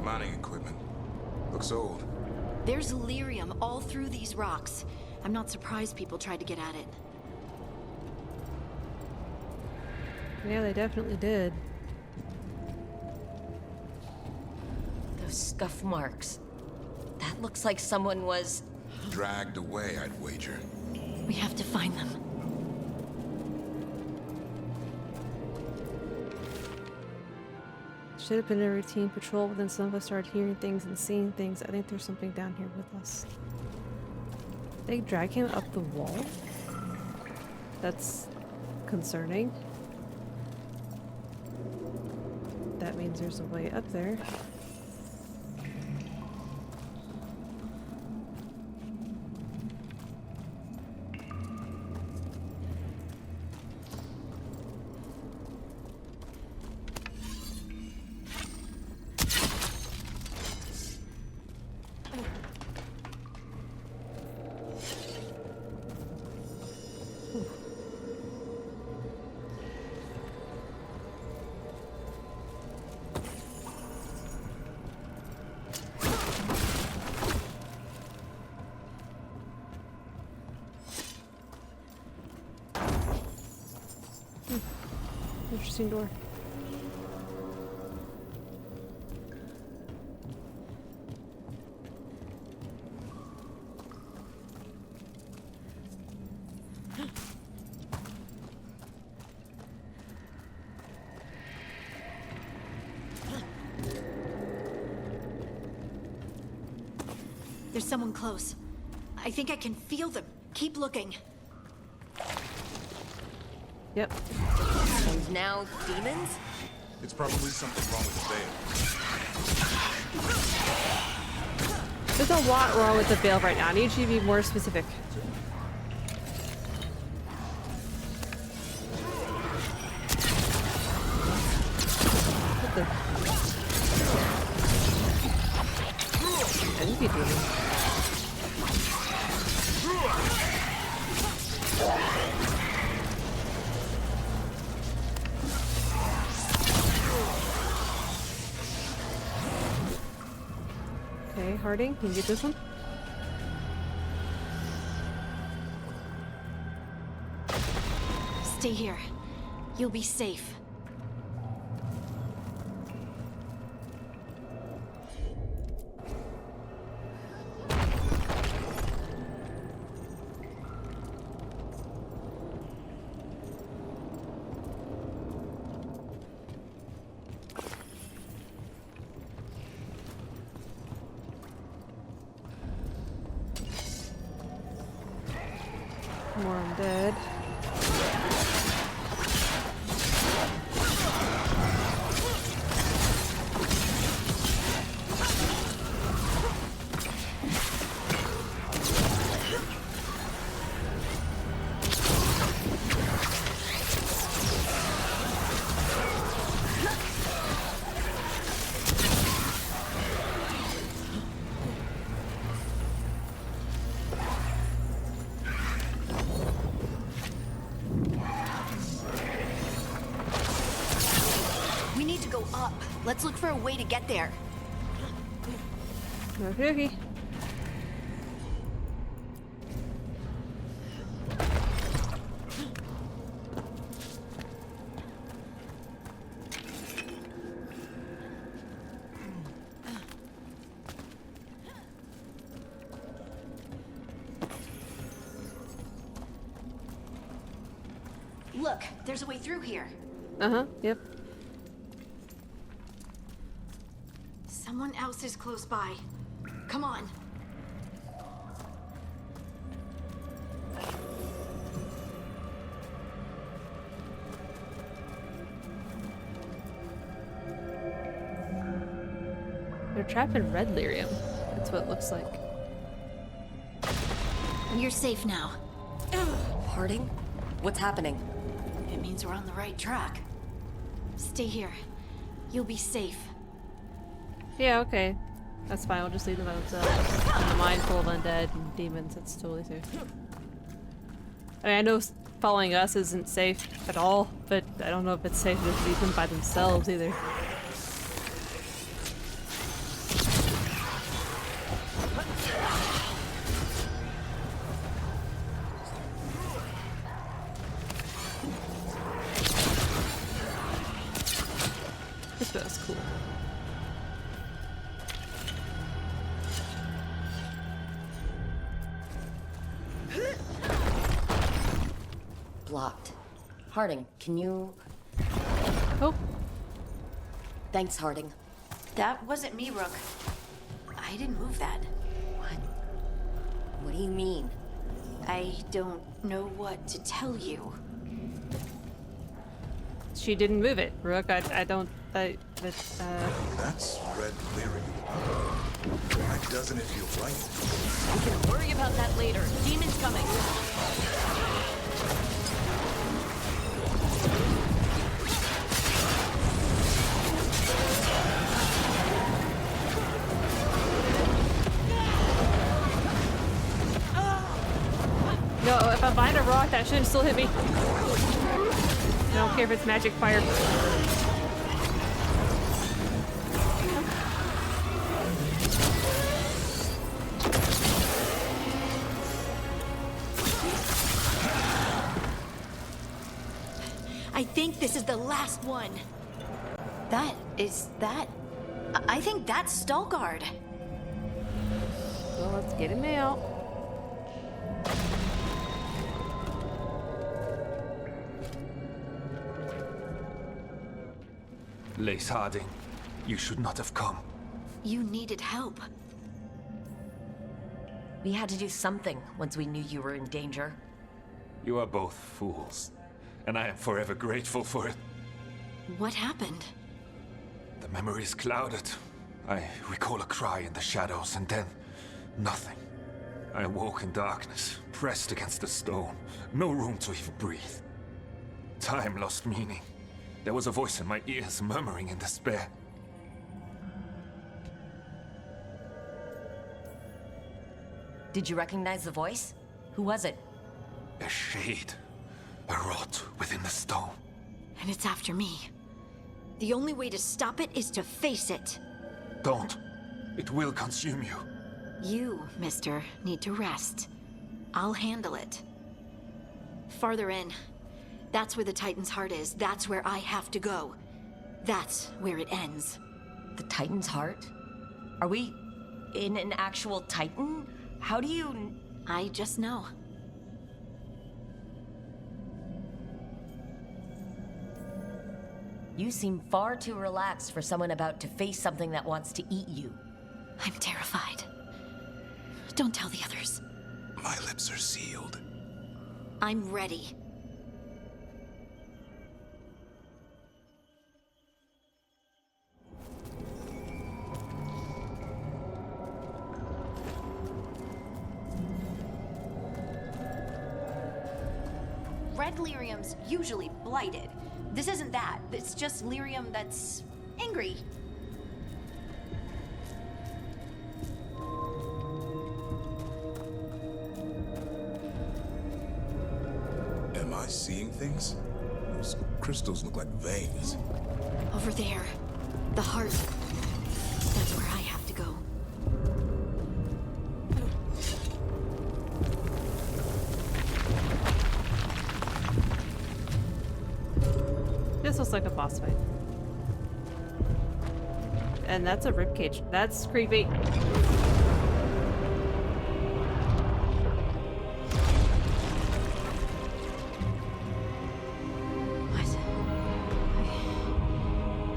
E: Mining equipment. Looks old.
N: There's lyrium all through these rocks. I'm not surprised people tried to get at it.
A: Yeah, they definitely did.
C: Those scuff marks. That looks like someone was...
E: Dragged away, I'd wager.
N: We have to find them.
A: Should have been a routine patrol, but then some of us started hearing things and seeing things. I think there's something down here with us. They drag him up the wall? That's concerning. That means there's a way up there. Interesting door.
N: There's someone close. I think I can feel them. Keep looking.
A: Yep.
C: And now demons?
E: It's probably something wrong with the veil.
A: There's a lot wrong with the veil right now. I need you to be more specific. What the? I think you do. Okay, Harding, can you get this one?
N: Stay here. You'll be safe.
A: More undead.
N: We need to go up. Let's look for a way to get there.
A: Okay.
N: Look, there's a way through here.
A: Uh-huh, yep.
N: Someone else is close by. Come on.
A: They're trapped in red lyrium. That's what it looks like.
N: You're safe now.
C: Harding? What's happening?
N: It means we're on the right track. Stay here. You'll be safe.
A: Yeah, okay. That's fine, we'll just leave them by themselves. In a mine full of undead and demons, it's totally safe. I mean, I know following us isn't safe at all, but I don't know if it's safe to leave them by themselves either. This was cool.
C: Blocked. Harding, can you...
A: Oh.
C: Thanks, Harding.
N: That wasn't me, Rook. I didn't move that.
C: What? What do you mean?
N: I don't know what to tell you.
A: She didn't move it, Rook.
E: That's red lyrium. Why doesn't it feel right?
C: We can worry about that later. Demons coming.
A: No, if I'm behind a rock, that shouldn't still hit me. I don't care if it's magic fire.
N: I think this is the last one. I think that's Stalgard.
A: Well, let's get him out.
M: Lace Harding, you should not have come.
N: You needed help.
C: We had to do something once we knew you were in danger.
M: You are both fools, and I am forever grateful for it.
N: What happened?
M: The memory is clouded. I recall a cry in the shadows, and then nothing. I awoke in darkness, pressed against the stone. No room to even breathe. Time lost meaning. There was a voice in my ears murmuring in despair.
C: Did you recognize the voice? Who was it?
M: A shade. A rot within the stone.
N: And it's after me. The only way to stop it is to face it.
M: Don't. It will consume you.
N: You, mister, need to rest. I'll handle it. Farther in. That's where the Titan's heart is. That's where I have to go. That's where it ends.
C: The Titan's heart? Are we in an actual Titan? How do you...
N: I just know.
C: You seem far too relaxed for someone about to face something that wants to eat you.
N: I'm terrified. Don't tell the others.
E: My lips are sealed.
N: I'm ready.
R: Red lyrium's usually blighted. This isn't that. It's just lyrium that's angry.
E: Am I seeing things? Those crystals look like veins.
N: Over there. The heart. That's where I have to go.
A: This looks like a boss fight. And that's a ribcage. That's creepy.
N: What?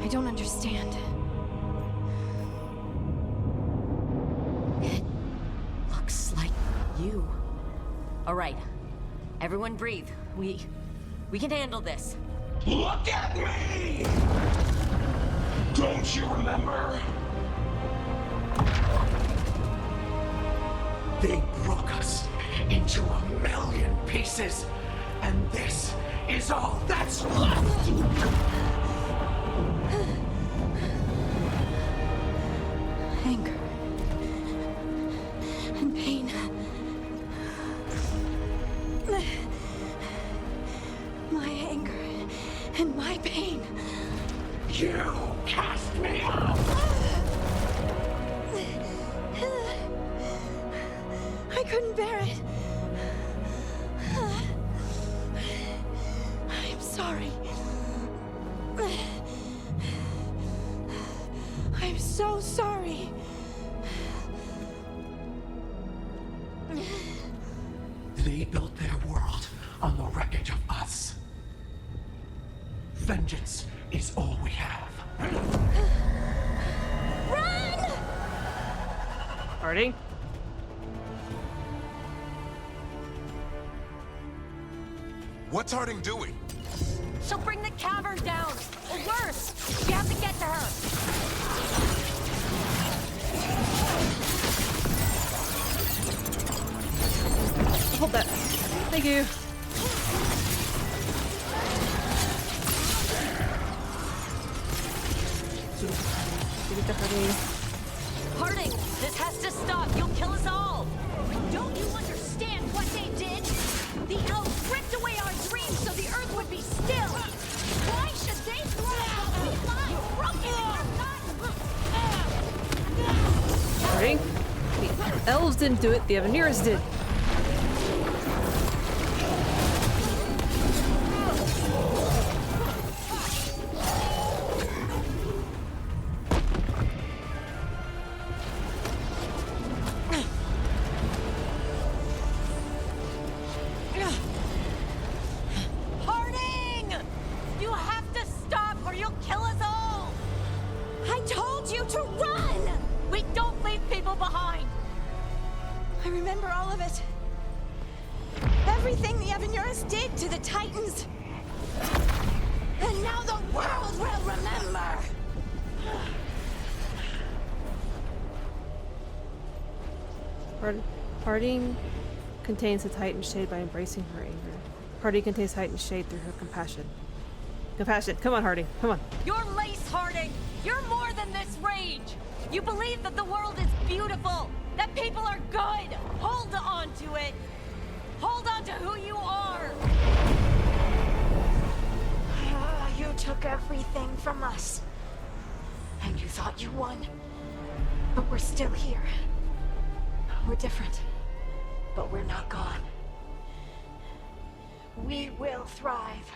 N: I don't understand.
C: It looks like you. All right. Everyone breathe. We can handle this.
K: Look at me! Don't you remember? They broke us into 1,000,000 pieces, and this is all that's left!
N: Anger. And pain. My anger and my pain.
K: You cast me out!
N: I couldn't bear it. I'm sorry. I'm so sorry.
K: They built their world on the wreckage of us. Vengeance is all we have.
N: Run!
A: Harding?
X: What's Harding doing?
C: She'll bring the cavern down. Or worse, we have to get to her.
A: Hold that. Thank you. Give it to Harding.
C: Harding, this has to stop. You'll kill us all.
S: Don't you understand what they did? The elves ripped away our dreams so the earth would be still. Why should they thrive while we lie broken?
A: Harding? The elves didn't do it, the Avenir's did.
S: Harding! You have to stop or you'll kill us all! I told you to run! We don't leave people behind!
N: I remember all of it. Everything the Avenurus did to the Titans. And now the world will remember!
A: Parting contains the Titan shade by embracing her anger. Hardy contains Titan shade through her compassion. Compassion. Come on, Hardy. Come on.
S: You're lace, Harding! You're more than this rage! You believe that the world is beautiful! That people are good! Hold on to it! Hold on to who you are!
N: You took everything from us. And you thought you won. But we're still here. We're different. But we're not gone. We will thrive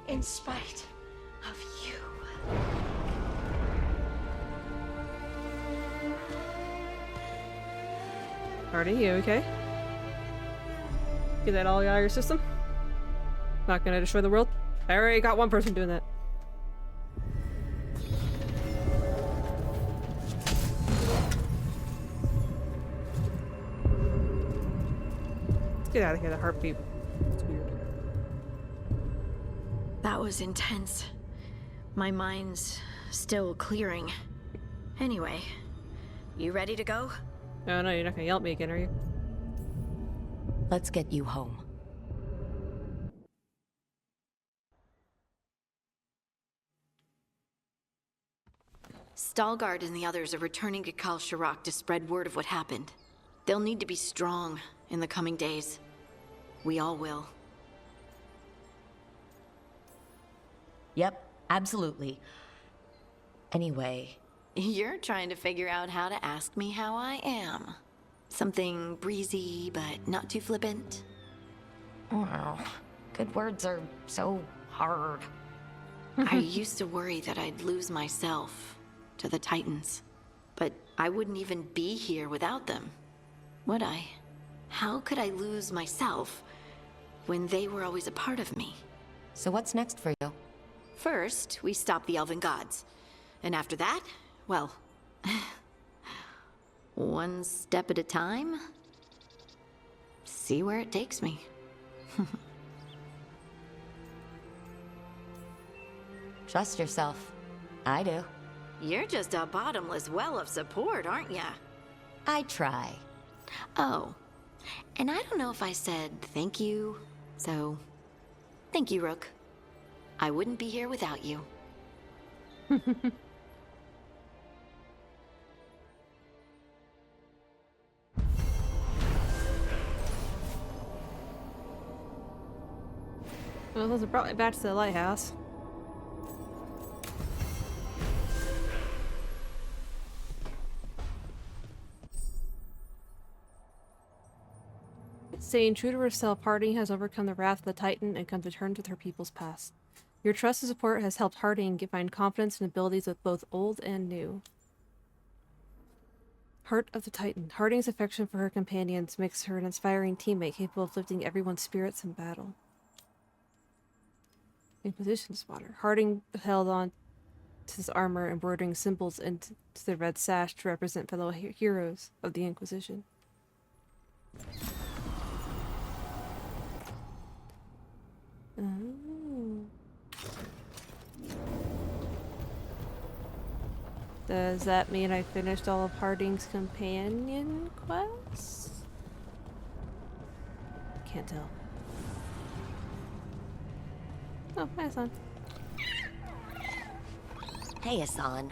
N: in spite of you.
A: Hardy, you okay? Get that all out of your system? Not gonna destroy the world? I already got one person doing that. Let's get out of here, the heartbeat. It's weird.
N: That was intense. My mind's still clearing. Anyway, you ready to go?
A: Oh no, you're not gonna yell at me again, are you?
C: Let's get you home.
N: Stalgard and the others are returning to Kal Shirak to spread word of what happened. They'll need to be strong in the coming days. We all will.
C: Yep, absolutely. Anyway...
N: You're trying to figure out how to ask me how I am. Something breezy, but not too flippant.
C: Wow. Good words are so hard.
N: I used to worry that I'd lose myself to the Titans. But I wouldn't even be here without them, would I? How could I lose myself when they were always a part of me?
C: So what's next for you?
N: First, we stop the Elven Gods. And after that, well, one step at a time. See where it takes me.
C: Trust yourself. I do.
N: You're just a bottomless well of support, aren't ya?
C: I try.
N: Oh, and I don't know if I said thank you, so thank you, Rook. I wouldn't be here without you.
A: Well, those brought me back to the lighthouse. Staying true to herself, Harding has overcome the wrath of the Titan and come to terms with her people's past. Your trust and support has helped Harding find confidence and abilities with both old and new. Heart of the Titan. Harding's affection for her companions makes her an inspiring teammate capable of lifting everyone's spirits in battle. Inquisition spotter. Harding held on to his armor, embroidering symbols into the red sash to represent fellow heroes of the Inquisition. Oh. Does that mean I finished all of Harding's companion quests? Can't tell. Oh, hi, Hassan.
C: Hey, Hassan.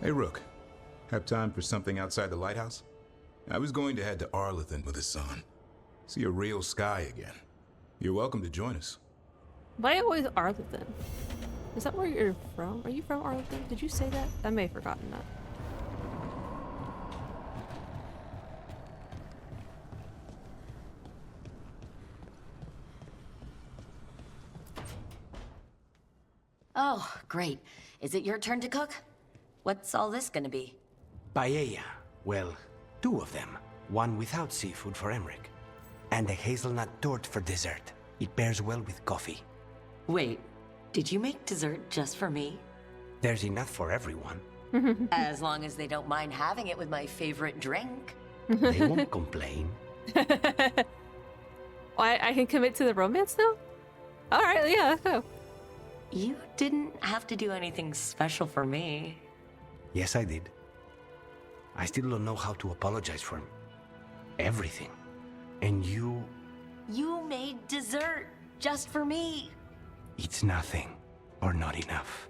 E: Hey, Rook. Have time for something outside the lighthouse? I was going to head to Arlington with the sun. See a real sky again. You're welcome to join us.
A: Why always Arlington? Is that where you're from? Are you from Arlington? Did you say that? I may have forgotten that.
C: Oh, great. Is it your turn to cook? What's all this gonna be?
L: Paella. Well, 2 of them. One without seafood for Emmerich. And a hazelnut torte for dessert. It pairs well with coffee.
C: Wait, did you make dessert just for me?
L: There's enough for everyone.
C: As long as they don't mind having it with my favorite drink.
L: They won't complain.
A: I can commit to the romance now? Alright, yeah, let's go.
C: You didn't have to do anything special for me.
L: Yes, I did. I still don't know how to apologize for everything. And you...
C: You made dessert just for me.
L: It's nothing. Or not enough.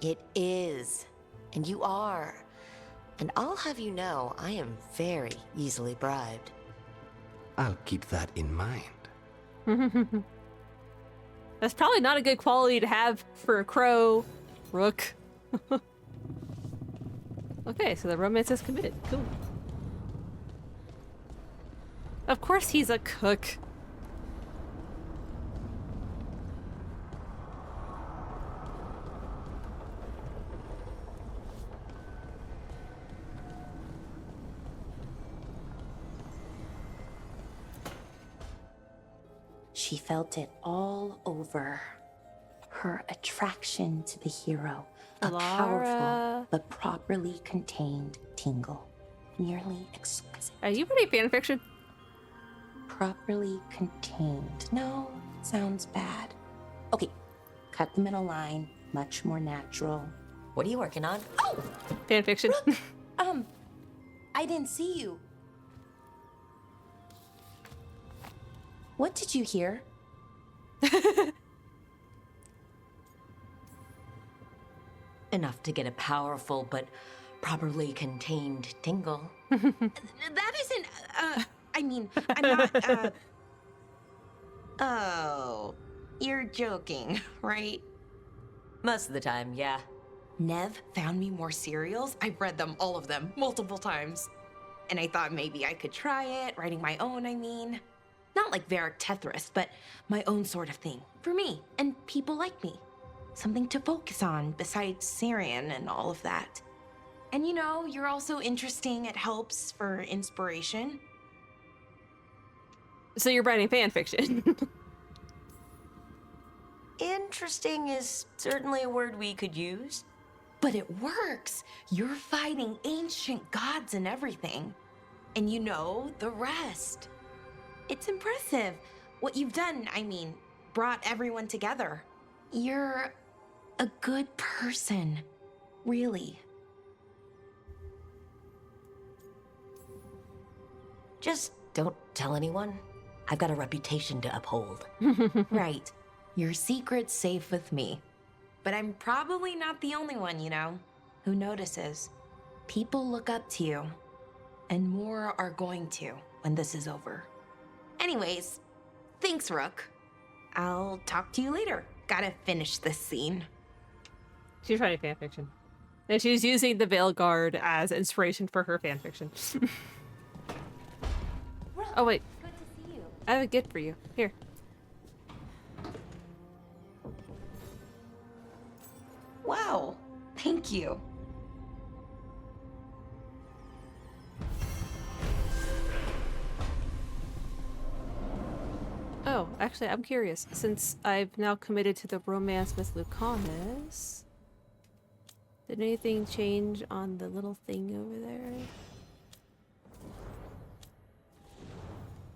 C: It is. And you are. And I'll have you know, I am very easily bribed.
L: I'll keep that in mind.
A: That's probably not a good quality to have for a crow, Rook. Okay, so the romance is committed. Cool. Of course he's a cook.
I: She felt it all over. Her attraction to the hero. A powerful but properly contained tingle. Nearly exquisite.
A: Are you pretty fanfiction?
I: Properly contained. No, sounds bad. Okay, cut the middle line. Much more natural.
C: What are you working on?
I: Oh!
A: Fanfiction.
I: I didn't see you. What did you hear?
C: Enough to get a powerful but properly contained tingle.
I: That isn't, I mean, I'm not, Oh, you're joking, right?
C: Most of the time, yeah.
I: Nev found me more cereals. I've read them, all of them, multiple times. And I thought maybe I could try it, writing my own, I mean. Not like Varric Tethrist, but my own sort of thing. For me, and people like me. Something to focus on besides Syrian and all of that. And you know, you're also interesting. It helps for inspiration.
A: So you're writing fanfiction.
C: Interesting is certainly a word we could use.
I: But it works. You're fighting ancient gods and everything. And you know the rest. It's impressive. What you've done, I mean, brought everyone together. You're a good person. Really.
C: Just don't tell anyone. I've got a reputation to uphold.
I: Right. Your secret's safe with me. But I'm probably not the only one, you know, who notices. People look up to you. And more are going to when this is over. Anyways, thanks, Rook. I'll talk to you later. Gotta finish this scene.
A: She's writing fanfiction. And she's using the Veil Guard as inspiration for her fanfiction. Oh, wait.
I: Good to see you.
A: I have a gift for you. Here.
I: Wow. Thank you.
A: Oh, actually, I'm curious. Since I've now committed to the romance with Lucanus, did anything change on the little thing over there?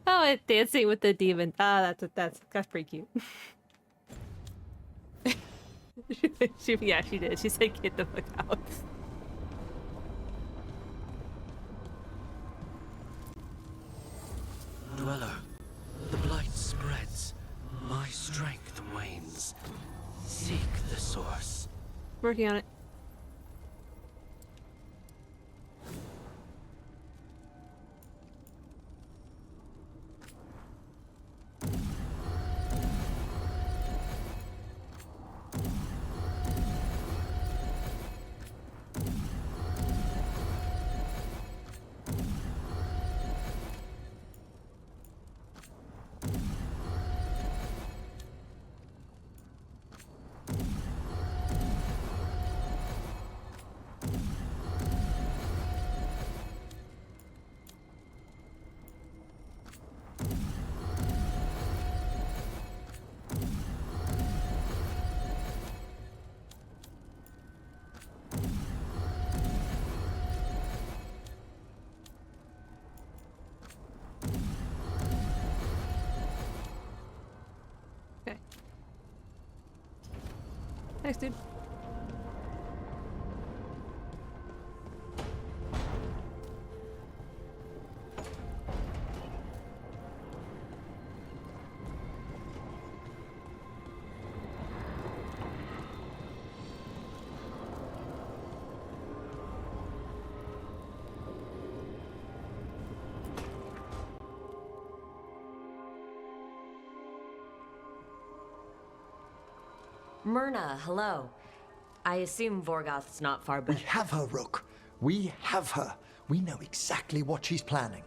A: Oh, it's dancing with the demon. Ah, that's pretty cute. Yeah, she did. She said, "Get the fuck out."
L: Dweller, the blight spreads. My strength wanes. Seek the source.
A: Working on it. Thanks, dude.
C: Myrna, hello. I assume Vorgoth's not far
J: We
C: back.
J: have her, Rook. We have her. We know exactly what she's planning.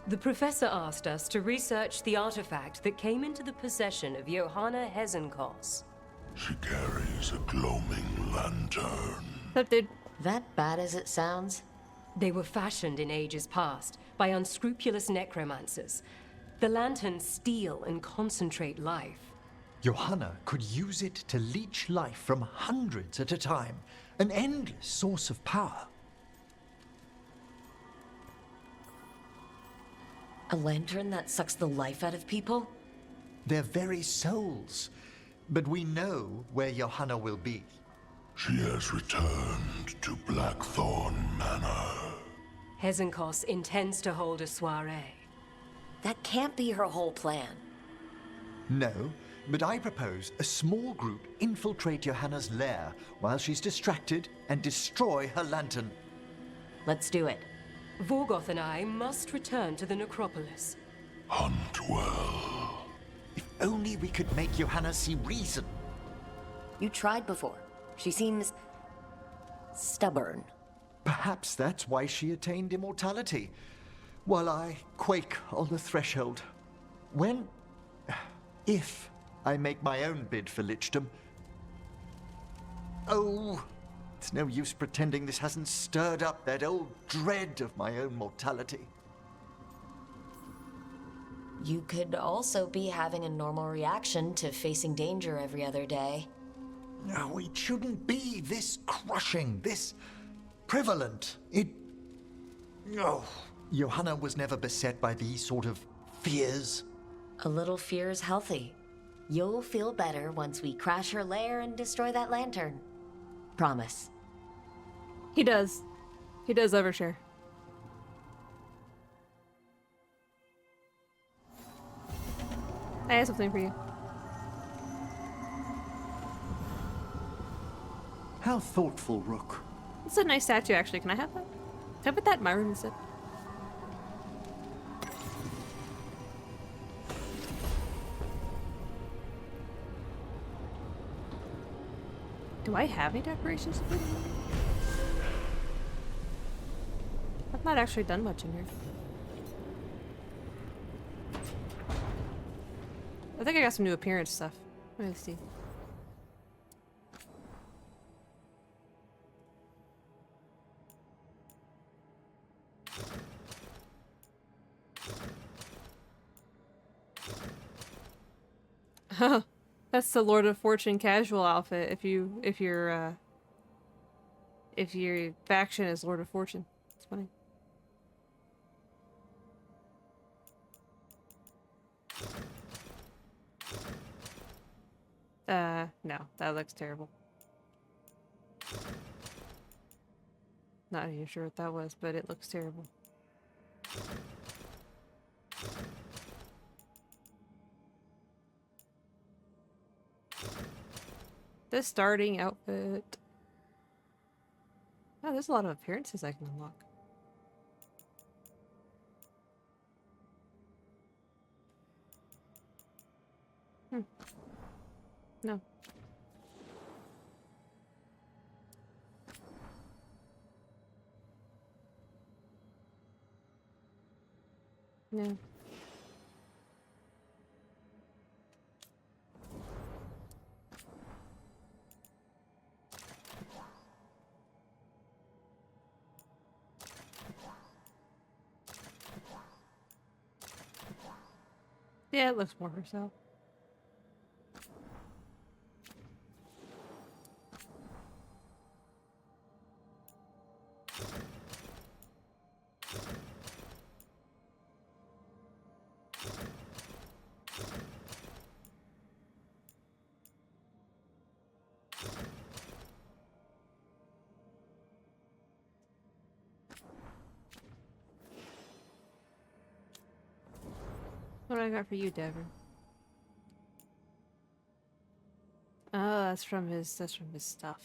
O: The professor asked us to research the artifact that came into the possession of Johanna Hezenkos.
K: She carries a gloaming lantern.
A: What's up, dude?
C: That bad as it sounds?
O: They were fashioned in ages past by unscrupulous necromancers. The lanterns steal and concentrate life.
J: Johanna could use it to leech life from hundreds at a time. An endless source of power.
C: A lantern that sucks the life out of people?
J: Their very souls. But we know where Johanna will be.
K: She has returned to Blackthorn Manor.
O: Hezenkos intends to hold a soiree.
C: That can't be her whole plan.
J: No, but I propose a small group infiltrate Johanna's lair while she's distracted and destroy her lantern.
C: Let's do it.
O: Vorgoth and I must return to the necropolis.
K: Hunt well.
J: If only we could make Johanna see reason.
C: You tried before. She seems stubborn.
J: Perhaps that's why she attained immortality, while I quake on the threshold. If I make my own bid for lichdom. Oh, it's no use pretending this hasn't stirred up that old dread of my own mortality.
C: You could also be having a normal reaction to facing danger every other day.
J: No, it shouldn't be this crushing, this prevalent. No. Johanna was never beset by these sort of fears.
C: A little fear is healthy. You'll feel better once we crash her lair and destroy that lantern. Promise.
A: He does. He does overshare. I have something for you.
J: How thoughtful, Rook.
A: It's a nice statue, actually. Can I have that? Can I put that in my room instead? Do I have any decorations to put in here? I've not actually done much in here. I think I got some new appearance stuff. Let me see. That's the Lord of Fortune casual outfit. If your faction is Lord of Fortune, it's funny. No, that looks terrible. Not even sure what that was, but it looks terrible. This starting outfit. Oh, there's a lot of appearances I can unlock. No. No. Yeah, it looks more herself. what I got for you, Devon. Oh, that's from his stuff.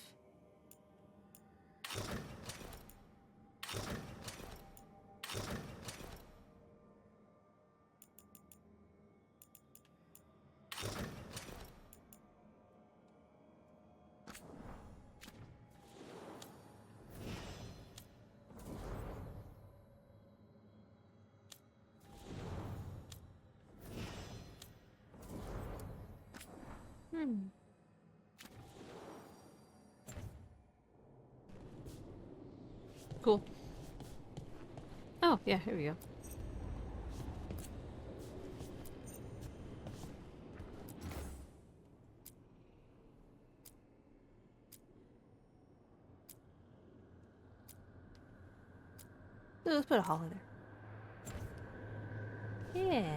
A: Cool. Oh, yeah, here we go. Ooh, let's put a hollow there. Yeah.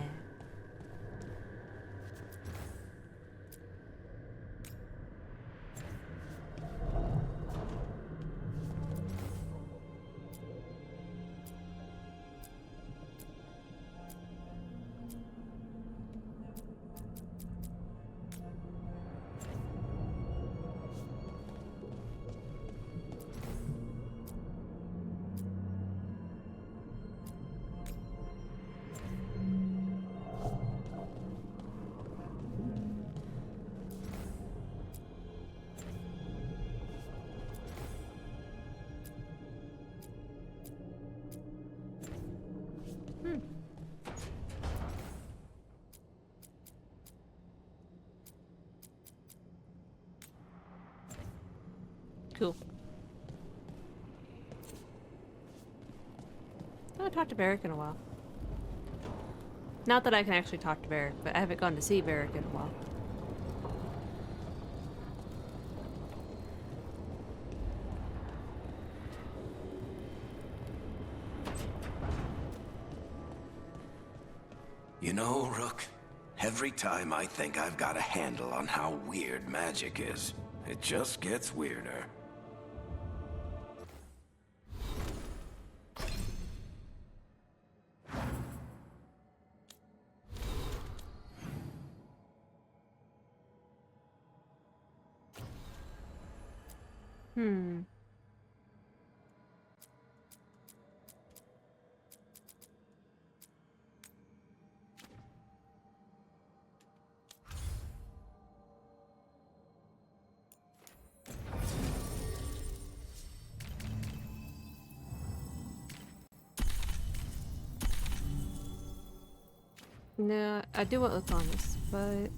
A: Cool. I haven't talked to Barrick in a while. Not that I can actually talk to Barrick, but I haven't gone to see Barrick in a while.
F: You know, Rook, every time I think I've got a handle on how weird magic is, it just gets weirder.
A: No, I do want Laconis, but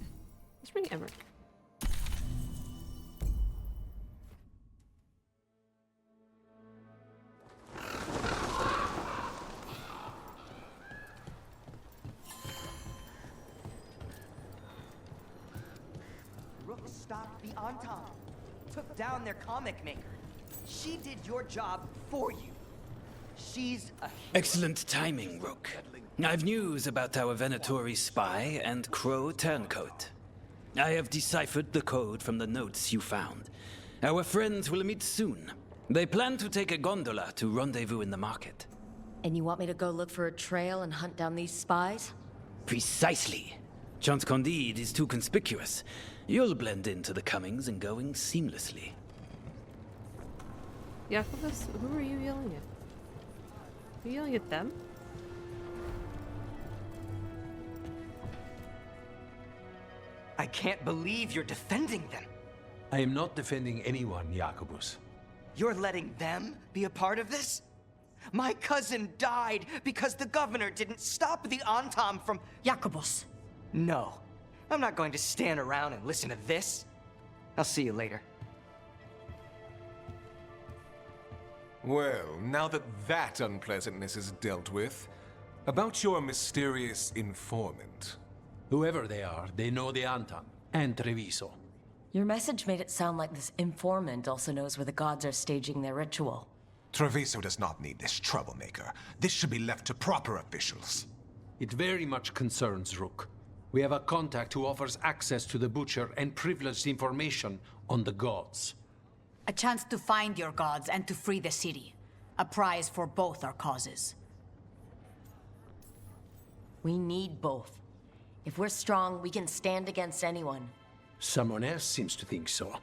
A: let's bring Emmerich.
B: Rook stopped the Entente, took down their comic maker. She did your job for you. She's a hero.
Q: Excellent timing, Rook. I've news about our Venatori spy and Crow turncoat. I have deciphered the code from the notes you found. Our friends will meet soon. They plan to take a gondola to rendezvous in the market.
C: And you want me to go look for a trail and hunt down these spies?
Q: Precisely. Chance Candide is too conspicuous. You'll blend into the comings and goings seamlessly.
A: Jacobus, who are you yelling at? Are you yelling at them?
B: I can't believe you're defending them.
L: I am not defending anyone, Jacobus.
B: You're letting them be a part of this? My cousin died because the governor didn't stop the Entente from...
H: Jacobus.
B: No. I'm not going to stand around and listen to this. I'll see you later.
M: Well, now that that unpleasantness is dealt with, about your mysterious informant.
L: Whoever they are, they know the Entente and Treviso.
C: Your message made it sound like this informant also knows where the gods are staging their ritual.
K: Treviso does not need this troublemaker. This should be left to proper officials.
L: It very much concerns Rook. We have a contact who offers access to the Butcher and privileged information on the gods.
H: A chance to find your gods and to free the city. A prize for both our causes.
C: We need both. If we're strong, we can stand against anyone.
D: Someone else seems to think so.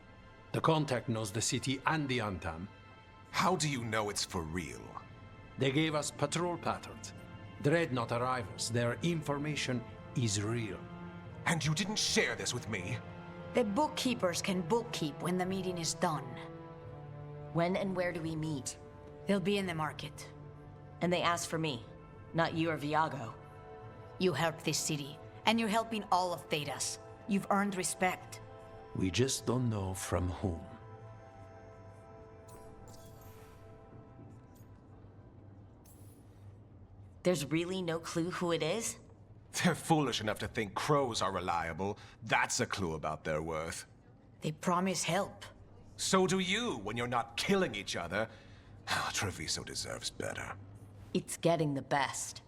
D: The contact knows the city and the Antam.
P: How do you know it's for real?
D: They gave us patrol patterns. Dreadnought arrivals. Their information is real.
P: And you didn't share this with me?
H: The bookkeepers can bookkeep when the meeting is done.
C: When and where do we meet?
H: They'll be in the market.
C: And they asked for me, not you or Viago.
H: You helped this city, and you're helping all of Thedas. You've earned respect.
D: We just don't know from whom.
C: There's really no clue who it is?
P: They're foolish enough to think crows are reliable. That's a clue about their worth.
H: They promise help.
P: So do you, when you're not killing each other. Treviso deserves better.
C: It's getting the best.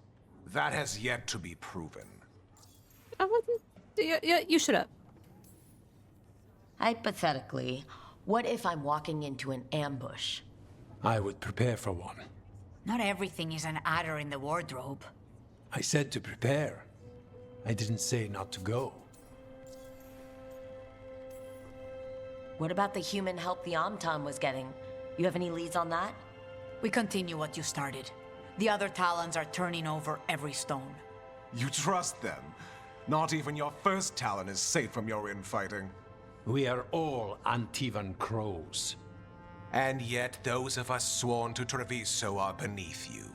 P: That has yet to be proven.
A: I wasn't... Yeah, you shut up.
C: Hypothetically, what if I'm walking into an ambush?
D: I would prepare for one.
H: Not everything is an adder in the wardrobe.
D: I said to prepare. I didn't say not to go.
C: What about the human help the Amtam was getting? You have any leads on that?
H: We continue what you started. The other Talons are turning over every stone.
P: You trust them? Not even your first Talon is safe from your infighting.
D: We are all Antivan crows.
P: And yet those of us sworn to Treviso are beneath you.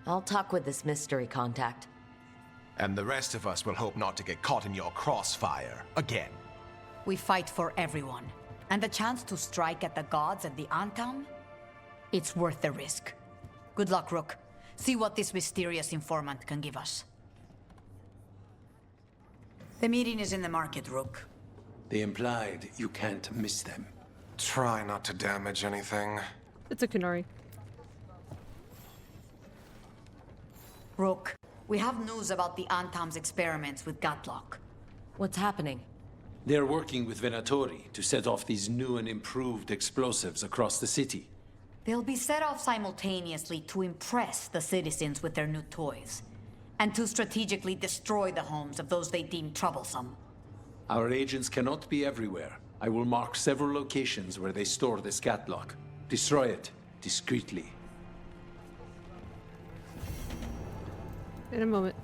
C: I'll talk with this mystery contact.
P: And the rest of us will hope not to get caught in your crossfire again.
H: We fight for everyone. And the chance to strike at the gods and the Antam? It's worth the risk. Good luck, Rook. See what this mysterious informant can give us. The meeting is in the market, Rook.
D: They implied you can't miss them.
P: Try not to damage anything.
A: It's a Kunari.
H: Rook, we have news about the Antam's experiments with Gatlock.
C: What's happening?
D: They're working with Venatori to set off these new and improved explosives across the city.
H: They'll be set off simultaneously to impress the citizens with their new toys, and to strategically destroy the homes of those they deem troublesome.
D: Our agents cannot be everywhere. I will mark several locations where they store this catlock. Destroy it discreetly.
A: In a moment.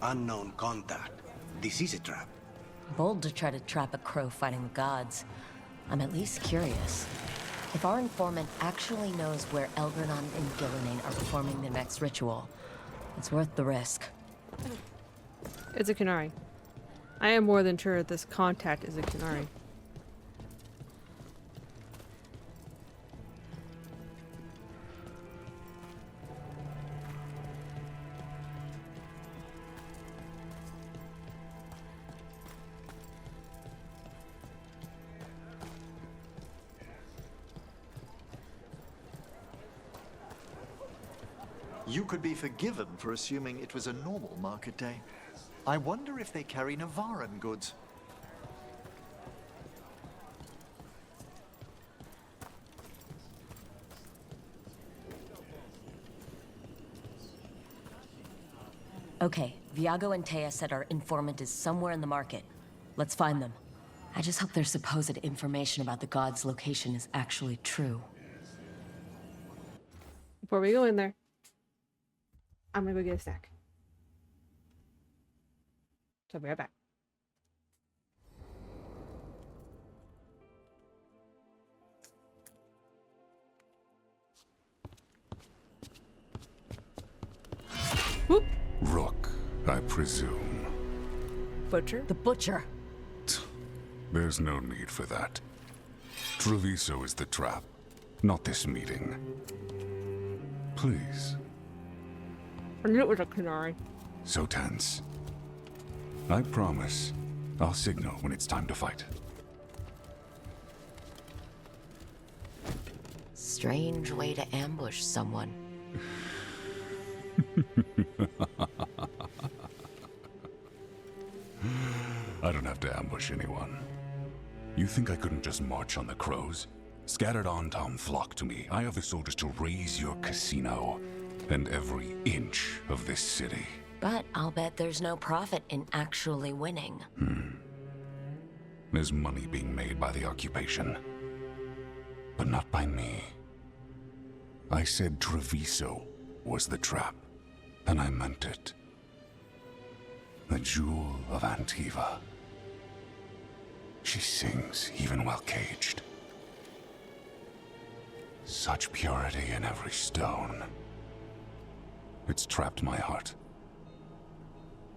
F: Unknown contact. This is a trap.
C: Bold to try to trap a crow fighting the gods. I'm at least curious. If our informant actually knows where Elgranon and Gillenane are performing the next ritual, it's worth the risk.
A: It's a Kunari. I am more than sure this contact is a Kunari.
J: You could be forgiven for assuming it was a normal market day. I wonder if they carry Navaran goods.
C: Okay, Viago and Taya said our informant is somewhere in the market. Let's find them. I just hope their supposed information about the god's location is actually true.
A: Before we go in there, I'm gonna go get a snack. So I'll be right back. Whoop.
M: Rook, I presume.
A: Butcher?
C: The Butcher.
M: There's no need for that. Treviso is the trap, not this meeting. Please.
A: I knew it was a Kunari.
M: So tense. I promise, I'll signal when it's time to fight.
C: Strange way to ambush someone.
M: I don't have
G: to ambush anyone. You think I couldn't just march on the crows? Scattered Antom flock to me. I have the soldiers to raise your casino and every inch of this city.
C: But I'll bet there's no profit in actually winning.
G: There's money being made by the occupation, but not by me. I said Treviso was the trap, and I meant it. The jewel of Antiva. She sings even while caged. Such purity in every stone. It's trapped my heart.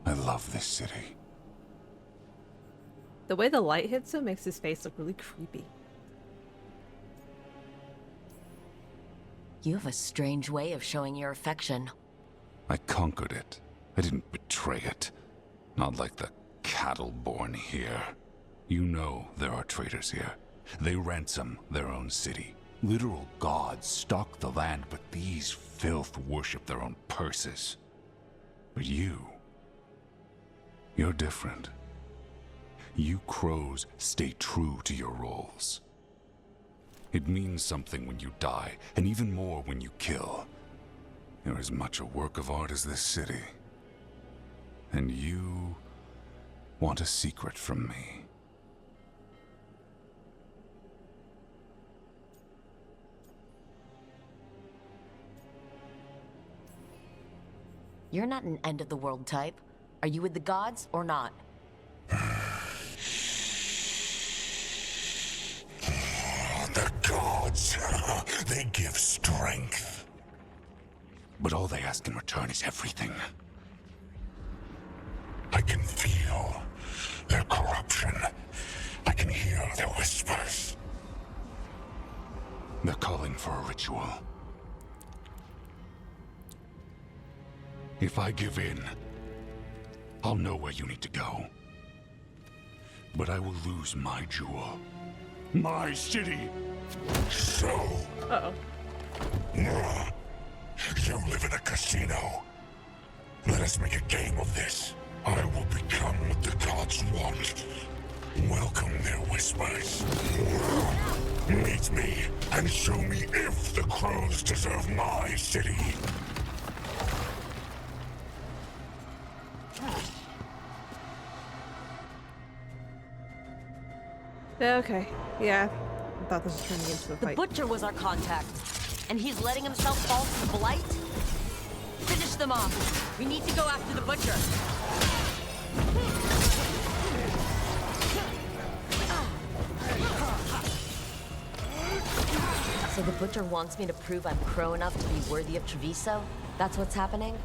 G: I love this city.
A: The way the light hits him makes his face look really creepy.
C: You have a strange way of showing your affection.
G: I conquered it. I didn't betray it. Not like the cattle born here. You know there are traitors here. They ransom their own city. Literal gods stalk the land, but these filth worship their own purses. But you're different. You crows stay true to your roles. It means something when you die, and even more when you kill. You're as much a work of art as this city. And you want a secret from me.
C: You're not an end-of-the-world type. Are you with the gods or not?
K: The gods, they give strength.
G: But all they ask in return is everything.
K: I can feel their corruption. I can hear their whispers.
G: They're calling for a ritual. If I give in, I'll know where you need to go. But I will lose my jewel. My city!
K: So...
A: Uh-oh.
K: You live in a casino. Let us make a game of this. I will become what the gods want. Welcome their whispers. Meet me and show me if the crows deserve my city.
A: Okay, yeah. I thought this was turning into a
C: The
A: fight.
C: Butcher was our contact, and he's letting himself fall to the Blight? Finish them off. We need to go after the Butcher. So the Butcher wants me to prove I'm crow enough to be worthy of Treviso? That's what's happening?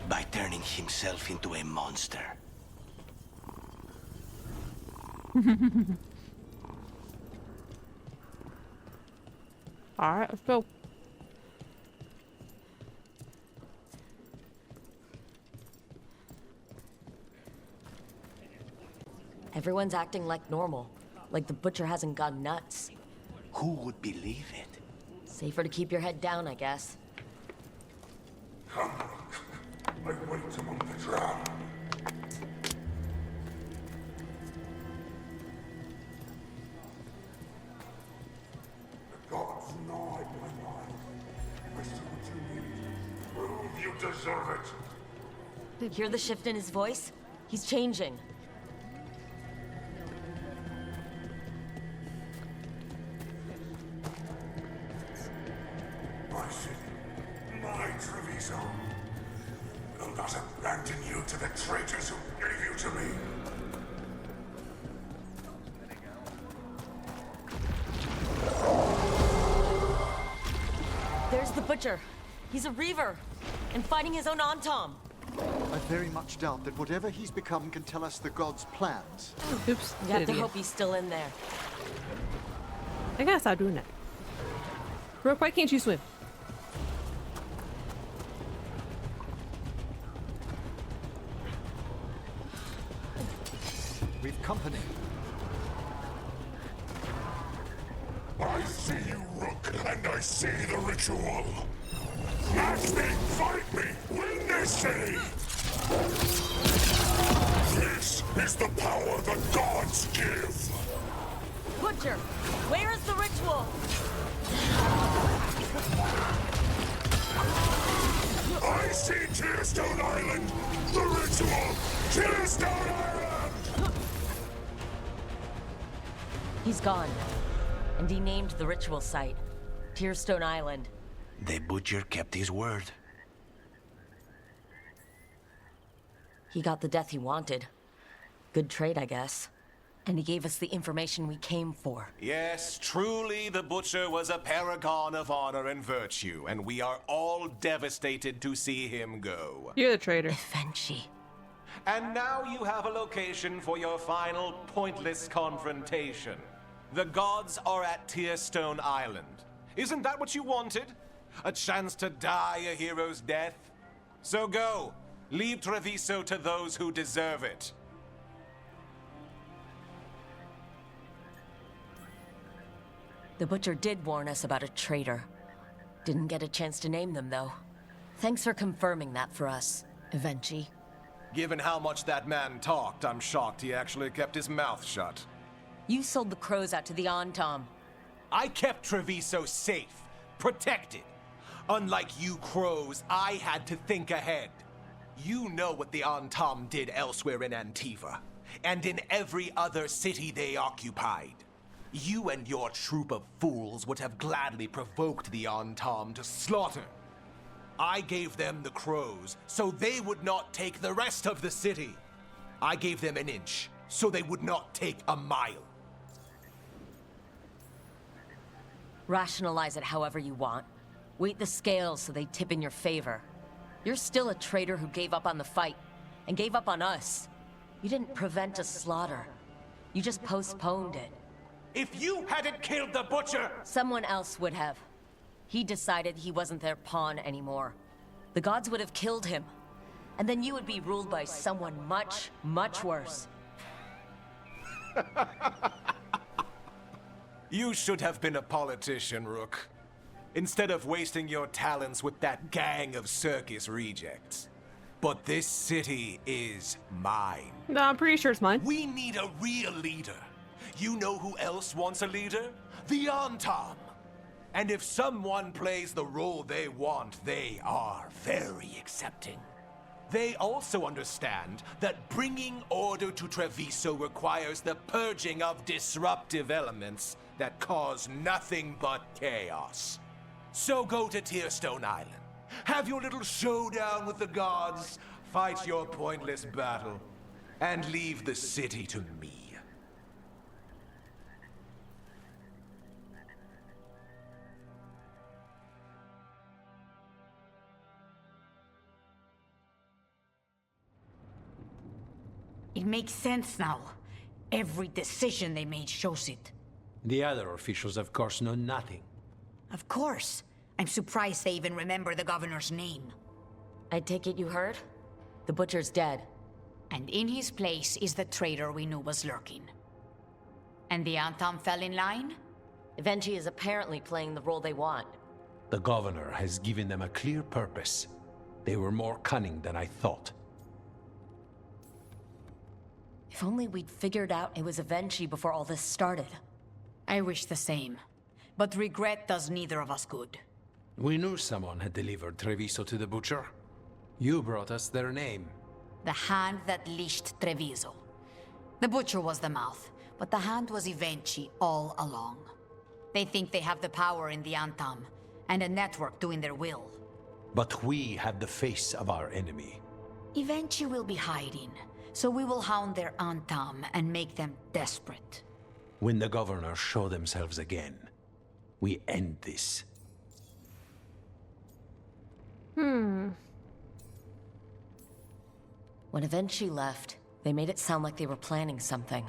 F: By turning himself into a monster.
A: Alright, let's go.
C: Everyone's acting like normal. Like the Butcher hasn't gone nuts.
F: Who would believe it?
C: Safer to keep your head down, I guess.
K: I wait among the drowned. The gods gnaw at my mind. I see what you need. Prove you deserve it.
C: Hear the shift in his voice? He's changing.
K: My city, my Treviso. Will not abandon you to the traitors who gave you to me.
C: There's the Butcher. He's a Reaver, and fighting his own Antom.
J: I very much doubt that whatever he's become can tell us the gods' plans.
A: Oops.
C: You have to hope he's still in there.
A: I gotta stop doing that. Brooke, why can't you swim?
J: We've company.
K: I see you, Rook, and I see the ritual. Match me, fight me, win this city! This is the power the gods give.
S: Butcher, where is the ritual?
K: I see Tearstone Island! The ritual! Tearstone Island!
C: He's gone. And he named the ritual site Tearstone Island.
F: The butcher kept his word.
C: He got the death he wanted. Good trade, I guess. And he gave us the information we came for.
P: Yes, truly the Butcher was a paragon of honor and virtue, and we are all devastated to see him go.
A: You're the traitor.
C: Eventually.
P: And now you have a location for your final pointless confrontation. The gods are at Tearstone Island. Isn't that what you wanted? A chance to die a hero's death? So go. Leave Treviso to those who deserve it.
C: The Butcher did warn us about a traitor. Didn't get a chance to name them, though. Thanks for confirming that for us, Evenchi.
P: Given how much that man talked, I'm shocked he actually kept his mouth shut.
C: You sold the crows out to the Antom.
P: I kept Treviso safe, protected. Unlike you crows, I had to think ahead. You know what the Antom did elsewhere in Antiva, and in every other city they occupied. You and your troop of fools would have gladly provoked the Antom to slaughter. I gave them the crows, so they would not take the rest of the city. I gave them an inch, so they would not take a mile.
C: Rationalize it however you want. Weight the scales so they tip in your favor. You're still a traitor who gave up on the fight, and gave up on us. You didn't prevent a slaughter. You just postponed it.
P: If you hadn't killed the Butcher!
C: Someone else would have. He decided he wasn't their pawn anymore. The gods would have killed him. And then you would be ruled by someone much, much worse.
P: You should have been a politician, Rook. Instead of wasting your talents with that gang of circus rejects. But this city is mine.
A: No, I'm pretty sure it's mine.
P: We need a real leader. You know who else wants a leader? The Antom. And if someone plays the role they want, they are very accepting. They also understand that bringing order to Treviso requires the purging of disruptive elements that cause nothing but chaos. So go to Tearstone Island. Have your little showdown with the gods, fight your pointless battle, and leave the city to me.
H: It makes sense now. Every decision they made shows it.
D: The other officials, of course, know nothing.
H: Of course. I'm surprised they even remember the governor's name.
C: I take it you heard? The Butcher's dead.
H: And in his place is the traitor we knew was lurking. And the Antom fell in line?
C: Evenchi is apparently playing the role they want.
D: The governor has given them a clear purpose. They were more cunning than I thought.
C: If only we'd figured out it was Evenchi before all this started.
H: I wish the same. But regret does neither of us good.
D: We knew someone had delivered Treviso to the Butcher. You brought us their name.
H: The hand that leashed Treviso. The Butcher was the mouth, but the hand was Evenchi all along. They think they have the power in the Antom, and a network doing their will.
D: But we have the face of our enemy.
H: Evenchi will be hiding, so we will hound their Antom and make them desperate.
D: When the governors show themselves again, we end this.
C: When Evenchi left, they made it sound like they were planning something.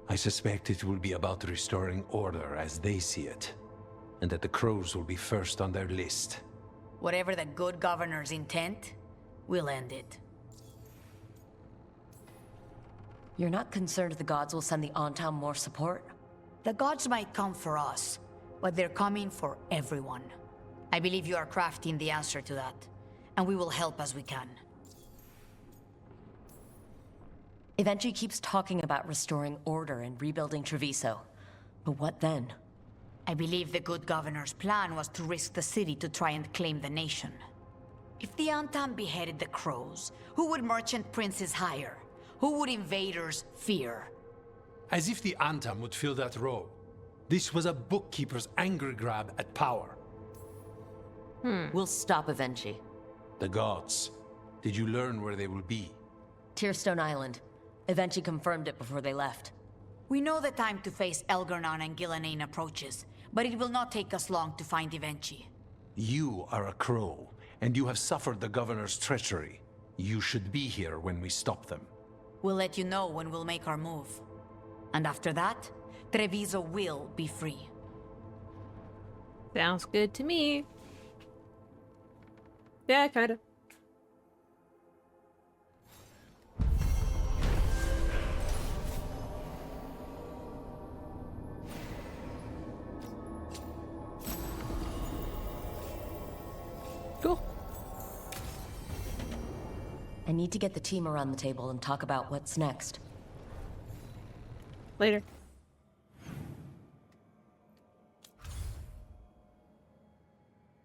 D: I suspect it will be about restoring order as they see it, and that the crows will be first on their list.
H: Whatever the good governor's intent, we'll end it.
C: You're not concerned the gods will send the Antom more support?
H: The gods might come for us, but they're coming for everyone. I believe you are crafting the answer to that, and we will help as we can.
C: Eventually keeps talking about restoring order and rebuilding Treviso. But what then?
H: I believe the good governor's plan was to risk the city to try and claim the nation. If the Antam beheaded the crows, who would merchant princes hire? Who would invaders fear?
D: As if the Antam would fill that role. This was a bookkeeper's angry grab at power.
C: We'll stop Evenchi.
D: The gods. Did you learn where they will be?
C: Tearstone Island. Evenchi confirmed it before they left.
H: We know the time to face Elgarnon and Gillenane approaches, but it will not take us long to find Evenchi.
D: You are a crow, and you have suffered the governor's treachery. You should be here when we stop them.
H: We'll let you know when we'll make our move. And after that, Treviso will be free.
A: Sounds good to me. Yeah, kinda. Cool.
C: I need to get the team around the table and talk about what's next.
A: Later.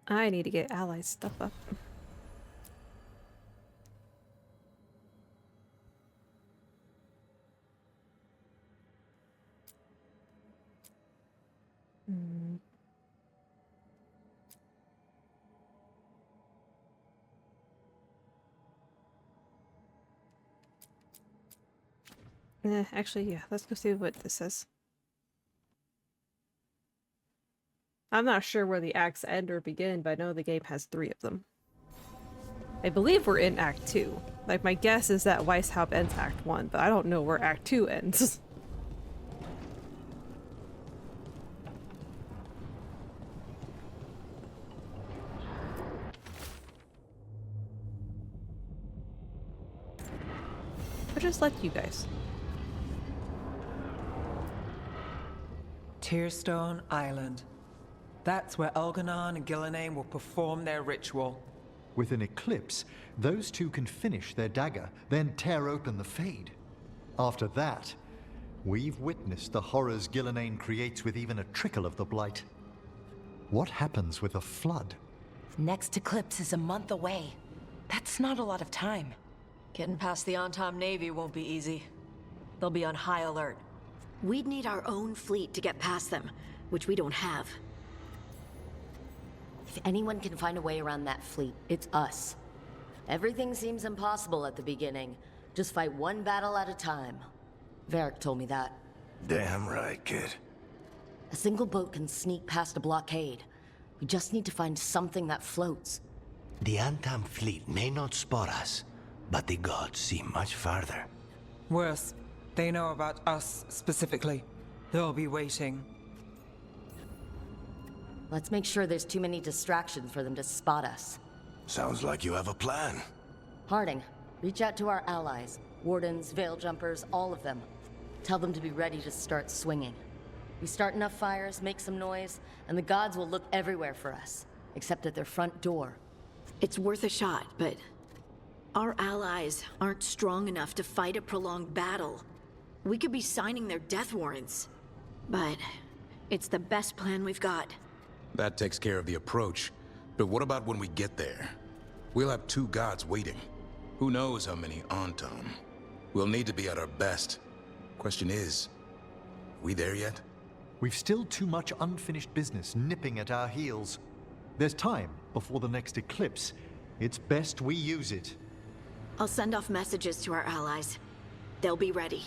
A: I need to get allies stuff up. Actually, yeah, let's go see what this says. I'm not sure where the acts end or begin, but I know the game has 3 of them. I believe we're in Act 2. Like, my guess is that Weishaupt ends Act 1, but I don't know where Act 2 ends. I'll just let you guys.
T: Tearstone Island. That's where Elgarnon and Gillenane will perform their ritual.
J: With an eclipse, those two can finish their dagger, then tear open the Fade. After that, we've witnessed the horrors Gillenane creates with even a trickle of the Blight. What happens with a flood?
C: Next eclipse is a month away.
I: That's not a lot of time.
U: Getting past the Antam Navy won't be easy. They'll be on high alert.
N: We'd need our own fleet to get past them, which we don't have.
C: If anyone can find a way around that fleet, it's us. Everything seems impossible at the beginning. Just fight one battle at a time. Varric told me that.
F: Damn right, kid.
C: A single boat can sneak past a blockade. We just need to find something that floats.
L: The Antam fleet may not spot us, but the gods see much farther.
T: Worse, they know about us specifically. They'll be waiting.
C: Let's make sure there's too many distractions for them to spot us.
F: Sounds like you have a plan.
C: Harding, reach out to our allies. Wardens, Veil Jumpers, all of them. Tell them to be ready to start swinging. We start enough fires, make some noise, and the gods will look everywhere for us. Except at their front door.
N: It's worth a shot, but our allies aren't strong enough to fight a prolonged battle. We could be signing their death warrants. But it's the best plan we've got.
E: That takes care of the approach. But what about when we get there? We'll have 2 gods waiting. Who knows how many Antam? We'll need to be at our best. Question is, we there yet?
J: We've still too much unfinished business nipping at our heels. There's time before the next eclipse. It's best we use it.
N: I'll send off messages to our allies. They'll be ready.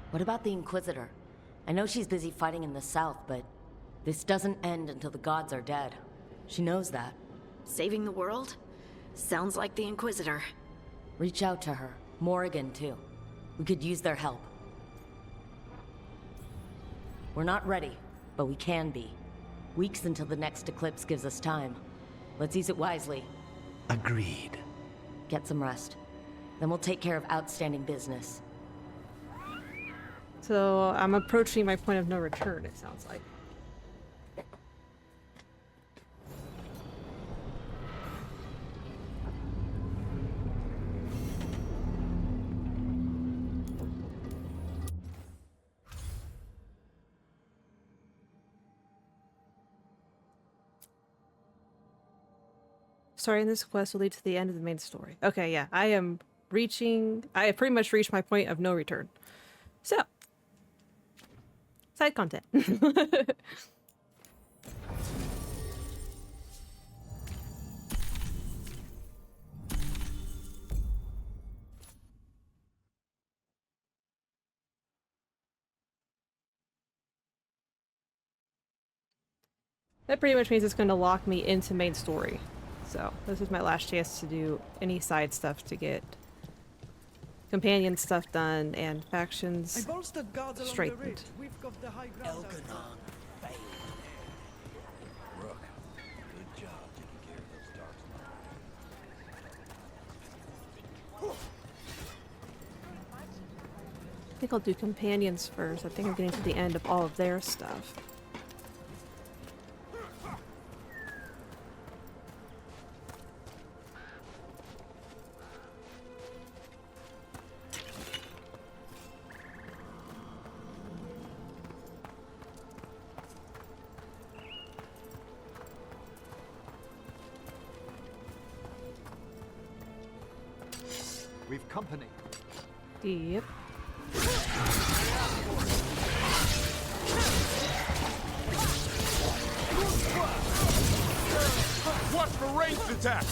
C: What about the Inquisitor? I know she's busy fighting in the south, but this doesn't end until the gods are dead. She knows that.
N: Saving the world? Sounds like the Inquisitor.
C: Reach out to her. Morrigan, too. We could use their help. We're not ready, but we can be. Weeks until the next eclipse gives us time. Let's use it wisely.
L: Agreed.
C: Get some rest. Then we'll take care of outstanding business.
A: So I'm approaching my point of no return, it sounds like. Starting this quest will lead to the end of the main story. Okay, yeah, I have pretty much reached my point of no return. So, side content. That pretty much means it's going to lock me into main story. So, this is my last chance to do any side stuff to get companion stuff done and factions straightened.
F: We've got the high ground. Elganon failed. Rook, good job taking care of those dark.
A: I think I'll do companions first. I think I'm getting to the end of all of their stuff.
J: We've company.
A: Yep.
K: Watch for ranged attack!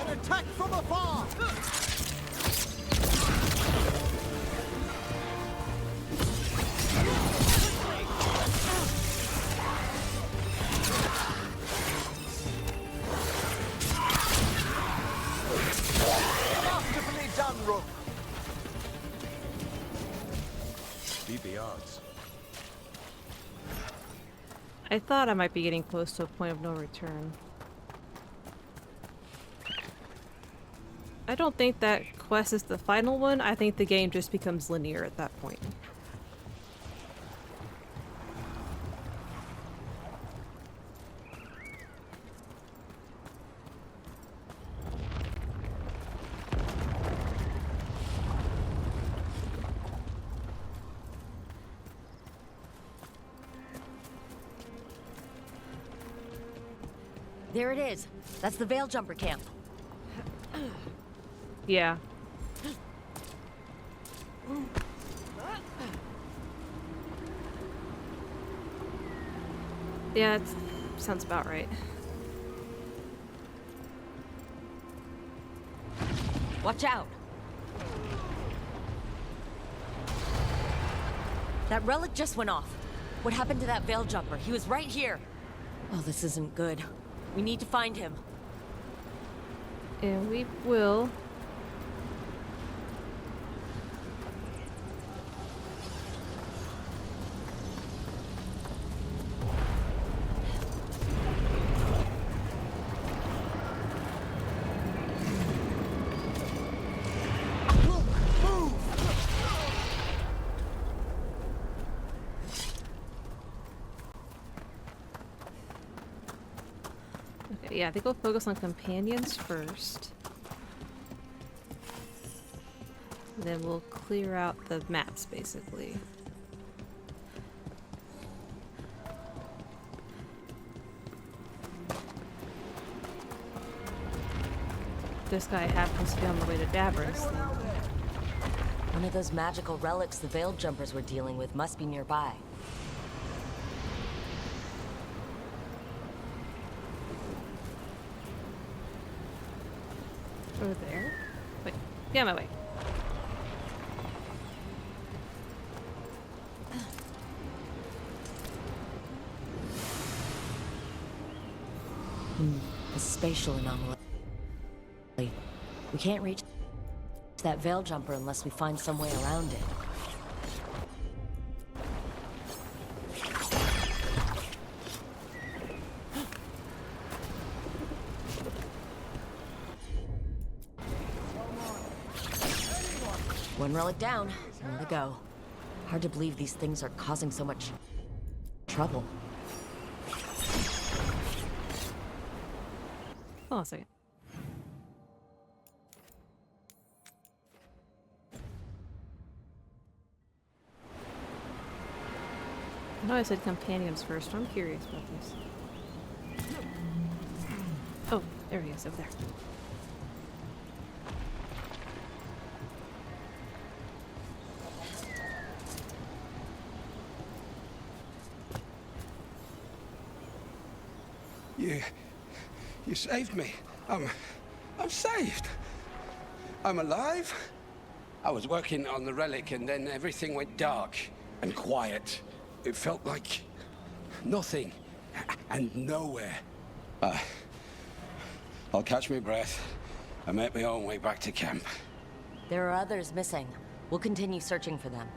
J: An attack from afar! Masterfully done, Rook.
E: Beat the odds.
A: I thought I might be getting close to a point of no return. I don't think that quest is the final one. I think the game just becomes linear at that point.
C: There it is. That's the Veil Jumper camp.
A: Yeah. Yeah, it sounds about right.
C: Watch out! That relic just went off. What happened to that Veil Jumper? He was right here. Oh, this isn't good. We need to find him.
A: And we will. Yeah, I think we'll focus on companions first. And then we'll clear out the maps, basically. This guy happens to be on the way to Davros.
C: One of those magical relics the Veil Jumpers were dealing with must be nearby.
A: Over there? Wait, get out of my way.
C: A spatial anomaly. We can't reach that Veil Jumper unless we find some way around it. One relic down, more to go. Hard to believe these things are causing so much trouble.
A: Hold on a second. I know I said companions first, but I'm curious about this. Oh, there he is over there.
R: You saved me. I'm saved. I'm alive. I was working on the relic and then everything went dark and quiet. It felt like nothing and nowhere. I'll catch my breath and make my own way back to camp.
C: There are others missing. We'll continue searching for them.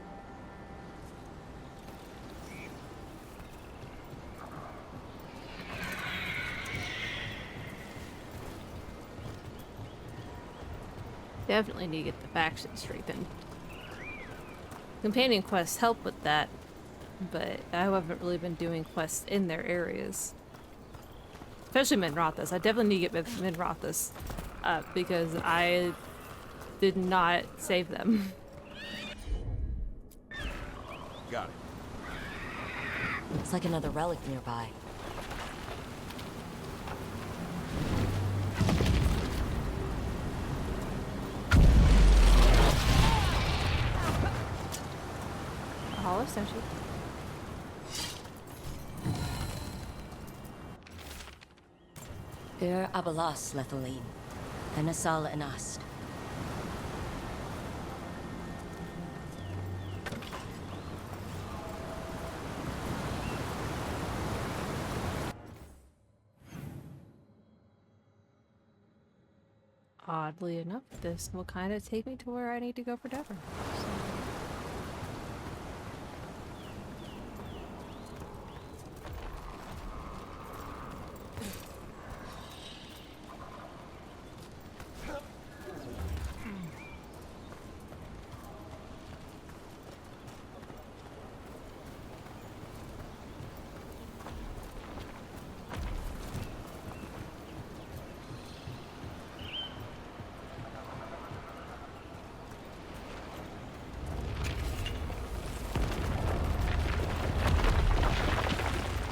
A: Definitely need to get the factions straightened. Companion quests help with that, but I haven't really been doing quests in their areas. Especially Minrathous. I definitely need to get Minrathous up because I did not save them.
P: Got it.
C: Looks like another relic nearby.
A: A hollow statue.
C: Ir Abalas Lethaline, Enasal Enast.
A: Oddly enough, this will kind of take me to where I need to go for Dever.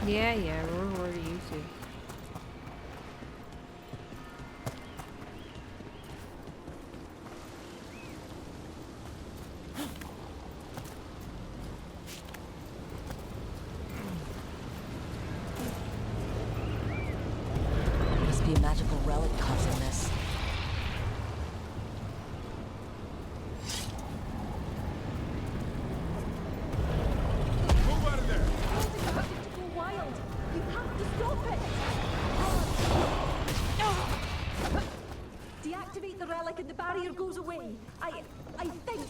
A: Yeah, we're you too.
C: Must be a magical relic causing this.
V: Deactivate the relic and the barrier goes away. I think.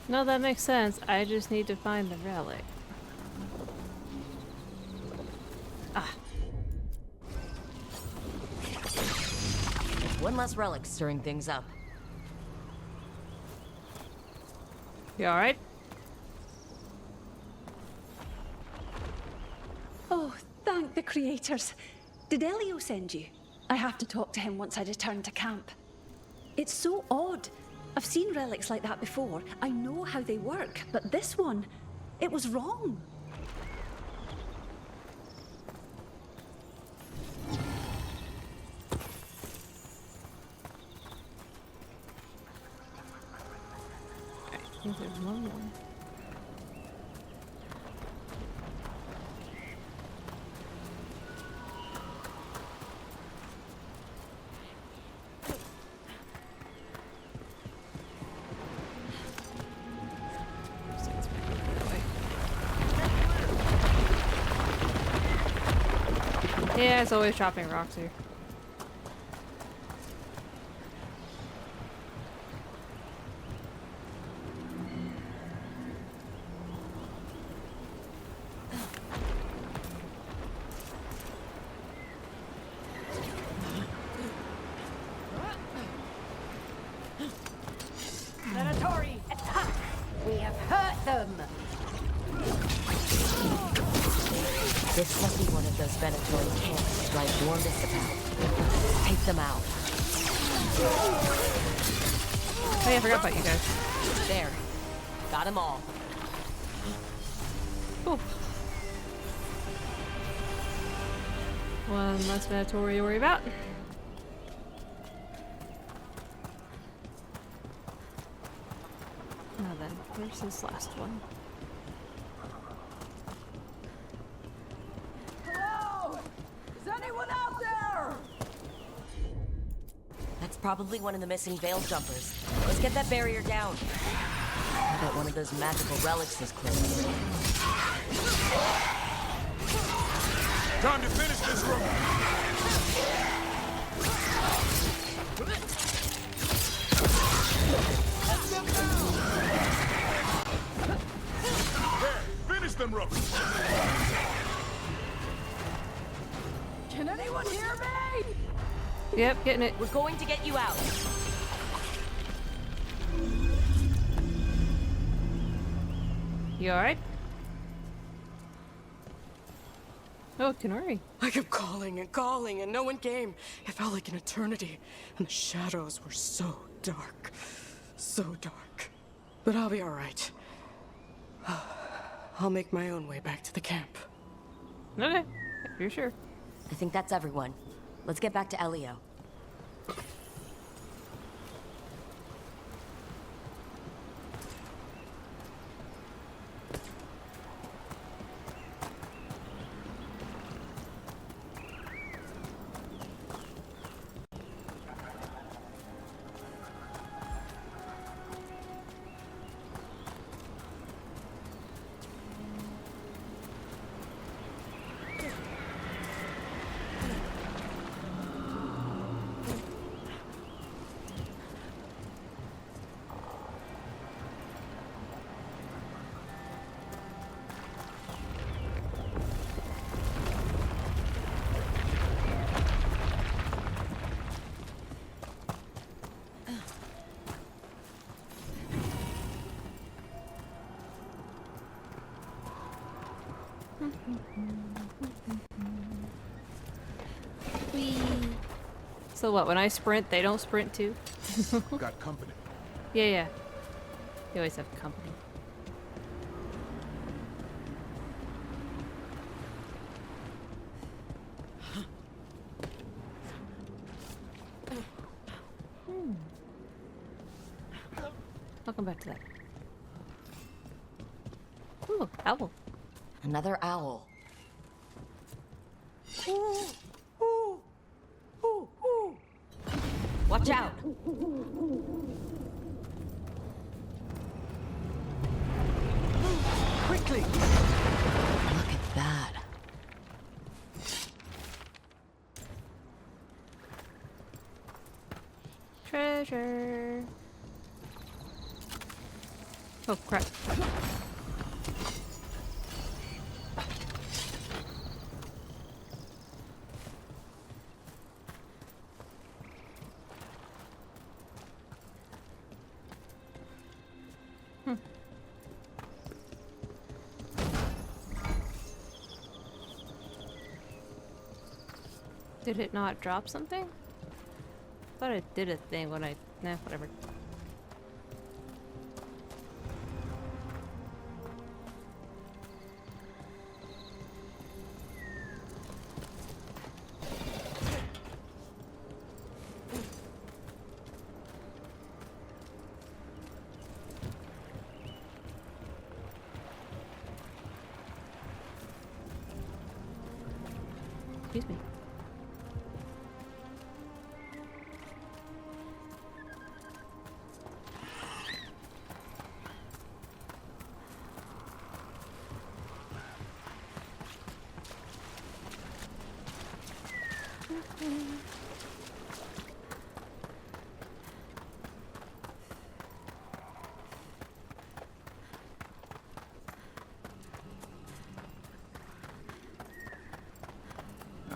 A: No, that makes sense. I just need to find the relic. Ah.
C: One less relic stirring things up.
A: You alright?
V: Oh, thank the creators. Did Elio send you? I have to talk to him once I return to camp. It's so odd. I've seen relics like that before. I know how they work, but this one, it was wrong.
A: I think there's one more. Yeah, it's always chopping rocks here.
S: Venatori, attack! We have hurt them!
C: This must be one of those Venatori camps Drive warned us about. Take them out.
A: Oh yeah, I forgot about you guys.
C: There. Got them all.
A: Cool. One less Minotaur to worry about. Now then, where's this last one?
S: Hello? Is anyone out there?
C: That's probably one of the missing veil jumpers. Let's get that barrier down. I bet one of those magical relics is close.
E: Time to finish this room. There, finish them ropes.
S: Can anyone hear me?
A: Yep, getting it.
C: We're going to get you out.
A: You alright? Oh, Canary.
O: I kept calling and calling and no one came. It felt like an eternity. And the shadows were so dark. So dark. But I'll be alright. I'll make my own way back to the camp.
A: Okay, if you're sure.
C: I think that's everyone. Let's get back to Elio.
A: Whee. So what, when I sprint, they don't sprint too?
E: Got company.
A: Yeah. You always have company. I'll come back to that. Ooh, owl.
C: Another owl. Watch out!
J: Quickly!
C: Look at that.
A: Treasure. Oh, crap. Did it not drop something? I thought it did a thing when I... Nah, whatever. Excuse me.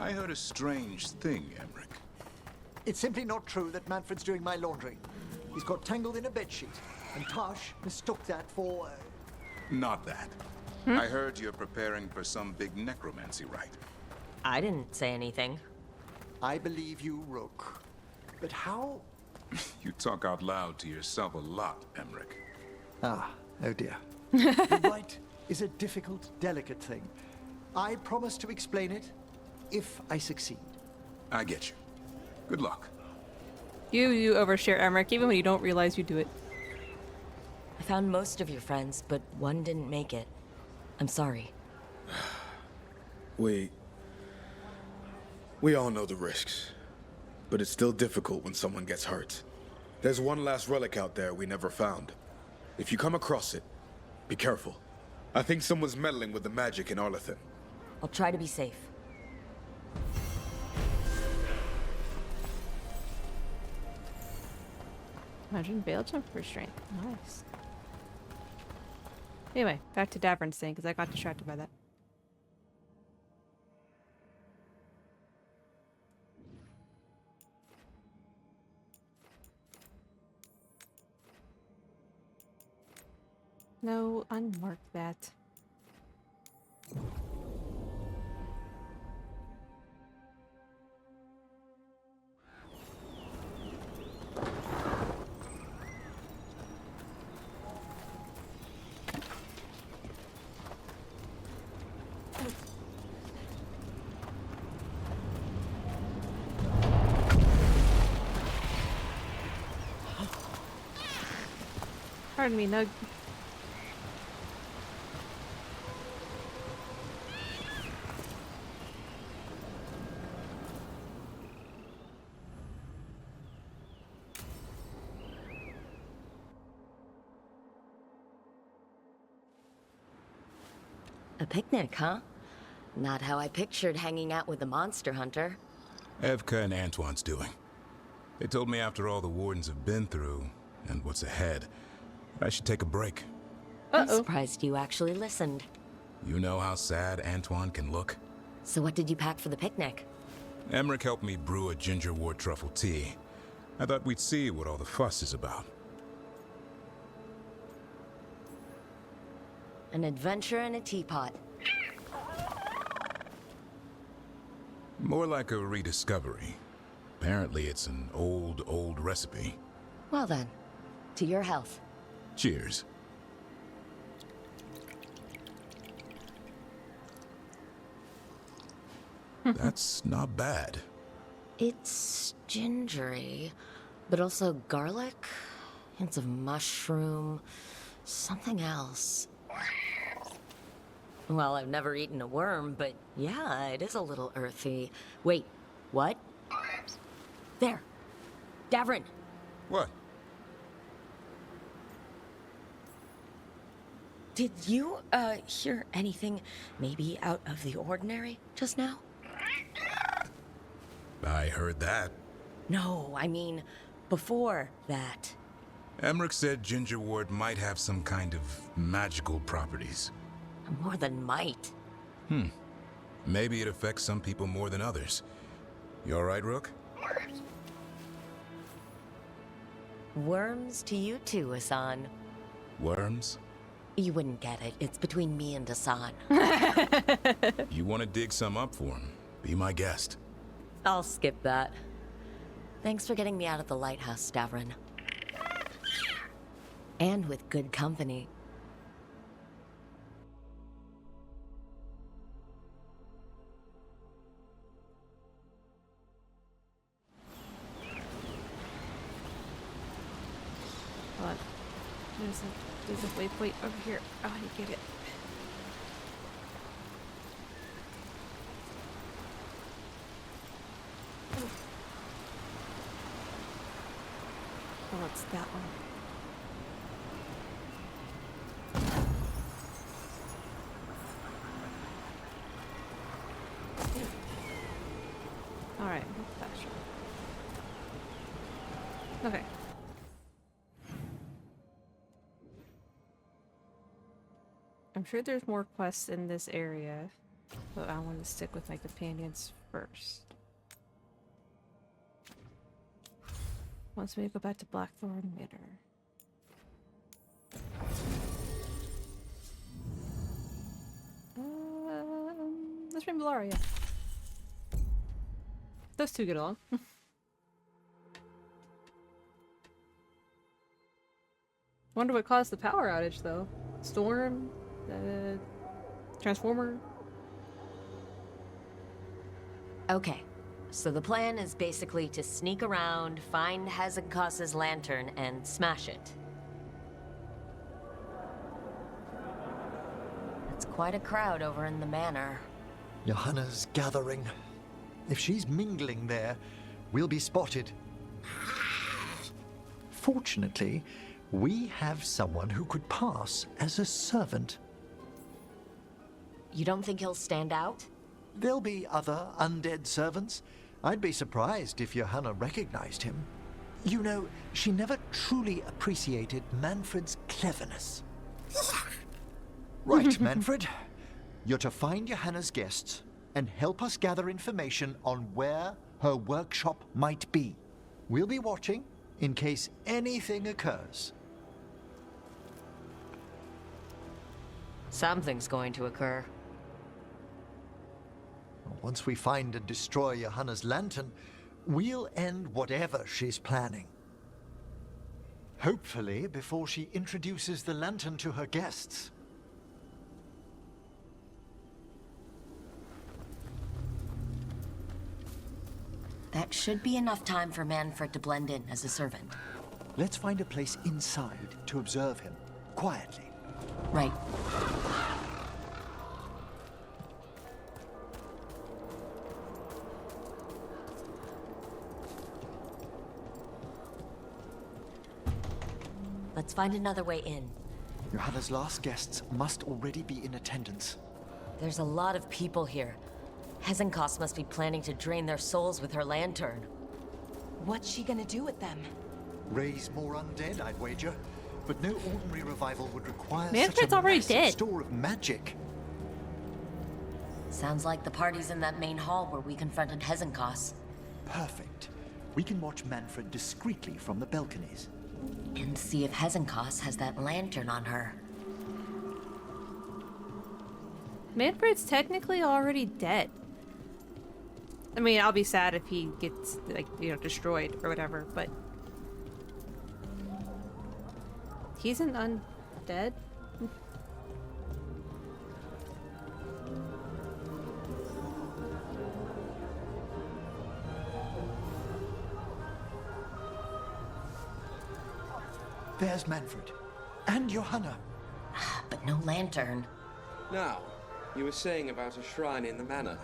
E: I heard a strange thing, Emmerich.
J: It's simply not true that Manfred's doing my laundry. He's got tangled in a bedsheet, and Tosh mistook that for...
E: Not that. I heard you're preparing for some big necromancy rite.
C: I didn't say anything.
J: I believe you, Rook. But how...
E: You talk out loud to yourself a lot, Emmerich.
J: Ah, oh dear. The rite is a difficult, delicate thing. I promise to explain it if I succeed.
E: I get you. Good luck.
A: You overshare, Emmerich, even when you don't realize you do it.
C: I found most of your friends, but one didn't make it. I'm sorry.
E: We all know the risks, but it's still difficult when someone gets hurt. There's one last relic out there we never found. If you come across it, be careful. I think someone's meddling with the magic in Arlethan.
C: I'll try to be safe.
A: Imagine bail jump restraint. Nice. Anyway, back to Davern's thing, because I got distracted by that. No, unmark that. Pardon me, Nug.
C: A picnic, huh? Not how I pictured hanging out with a monster hunter.
E: Evka and Antoine's doing. They told me after all the wardens have been through, and what's ahead, I should take a break.
C: I'm surprised you actually listened.
E: You know how sad Antoine can look?
C: So what did you pack for the picnic?
E: Emmerich helped me brew a gingerwort truffle tea. I thought we'd see what all the fuss is about.
C: An adventure in a teapot.
E: More like a rediscovery. Apparently it's an old recipe.
C: Well then, to your health.
E: Cheers. That's not bad.
C: It's gingery, but also garlic, hints of mushroom, something else. Well, I've never eaten a worm, but yeah, it is a little earthy. Wait, what? There. Davrin.
E: What?
C: Did you, hear anything maybe out of the ordinary just now?
E: I heard that.
C: No, I mean, before that.
E: Emmerich said gingerwort might have some kind of magical properties.
C: More than might.
E: Maybe it affects some people more than others. You all right, Rook?
C: Worms to you too, Hassan.
E: Worms?
C: You wouldn't get it. It's between me and Hassan.
E: You want to dig some up for him? Be my guest.
C: I'll skip that. Thanks for getting me out of the lighthouse, Davrin. And with good company.
A: Hold on. There's a waypoint over here. Oh, I get it. Oh, it's that one. Alright, faster. Okay. I'm sure there's more quests in this area, but I want to stick with my companions first. Once we go back to Blackthorn Manor. Let's bring Valaria. Those two get along. Wonder what caused the power outage, though. Storm? Transformer?
C: Okay, so the plan is basically to sneak around, find Hezekiah's lantern, and smash it. It's quite a crowd over in the manor.
J: Johanna's gathering. If she's mingling there, we'll be spotted. Fortunately, we have someone who could pass as a servant.
C: You don't think he'll stand out?
J: There'll be other undead servants. I'd be surprised if Johanna recognized him. You know, she never truly appreciated Manfred's cleverness. Right, Manfred. You're to find Johanna's guests and help us gather information on where her workshop might be. We'll be watching in case anything occurs.
C: Something's going to occur.
J: Once we find and destroy Johanna's lantern, we'll end whatever she's planning. Hopefully before she introduces the lantern to her guests.
C: That should be enough time for Manfred to blend in as a servant.
J: Let's find a place inside to observe him, quietly.
C: Right. Let's find another way in.
J: Johanna's last guests must already be in attendance.
C: There's a lot of people here. Hezekiah must be planning to drain their souls with her lantern.
I: What's she gonna do with them?
J: Raise more undead, I'd wager. But no ordinary revival would require
A: Manfred's
J: such a
A: already
J: massive
A: dead.
J: store of magic.
C: Sounds like the party's in that main hall where we confronted Hezekiah.
J: Perfect. We can watch Manfred discreetly from the balconies.
C: And see if Hezekiah has that lantern on her.
A: Manfred's technically already dead. I mean, I'll be sad if he gets, like, you know, destroyed or whatever, but... He's an undead?
J: There's Manfred. And Johanna.
C: But no lantern.
B: Now, you were saying about a shrine in the manor.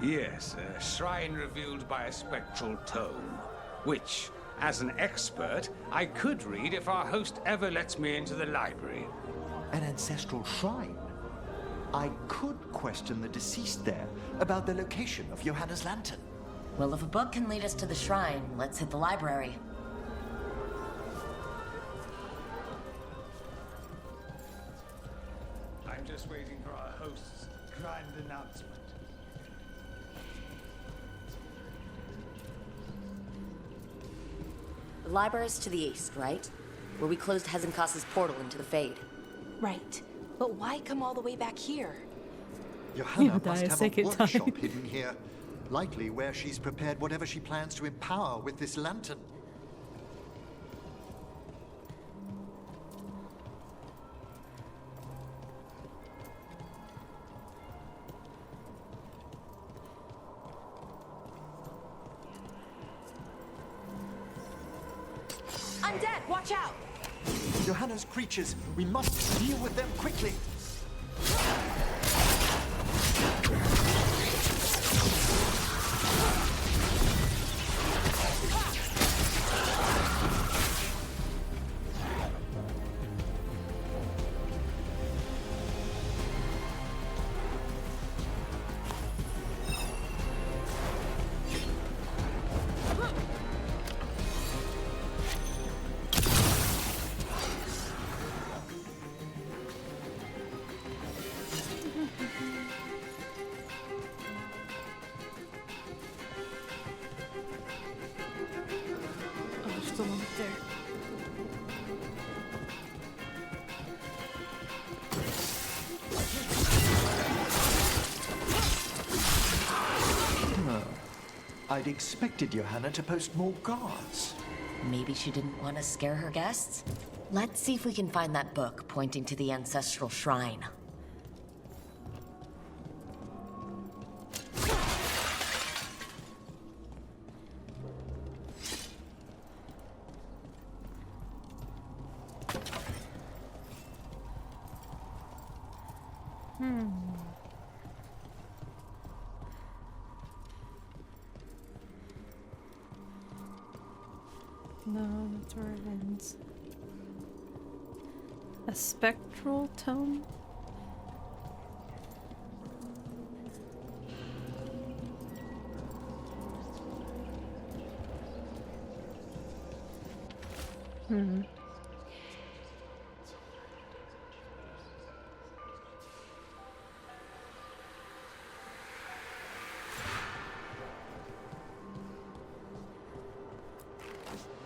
Q: Yes, a shrine revealed by a spectral tome, which, as an expert, I could read if our host ever lets me into the library.
J: An ancestral shrine? I could question the deceased there about the location of Johanna's lantern.
C: Well, if a book can lead us to the shrine, let's hit the library.
Q: I'm just waiting for our host's grand announcement.
C: The library's to the east, right? Where we closed Hezekiah's portal into the Fade.
I: Right. But why come all the way back here?
J: Johanna must have a workshop hidden here. Likely where she's prepared whatever she plans to empower with this lantern.
I: Undead, watch out!
J: Johanna's creatures. We must deal with them quickly. I'd expected Johanna to post more guards.
C: Maybe she didn't want to scare her guests? Let's see if we can find that book pointing to the ancestral shrine.
A: No, that's where it ends. A spectral tome? Hmm.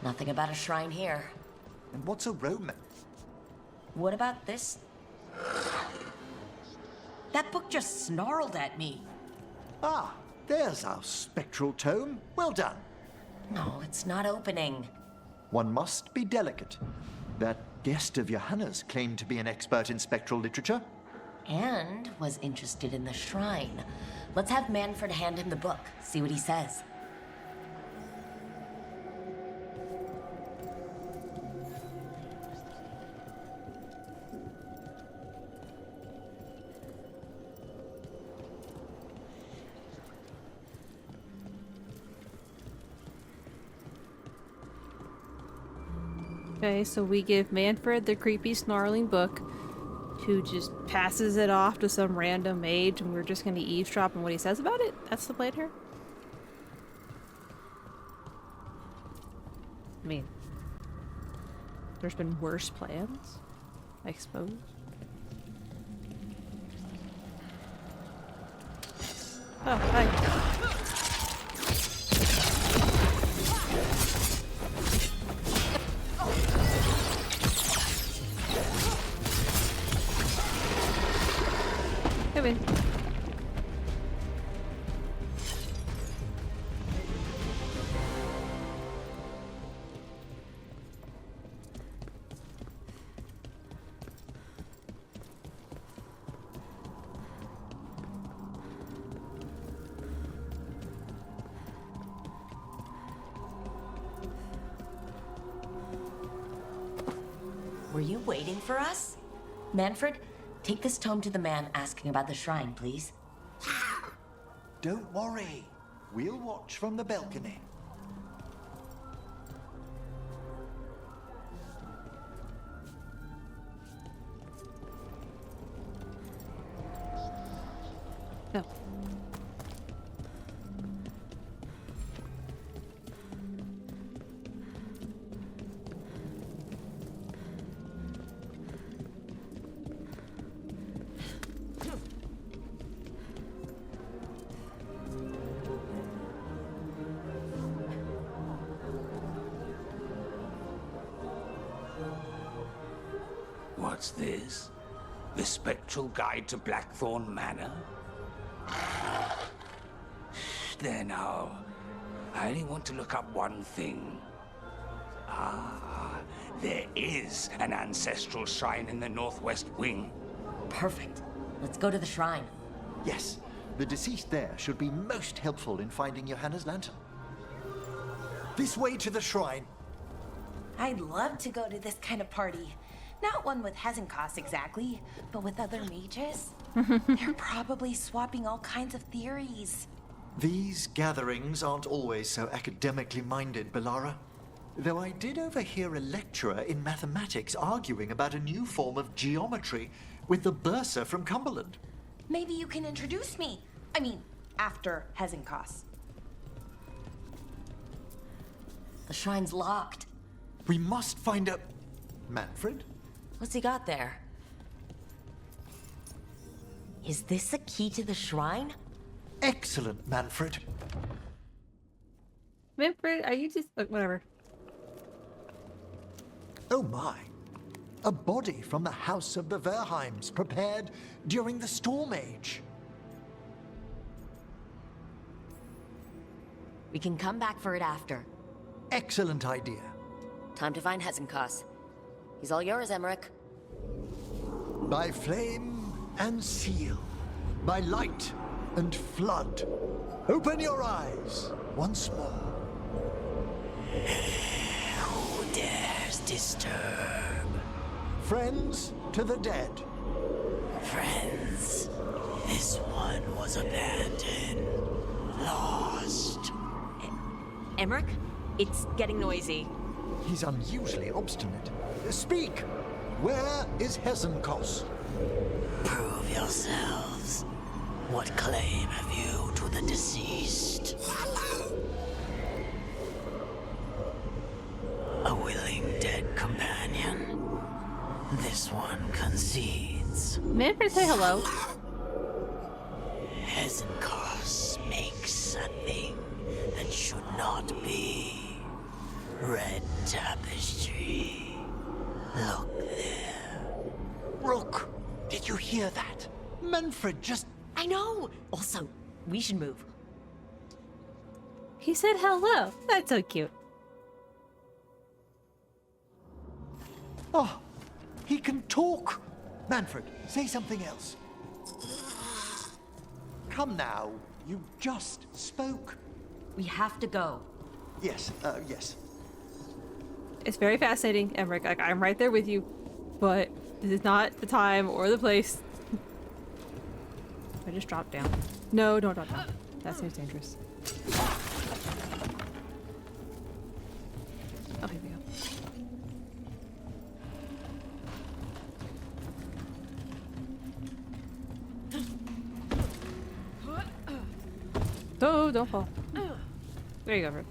C: Nothing about a shrine here.
J: And what's a Roman?
C: What about this? That book just snarled at me.
J: Ah, there's our spectral tome. Well done.
C: No, it's not opening.
J: One must be delicate. That guest of Johanna's claimed to be an expert in spectral literature.
C: And was interested in the shrine. Let's have Manfred hand him the book, see what he says.
A: Okay, so we give Manfred the creepy snarling book, who just passes it off to some random mage, and we're just gonna eavesdrop on what he says about it? That's the plan here? I mean, there's been worse plans, I suppose. Oh, hi. Come in.
C: Were you waiting for us? Manfred, take this tome to the man asking about the shrine, please.
J: Don't worry. We'll watch from the balcony.
A: No.
Q: What's this? The Spectral Guide to Blackthorn Manor? There now. I only want to look up one thing. Ah, there is an ancestral shrine in the northwest wing.
C: Perfect. Let's go to the shrine.
J: Yes, the deceased there should be most helpful in finding Johanna's lantern. This way to the shrine.
I: I'd love to go to this kind of party. Not one with Hezenkos exactly, but with other mages. They're probably swapping all kinds of theories.
J: These gatherings aren't always so academically minded, Bellara. Though I did overhear a lecturer in mathematics arguing about a new form of geometry with the bursar from Cumberland.
I: Maybe you can introduce me. I mean, after Hezenkos.
C: The shrine's locked.
J: We must find a... Manfred?
C: What's he got there? Is this a key to the shrine?
J: Excellent, Manfred.
A: Manfred, are you just... whatever.
J: Oh my. A body from the house of the Verheims, prepared during the Storm Age.
C: We can come back for it after.
J: Excellent idea.
C: Time to find Hezenkos. He's all yours, Emmerich.
J: By flame and seal, by light and flood, open your eyes once more.
F: Who dares disturb?
J: Friends to the dead.
F: Friends, this one was abandoned, lost.
S: Emmerich, it's getting noisy.
J: He's unusually obstinate. Speak! Where is Hesenkos?
F: Prove yourselves. What claim have you to the deceased? A willing dead companion. This one concedes.
A: Manfred, say hello.
F: Hesenkos makes a thing that should not be. Red tapestry. Look there.
J: Rook, did you hear that? Manfred just...
C: I know! Also, we should move.
A: He said hello. That's so cute.
J: Oh, he can talk. Manfred, say something else. Come now, you just spoke.
C: We have to go.
J: Yes, yes.
A: It's very fascinating, Emmerich. Like, I'm right there with you, but this is not the time or the place. I just dropped down. No, don't drop down. That seems dangerous. Oh, here we go. Oh, don't fall. There you go, Rick.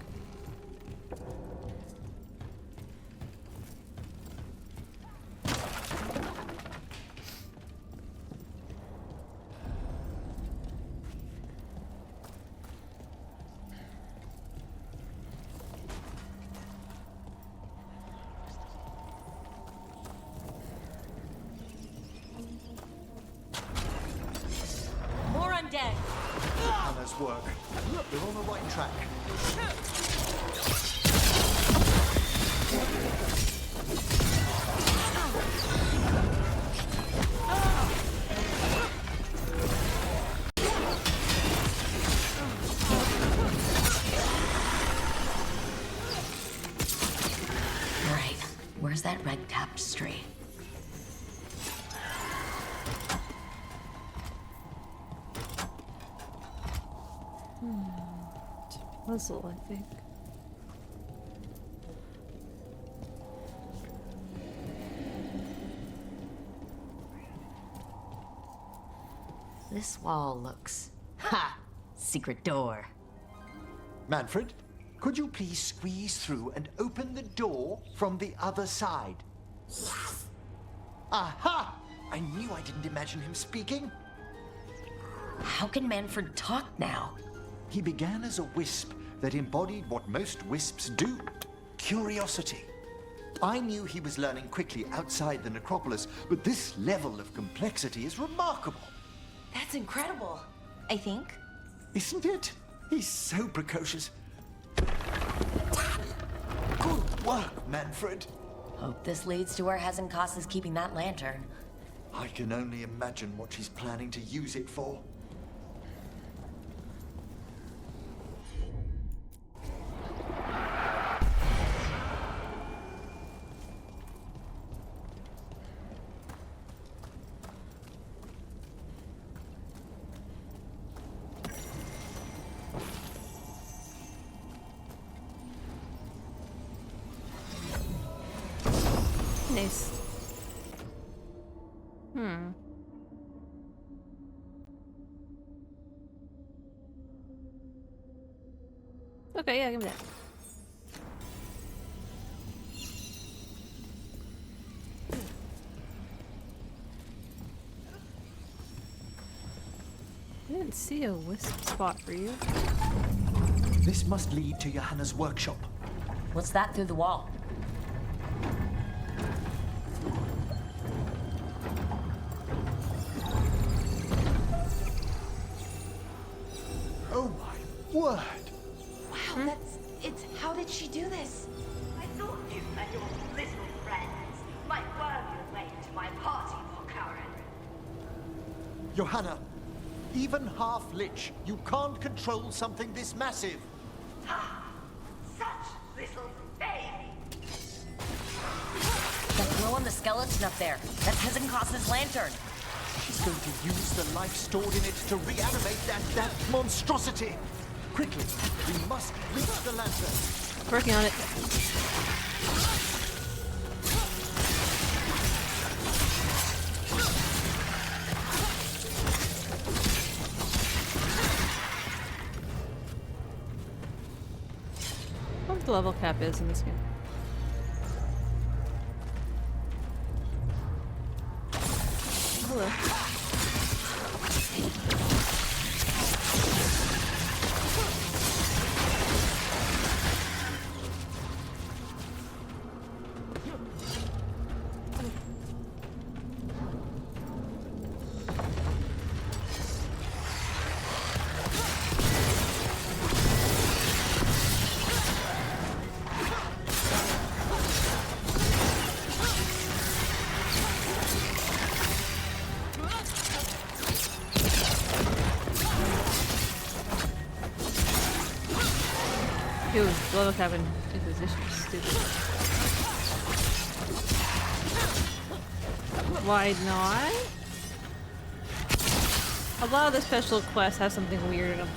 S: More undead.
J: Hannah's work. We're on the right track.
C: Right. Where's that red tapestry?
A: It's a puzzle, I think.
C: This wall looks... Ha! Secret door.
J: Manfred, could you please squeeze through and open the door from the other side? Aha! I knew I didn't imagine him speaking.
C: How can Manfred talk now?
J: He began as a wisp that embodied what most wisps do. Curiosity. I knew he was learning quickly outside the necropolis, but this level of complexity is remarkable.
I: That's incredible, I think.
J: Isn't it? He's so precocious. Good work, Manfred.
C: Hope this leads to where Hesenkos is keeping that lantern.
J: I can only imagine what she's planning to use it for.
A: Nice. Okay, yeah, give me that. I didn't see a wisp spot for you.
J: This must lead to Johanna's workshop.
C: What's that through the wall?
J: Oh my word!
I: Wow, how did she do this?
G: I thought you and your little friends might worm your way to my party for Karen.
J: Johanna, even half-lich, you can't control something this massive.
G: Such little baby.
C: That glow on the skeleton up there. That's Hesenkos' lantern.
J: She's going to use the life stored in it to reanimate that monstrosity. Quickly, we must reach the lantern.
A: Working on it. What the level cap is in this game? Hello. Ew, level cap in Inquisition is stupid. Why not? A lot of the special quests have something weird in them.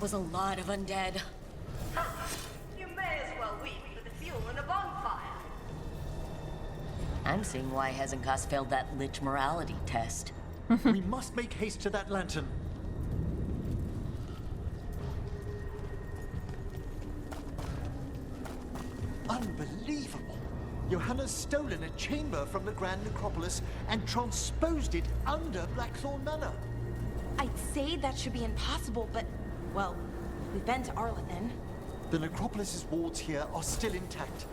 C: Was a lot of undead.
G: You may as well weep for the fuel in a bonfire.
C: I'm seeing why Hezenkos failed that lich morality test.
J: We must make haste to that lantern. Unbelievable! Johanna's stolen a chamber from the Grand Necropolis and transposed it under Blackthorn Manor.
I: I'd say that should be impossible, but, well, we've been to Arlathan.
J: The Necropolis's wards here are still intact.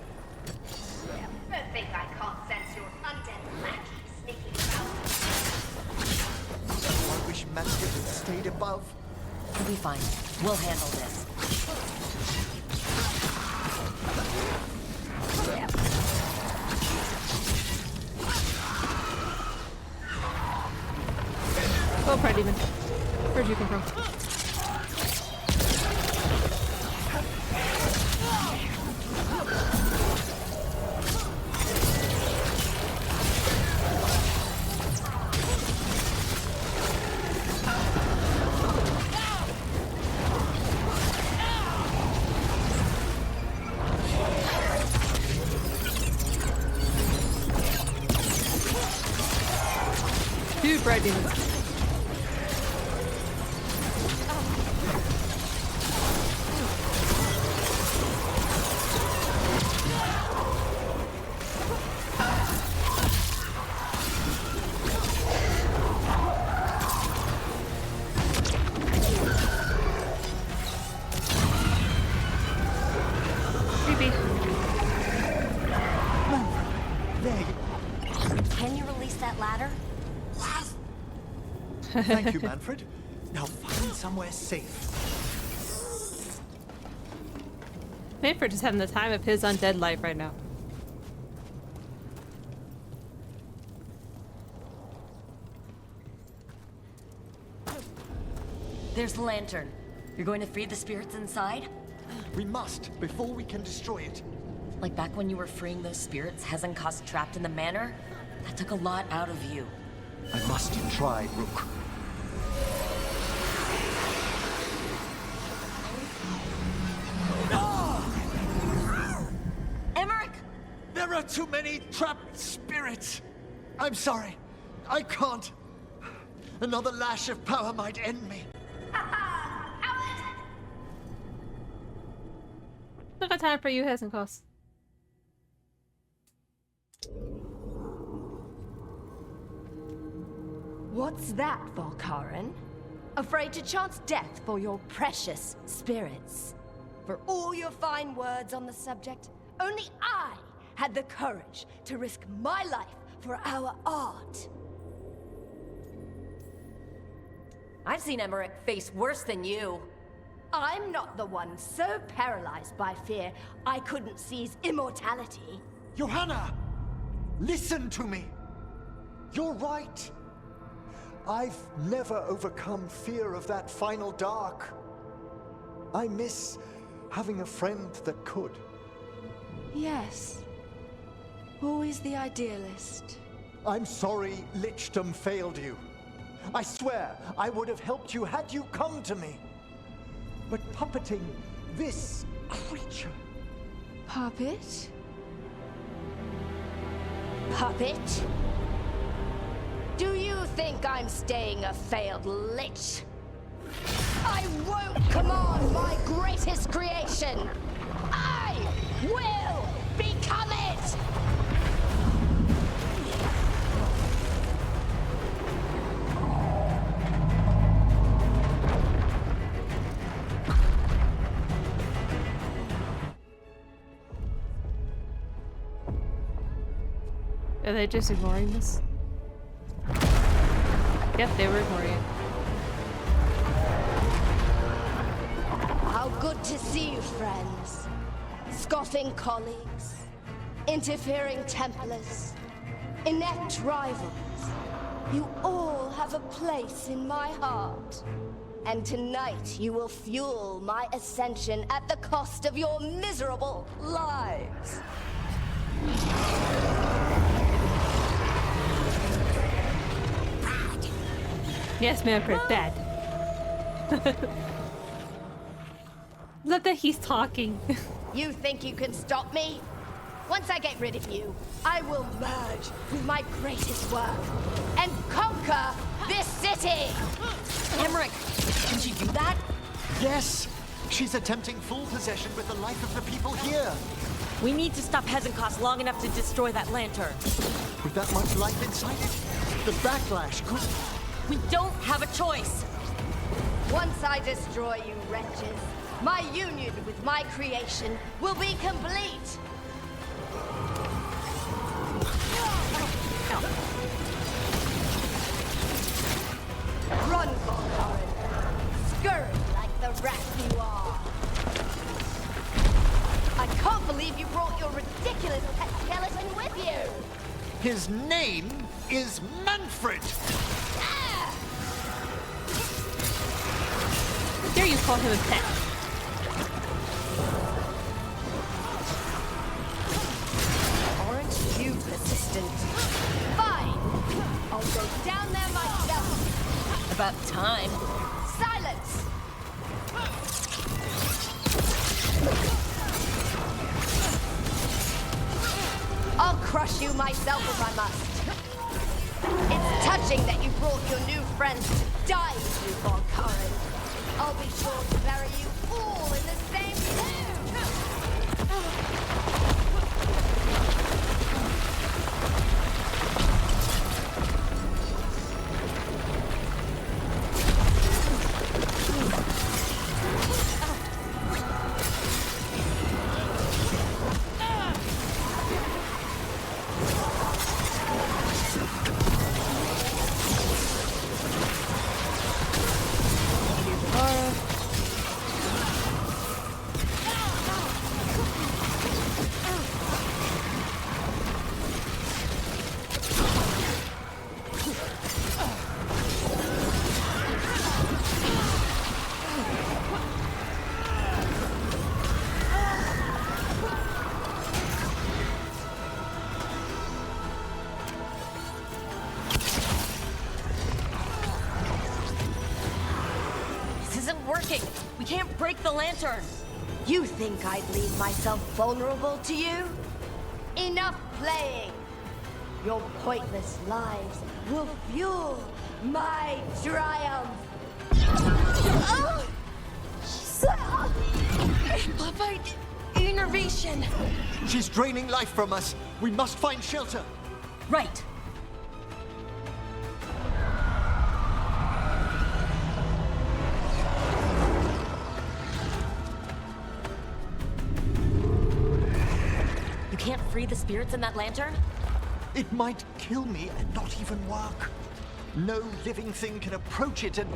G: Don't think I can't sense your undead lackey sneaking about.
J: I wish Manfred had stayed above.
C: You'll be fine. We'll handle this.
A: Oh, Pride Demon. Where'd you come from? Two Pride Demons.
C: Can you release that ladder?
J: Thank you, Manfred. Now find somewhere safe.
A: Manfred is having the time of his undead life right now.
C: There's the lantern. You're going to free the spirits inside?
J: We must, before we can destroy it.
C: Like back when you were freeing those spirits Hezenkos trapped in the manor? That took a lot out of you.
J: I must try, Rook.
C: Emmerich!
J: There are too many trapped spirits. I'm sorry. I can't. Another lash of power might end me.
A: Still got time for you, Hezenkos.
S: What's that, Volkaren? Afraid to chance death for your precious spirits? For all your fine words on the subject, only I had the courage to risk my life for our art.
C: I've seen Emmerich face worse than you.
S: I'm not the one so paralyzed by fear I couldn't seize immortality.
J: Johanna! Listen to me! You're right. I've never overcome fear of that final dark. I miss having a friend that could.
S: Yes. Always the idealist.
J: I'm sorry Lichdom failed you. I swear I would have helped you had you come to me. But puppeting this creature...
S: Puppet? Puppet? Do you think I'm staying a failed lich? I won't command my greatest creation! I will become it!
A: Are they just ignoring this? Yep, they were ignoring it.
S: How good to see you, friends. Scoffing colleagues, interfering Templars, inept rivals. You all have a place in my heart. And tonight you will fuel my ascension at the cost of your miserable lives.
A: Yes, Manfred, bad. Love that he's talking.
S: You think you can stop me? Once I get rid of you, I will merge with my greatest work and conquer this city!
I: Emmerich, can she do that?
J: Yes! She's attempting full possession with the life of the people here.
U: We need to stop Hezenkos long enough to destroy that lantern.
J: With that much life inside it, the backlash could...
U: We don't have a choice.
S: Once I destroy you wretches, my union with my creation will be complete. Run, Volkaren. Scurry like the rat you are. I can't believe you brought your ridiculous pet skeleton with you.
J: His name is Manfred!
A: How dare you call him a pet?
S: Aren't you persistent? Fine! I'll go down there myself.
U: About time.
S: Silence! I'll crush you myself if I must. It's touching that you brought your new friends to die with you, Volkaren. I'll be sure to bury you all in the same tomb!
U: We can't break the lantern.
S: You think I'd leave myself vulnerable to you? Enough playing! Your pointless lives will fuel my triumph!
U: Provide innervation.
J: She's draining life from us. We must find shelter.
U: Right. You can't free the spirits in that lantern?
J: It might kill me and not even work. No living thing can approach it and...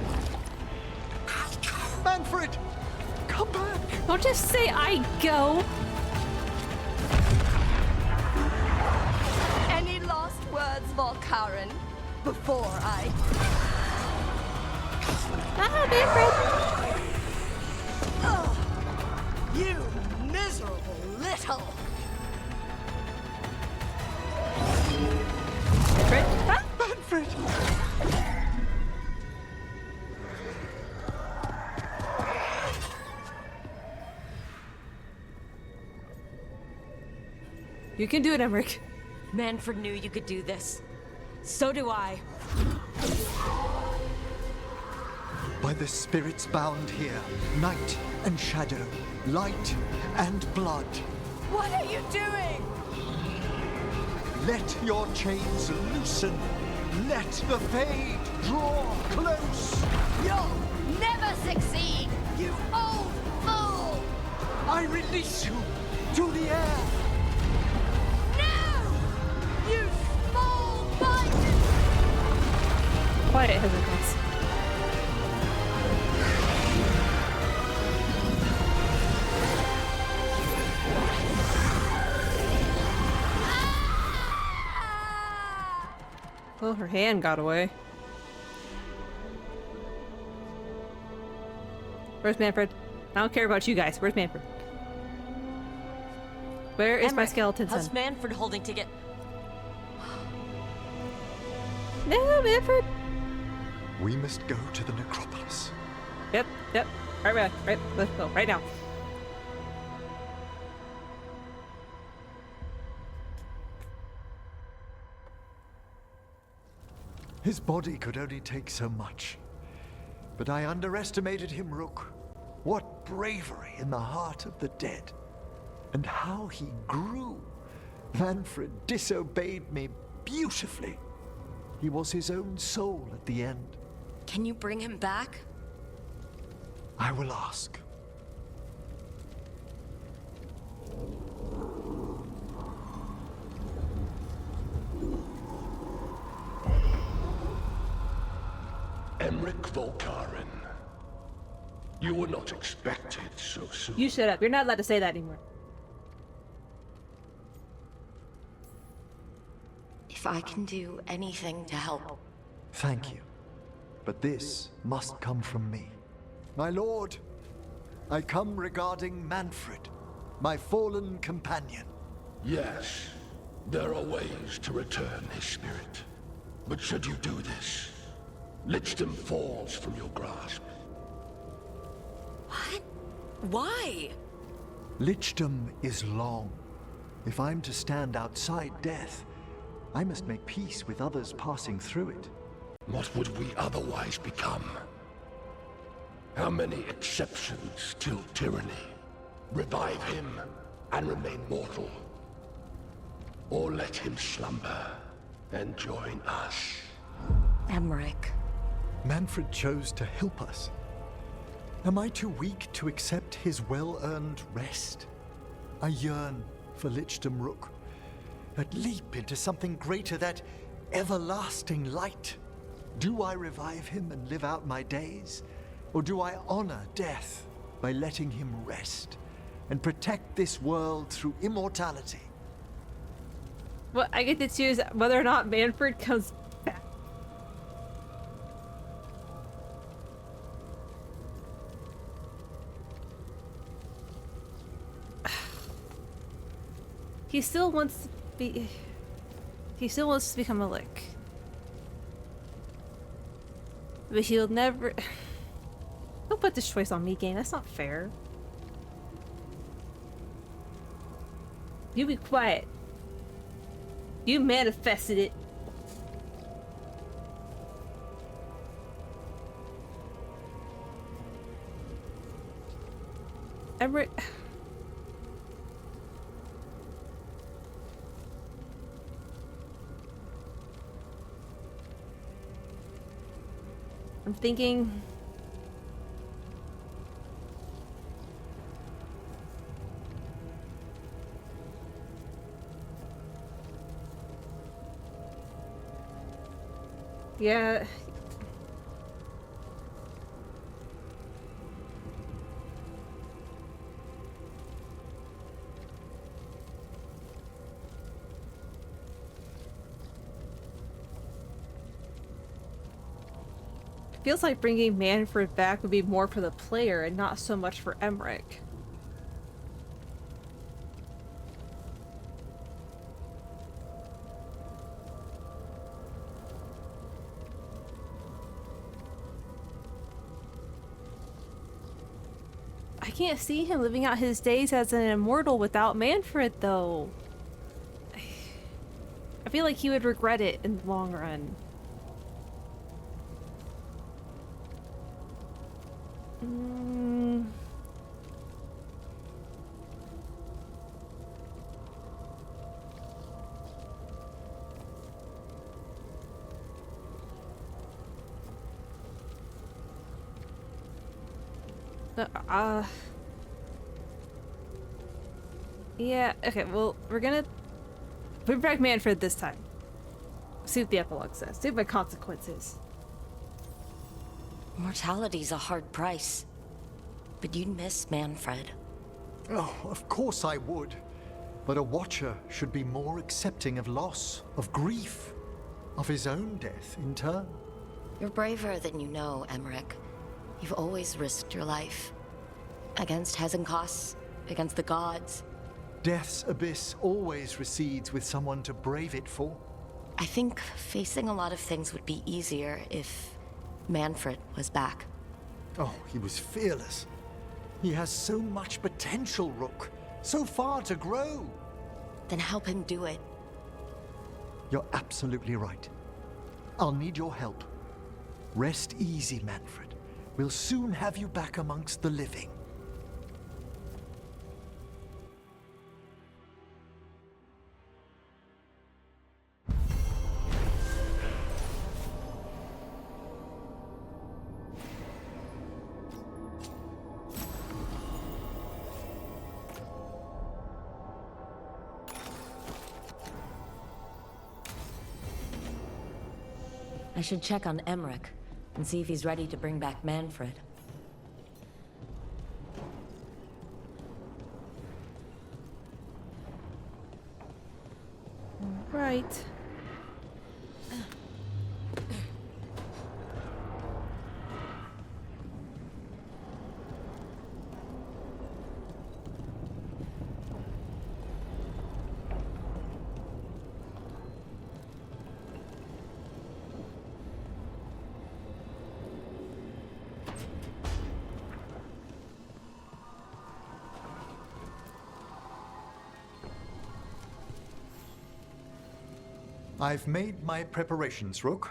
J: Manfred! Come back!
A: Don't just say I go!
S: Any last words, Volkaren, before I...
A: Ah, Manfred!
S: Ugh, you miserable little...
A: Manfred? Ah!
J: Manfred!
A: You can do it, Emmerich.
C: Manfred knew you could do this. So do I.
J: By the spirits bound here, night and shadow, light and blood.
S: What are you doing?
J: Let your chains loosen. Let the fade draw close.
S: You'll never succeed, you old fool!
J: I release you to the air.
S: No! You small-minded...
A: Quiet, Hezekiah. Well, her hand got away. Where's Manfred? I don't care about you guys. Where's Manfred? Where is my
C: Emmerich,
A: skeleton son?
C: how's Manfred holding to get...
A: No, Manfred!
J: We must go to the necropolis.
A: Yep. Right, let's go, right now.
J: His body could only take so much. But I underestimated him, Rook. What bravery in the heart of the dead. And how he grew. Manfred disobeyed me beautifully. He was his own soul at the end.
C: Can you bring him back?
J: I will ask.
K: Emmerich Volkaren. You were not expected so soon.
A: You shut up. You're not allowed to say that anymore.
C: If I can do anything to help.
J: Thank you. But this must come from me. My lord, I come regarding Manfred, my fallen companion.
K: Yes, there are ways to return his spirit. But should you do this, Lichdom falls from your grasp.
C: What? Why?
J: Lichdom is long. If I'm to stand outside death, I must make peace with others passing through it.
K: What would we otherwise become? How many exceptions till tyranny? Revive him and remain mortal. Or let him slumber and join us.
C: Emmerich.
J: Manfred chose to help us. Am I too weak to accept his well-earned rest? I yearn for Lichdom Rook, that leap into something greater, that everlasting light. Do I revive him and live out my days? Or do I honor death by letting him rest and protect this world through immortality?
A: Well, I get to choose whether or not Manfred comes back. He still wants to be... He still wants to become a lick. But he'll never... Don't put this choice on me, game. That's not fair. You be quiet. You manifested it. Everett... I'm thinking... Yeah. feels like bringing Manfred back would be more for the player and not so much for Emmerich. I can't see him living out his days as an immortal without Manfred, though. I feel like he would regret it in the long run. Yeah, okay, well, we're gonna bring back Manfred this time. See what the epilogue says. See what my consequences.
C: Mortality's a hard price. But you'd miss Manfred.
J: Oh, of course I would. But a Watcher should be more accepting of loss, of grief, of his own death in turn.
C: You're braver than you know, Emmerich. You've always risked your life. Against Hezenkos, against the gods.
J: Death's abyss always recedes with someone to brave it for.
C: I think facing a lot of things would be easier if Manfred was back.
J: Oh, he was fearless. He has so much potential, Rook. So far to grow.
C: Then help him do it.
J: You're absolutely right. I'll need your help. Rest easy, Manfred. We'll soon have you back amongst the living.
C: I should check on Emmerich and see if he's ready to bring back Manfred.
A: Right.
J: I've made my preparations, Rook.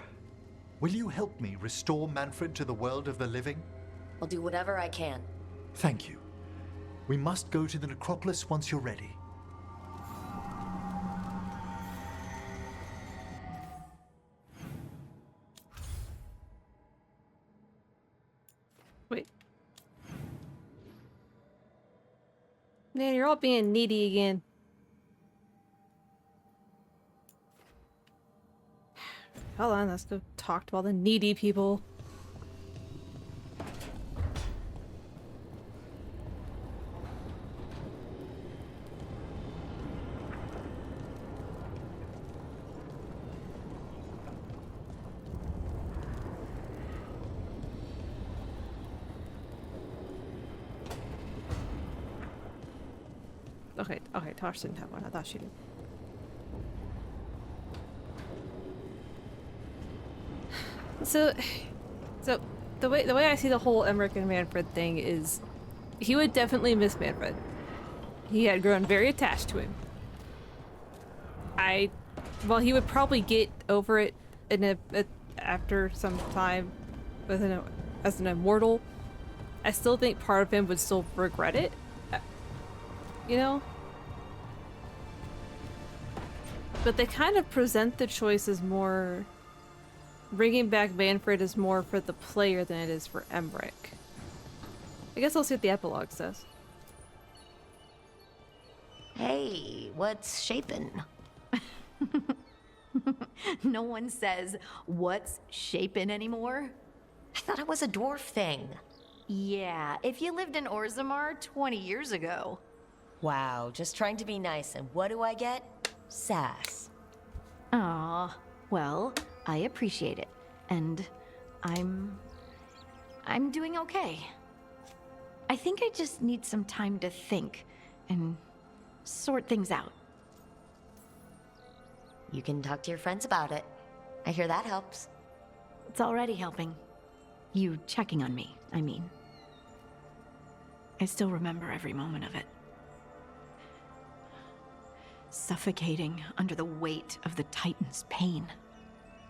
J: Will you help me restore Manfred to the world of the living?
C: I'll do whatever I can.
J: Thank you. We must go to the necropolis once you're ready.
A: Wait. Man, you're all being needy again. Hold on, let's go talk to all the needy people. Okay, Tosh didn't have one. I thought she did. So the way I see the whole Emmerich and Manfred thing is, he would definitely miss Manfred. He had grown very attached to him. Well, he would probably get over it after some time as an immortal. I still think part of him would still regret it, you know? But they kind of present the choice as more... Bringing back Manfred is more for the player than it is for Emmerich. I guess I'll see what the epilogue says.
C: Hey, what's shaping?
N: No one says, what's shaping anymore?
C: I thought it was a dwarf thing.
N: Yeah, if you lived in Orzammar 20 years ago.
C: Wow, just trying to be nice, and what do I get? Sass.
N: Aw, well, I appreciate it. And I'm I'm doing okay. I think I just need some time to think and sort things out.
C: You can talk to your friends about it. I hear that helps.
N: It's already helping. You checking on me, I mean. I still remember every moment of it. Suffocating under the weight of the Titan's pain.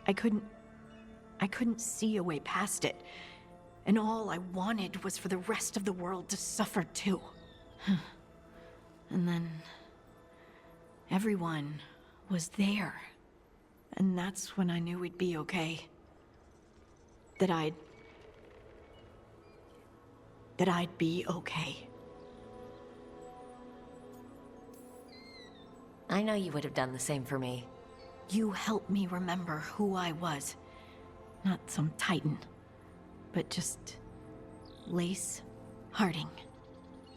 N: I couldn't see a way past it. And all I wanted was for the rest of the world to suffer too. And then everyone was there. And that's when I knew we'd be okay. That I'd be okay.
C: I know you would have done the same for me.
N: You helped me remember who I was. Not some Titan, but just Lace Harding.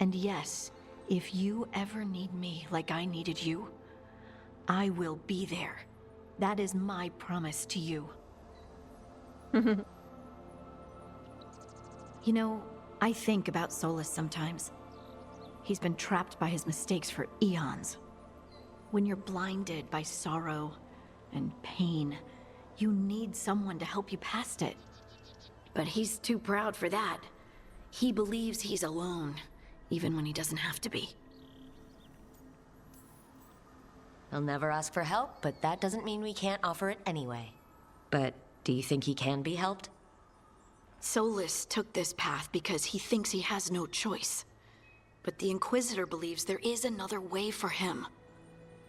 N: And yes, if you ever need me like I needed you, I will be there. That is my promise to you. You know, I think about Solus sometimes. He's been trapped by his mistakes for eons. When you're blinded by sorrow and pain, you need someone to help you past it. But he's too proud for that. He believes he's alone, even when he doesn't have to be.
C: He'll never ask for help, but that doesn't mean we can't offer it anyway. But do you think he can be helped?
N: Solus took this path because he thinks he has no choice. But the Inquisitor believes there is another way for him.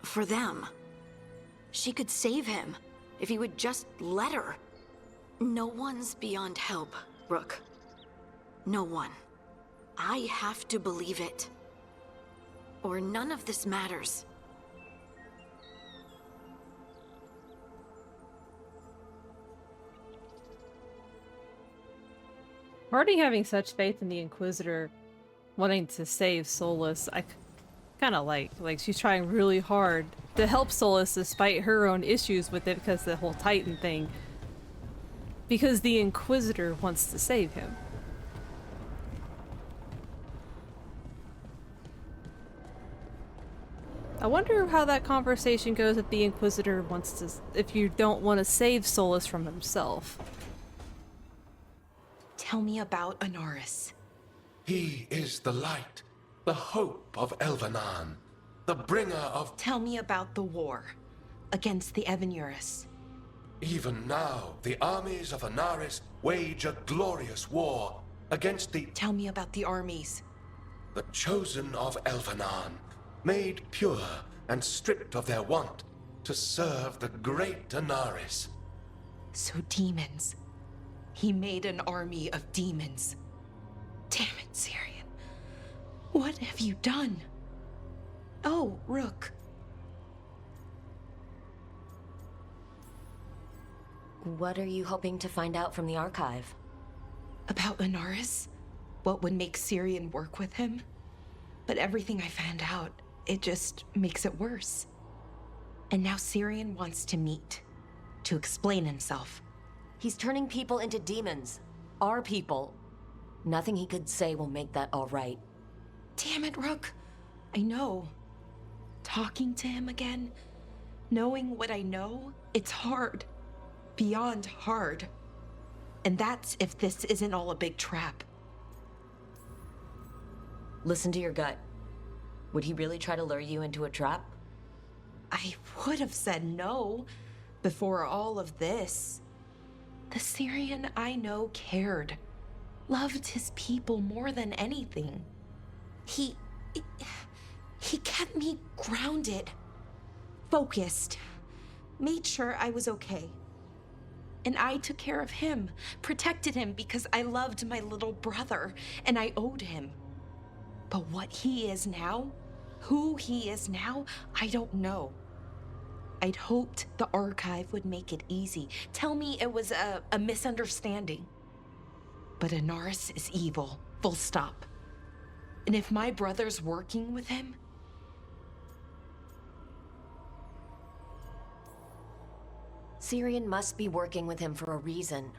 N: For them. She could save him, if he would just let her. No one's beyond help, Rook. No one. I have to believe it. Or none of this matters.
A: Already having such faith in the Inquisitor wanting to save Solus, I kind of like she's trying really hard to help Solus despite her own issues with it because of the whole Titan thing. Because the Inquisitor wants to save him. I wonder how that conversation goes if the Inquisitor wants to, if you don't want to save Solus from himself.
I: Tell me about Anaris.
K: He is the light, the hope of Elvenan, the bringer of...
I: Tell me about the war against the Evanuris.
K: Even now, the armies of Anaris wage a glorious war against the...
I: Tell me about the armies.
K: The chosen of Elvenan, made pure and stripped of their want to serve the great Anaris.
I: So demons. He made an army of demons. Damn it, Syrian. What have you done? Oh, Rook.
C: What are you hoping to find out from the archive?
I: About Anaris? What would make Syrian work with him? But everything I found out, it just makes it worse. And now Syrian wants to meet, to explain himself.
C: He's turning people into demons. Our people. Nothing he could say will make that all right.
I: Damn it, Rook. I know. Talking to him again, knowing what I know, it's hard. Beyond hard. And that's if this isn't all a big trap.
C: Listen to your gut. Would he really try to lure you into a trap?
I: I would have said no before all of this. The Syrian I know cared. Loved his people more than anything. He kept me grounded. Focused. Made sure I was okay. And I took care of him. Protected him because I loved my little brother. And I owed him. But what he is now, who he is now, I don't know. I'd hoped the archive would make it easy. Tell me it was a misunderstanding. But Anaris is evil, full stop. And if my brother's working with him...
C: Syrian must be working with him for a reason.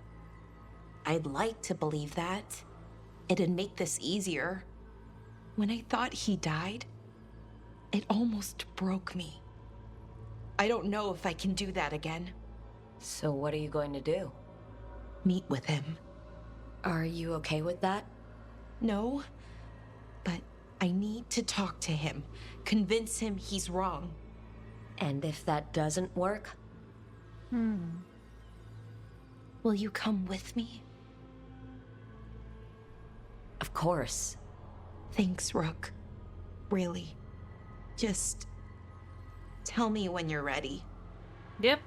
I: I'd like to believe that. It'd make this easier. When I thought he died, it almost broke me. I don't know if I can do that again.
C: So what are you going to do?
I: Meet with him.
C: Are you okay with that?
I: No, but I need to talk to him. Convince him he's wrong.
C: And if that doesn't work?
I: Will you come with me?
C: Of course.
I: Thanks, Rook. Really. Just tell me when you're ready.
A: Yep.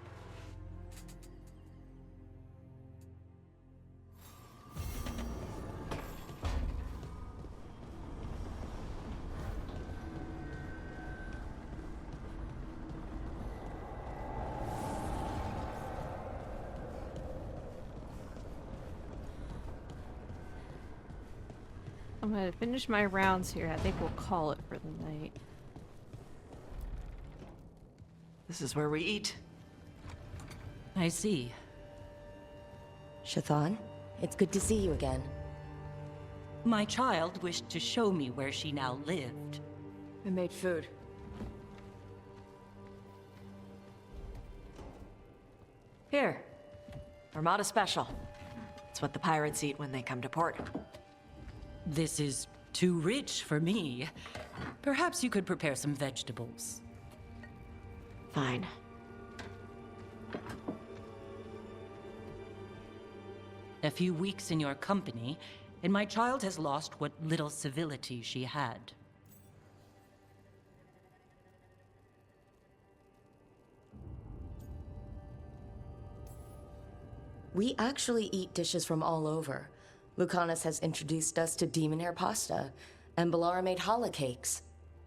A: I'm gonna finish my rounds here. I think we'll call it for the night.
D: This is where we eat.
M: I see.
C: Shathan, it's good to see you again.
M: My child wished to show me where she now lived.
U: I made food. Here. Armada Special. It's what the pirates eat when they come to port.
M: This is too rich for me. Perhaps you could prepare some vegetables.
U: Fine.
M: A few weeks in your company, and my child has lost what little civility she had.
C: We actually eat dishes from all over. Lucanus has introduced us to demon hair pasta, and Balara made challah cakes.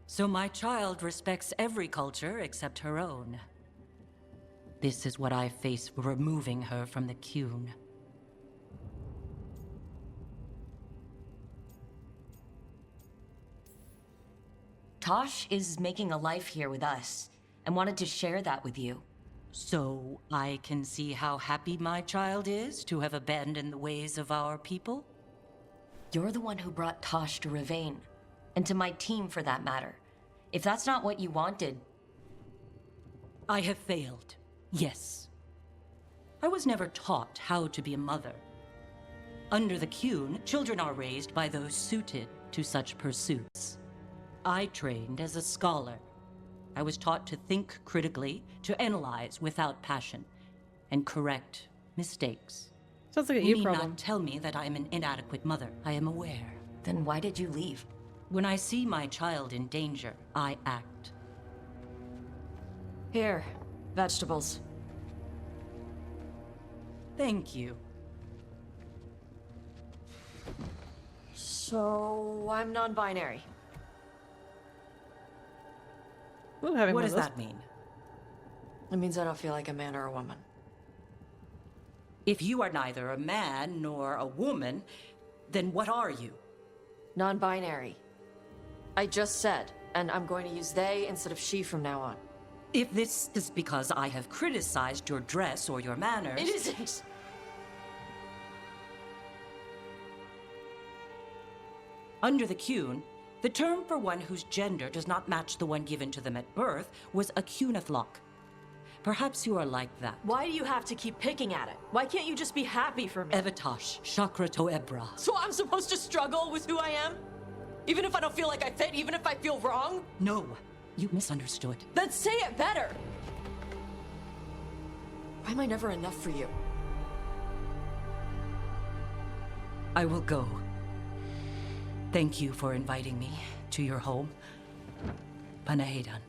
M: So my child respects every culture except her own. This is what I face for removing her from the Qun.
C: Tosh is making a life here with us, and wanted to share that with you.
M: So I can see how happy my child is to have abandoned the ways of our people?
C: You're the one who brought Tosh to Rivain, and to my team for that matter. If that's not what you wanted...
M: I have failed, yes. I was never taught how to be a mother. Under the Qun, children are raised by those suited to such pursuits. I trained as a scholar. I was taught to think critically, to analyze without passion, and correct mistakes.
A: Sounds like a
M: You
A: you
M: need
A: problem.
M: not tell me that I am an inadequate mother. I am aware.
C: Then why did you leave?
M: When I see my child in danger, I act.
U: Here, vegetables.
M: Thank you.
U: So, I'm non-binary.
A: Ooh, having
M: What
A: one
M: does
A: of those.
M: that mean?
U: It means I don't feel like a man or a woman.
M: If you are neither a man nor a woman, then what are you?
U: Non-binary. I just said, and I'm going to use they instead of she from now on.
M: If this is because I have criticized your dress or your manners...
U: It isn't!
M: Under the Qun, the term for one whose gender does not match the one given to them at birth was a Qunathlok. Perhaps you are like that.
U: Why do you have to keep picking at it? Why can't you just be happy for me?
M: Evatosh, Chakra to Ebra.
U: So I'm supposed to struggle with who I am? Even if I don't feel like I fit, even if I feel wrong?
M: No, you misunderstood.
U: Then say it better! Why am I never enough for you?
M: I will go. Thank you for inviting me to your home. Panahedan.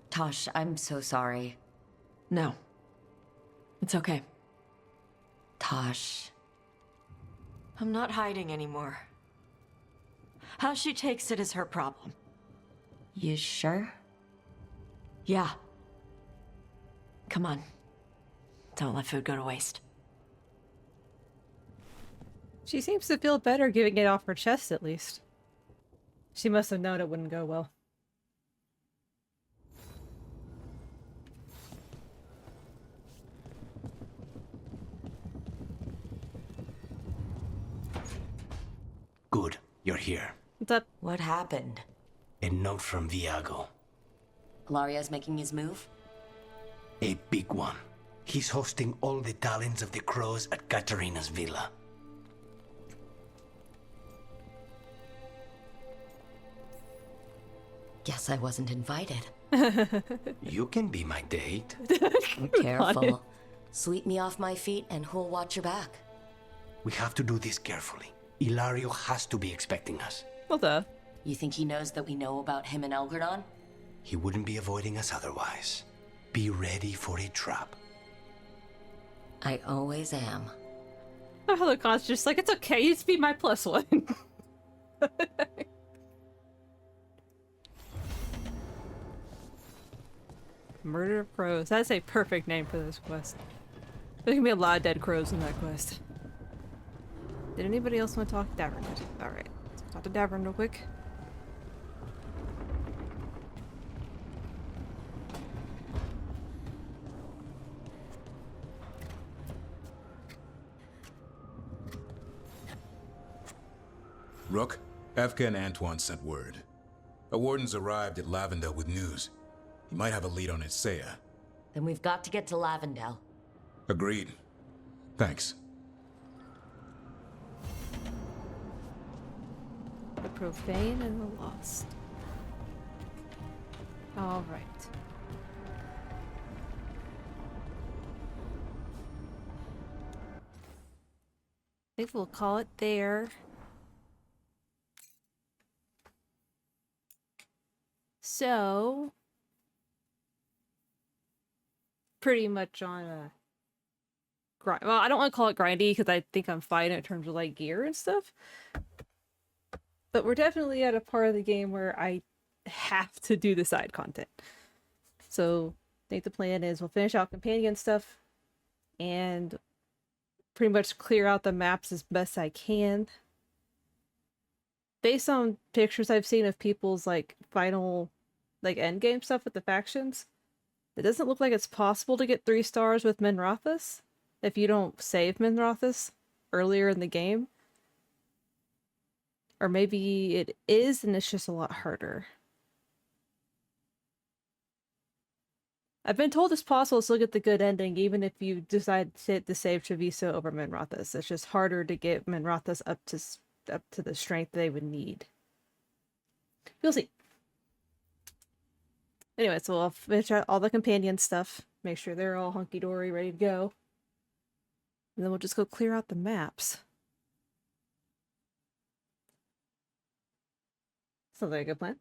C: Tosh, I'm so sorry.
U: No. It's okay.
C: Tosh.
U: I'm not hiding anymore. How she takes it is her problem.
C: You sure?
U: Yeah. Come on. Don't let food go to waste.
A: She seems to feel better giving it off her chest, at least. She must have known it wouldn't go well.
L: you're here.
A: What's up?
C: What happened?
L: A note from Viago.
C: Ilaria's making his move?
L: A big one. He's hosting all the talents of the crows at Katarina's villa.
C: Guess I wasn't invited.
L: You can be my date.
C: Careful. Sweep me off my feet and who'll watch your back?
L: We have to do this carefully. Ilario has to be expecting us.
A: Well, duh.
C: You think he knows that we know about him and Elgradon?
L: He wouldn't be avoiding us otherwise. Be ready for a trap.
C: I always am.
A: Oh, hello, Con's just like, it's okay, you just be my +1. Murder of Crows. That's a perfect name for this quest. There's gonna be a lot of dead crows in that quest. Did anybody else want to talk to Davern? Alright, let's talk to Davern real quick.
E: Rook, Evka and Antoine sent word. A warden's arrived at Lavendel with news. He might have a lead on Isaiah.
C: Then we've got to get to Lavendel.
E: Agreed. Thanks.
A: The Profane and the Lost. Alright. I think we'll call it there. So, pretty much on a grind. Well, I don't want to call it grindy because I think I'm fine in terms of like gear and stuff. But we're definitely at a part of the game where I have to do the side content. So I think the plan is we'll finish out companion stuff and pretty much clear out the maps as best I can. Based on pictures I've seen of people's like final like end game stuff with the factions, it doesn't look like it's possible to get 3 stars with Minrathous if you don't save Minrathous earlier in the game. Or maybe it is and it's just a lot harder. I've been told it's possible to still get the good ending even if you decide to hit the save Treviso over Minrathous. It's just harder to get Minrathous up to the strength they would need. You'll see. Anyway, so I'll finish out all the companion stuff. Make sure they're all hunky-dory, ready to go. And then we'll just go clear out the maps. Sounds like a good plan.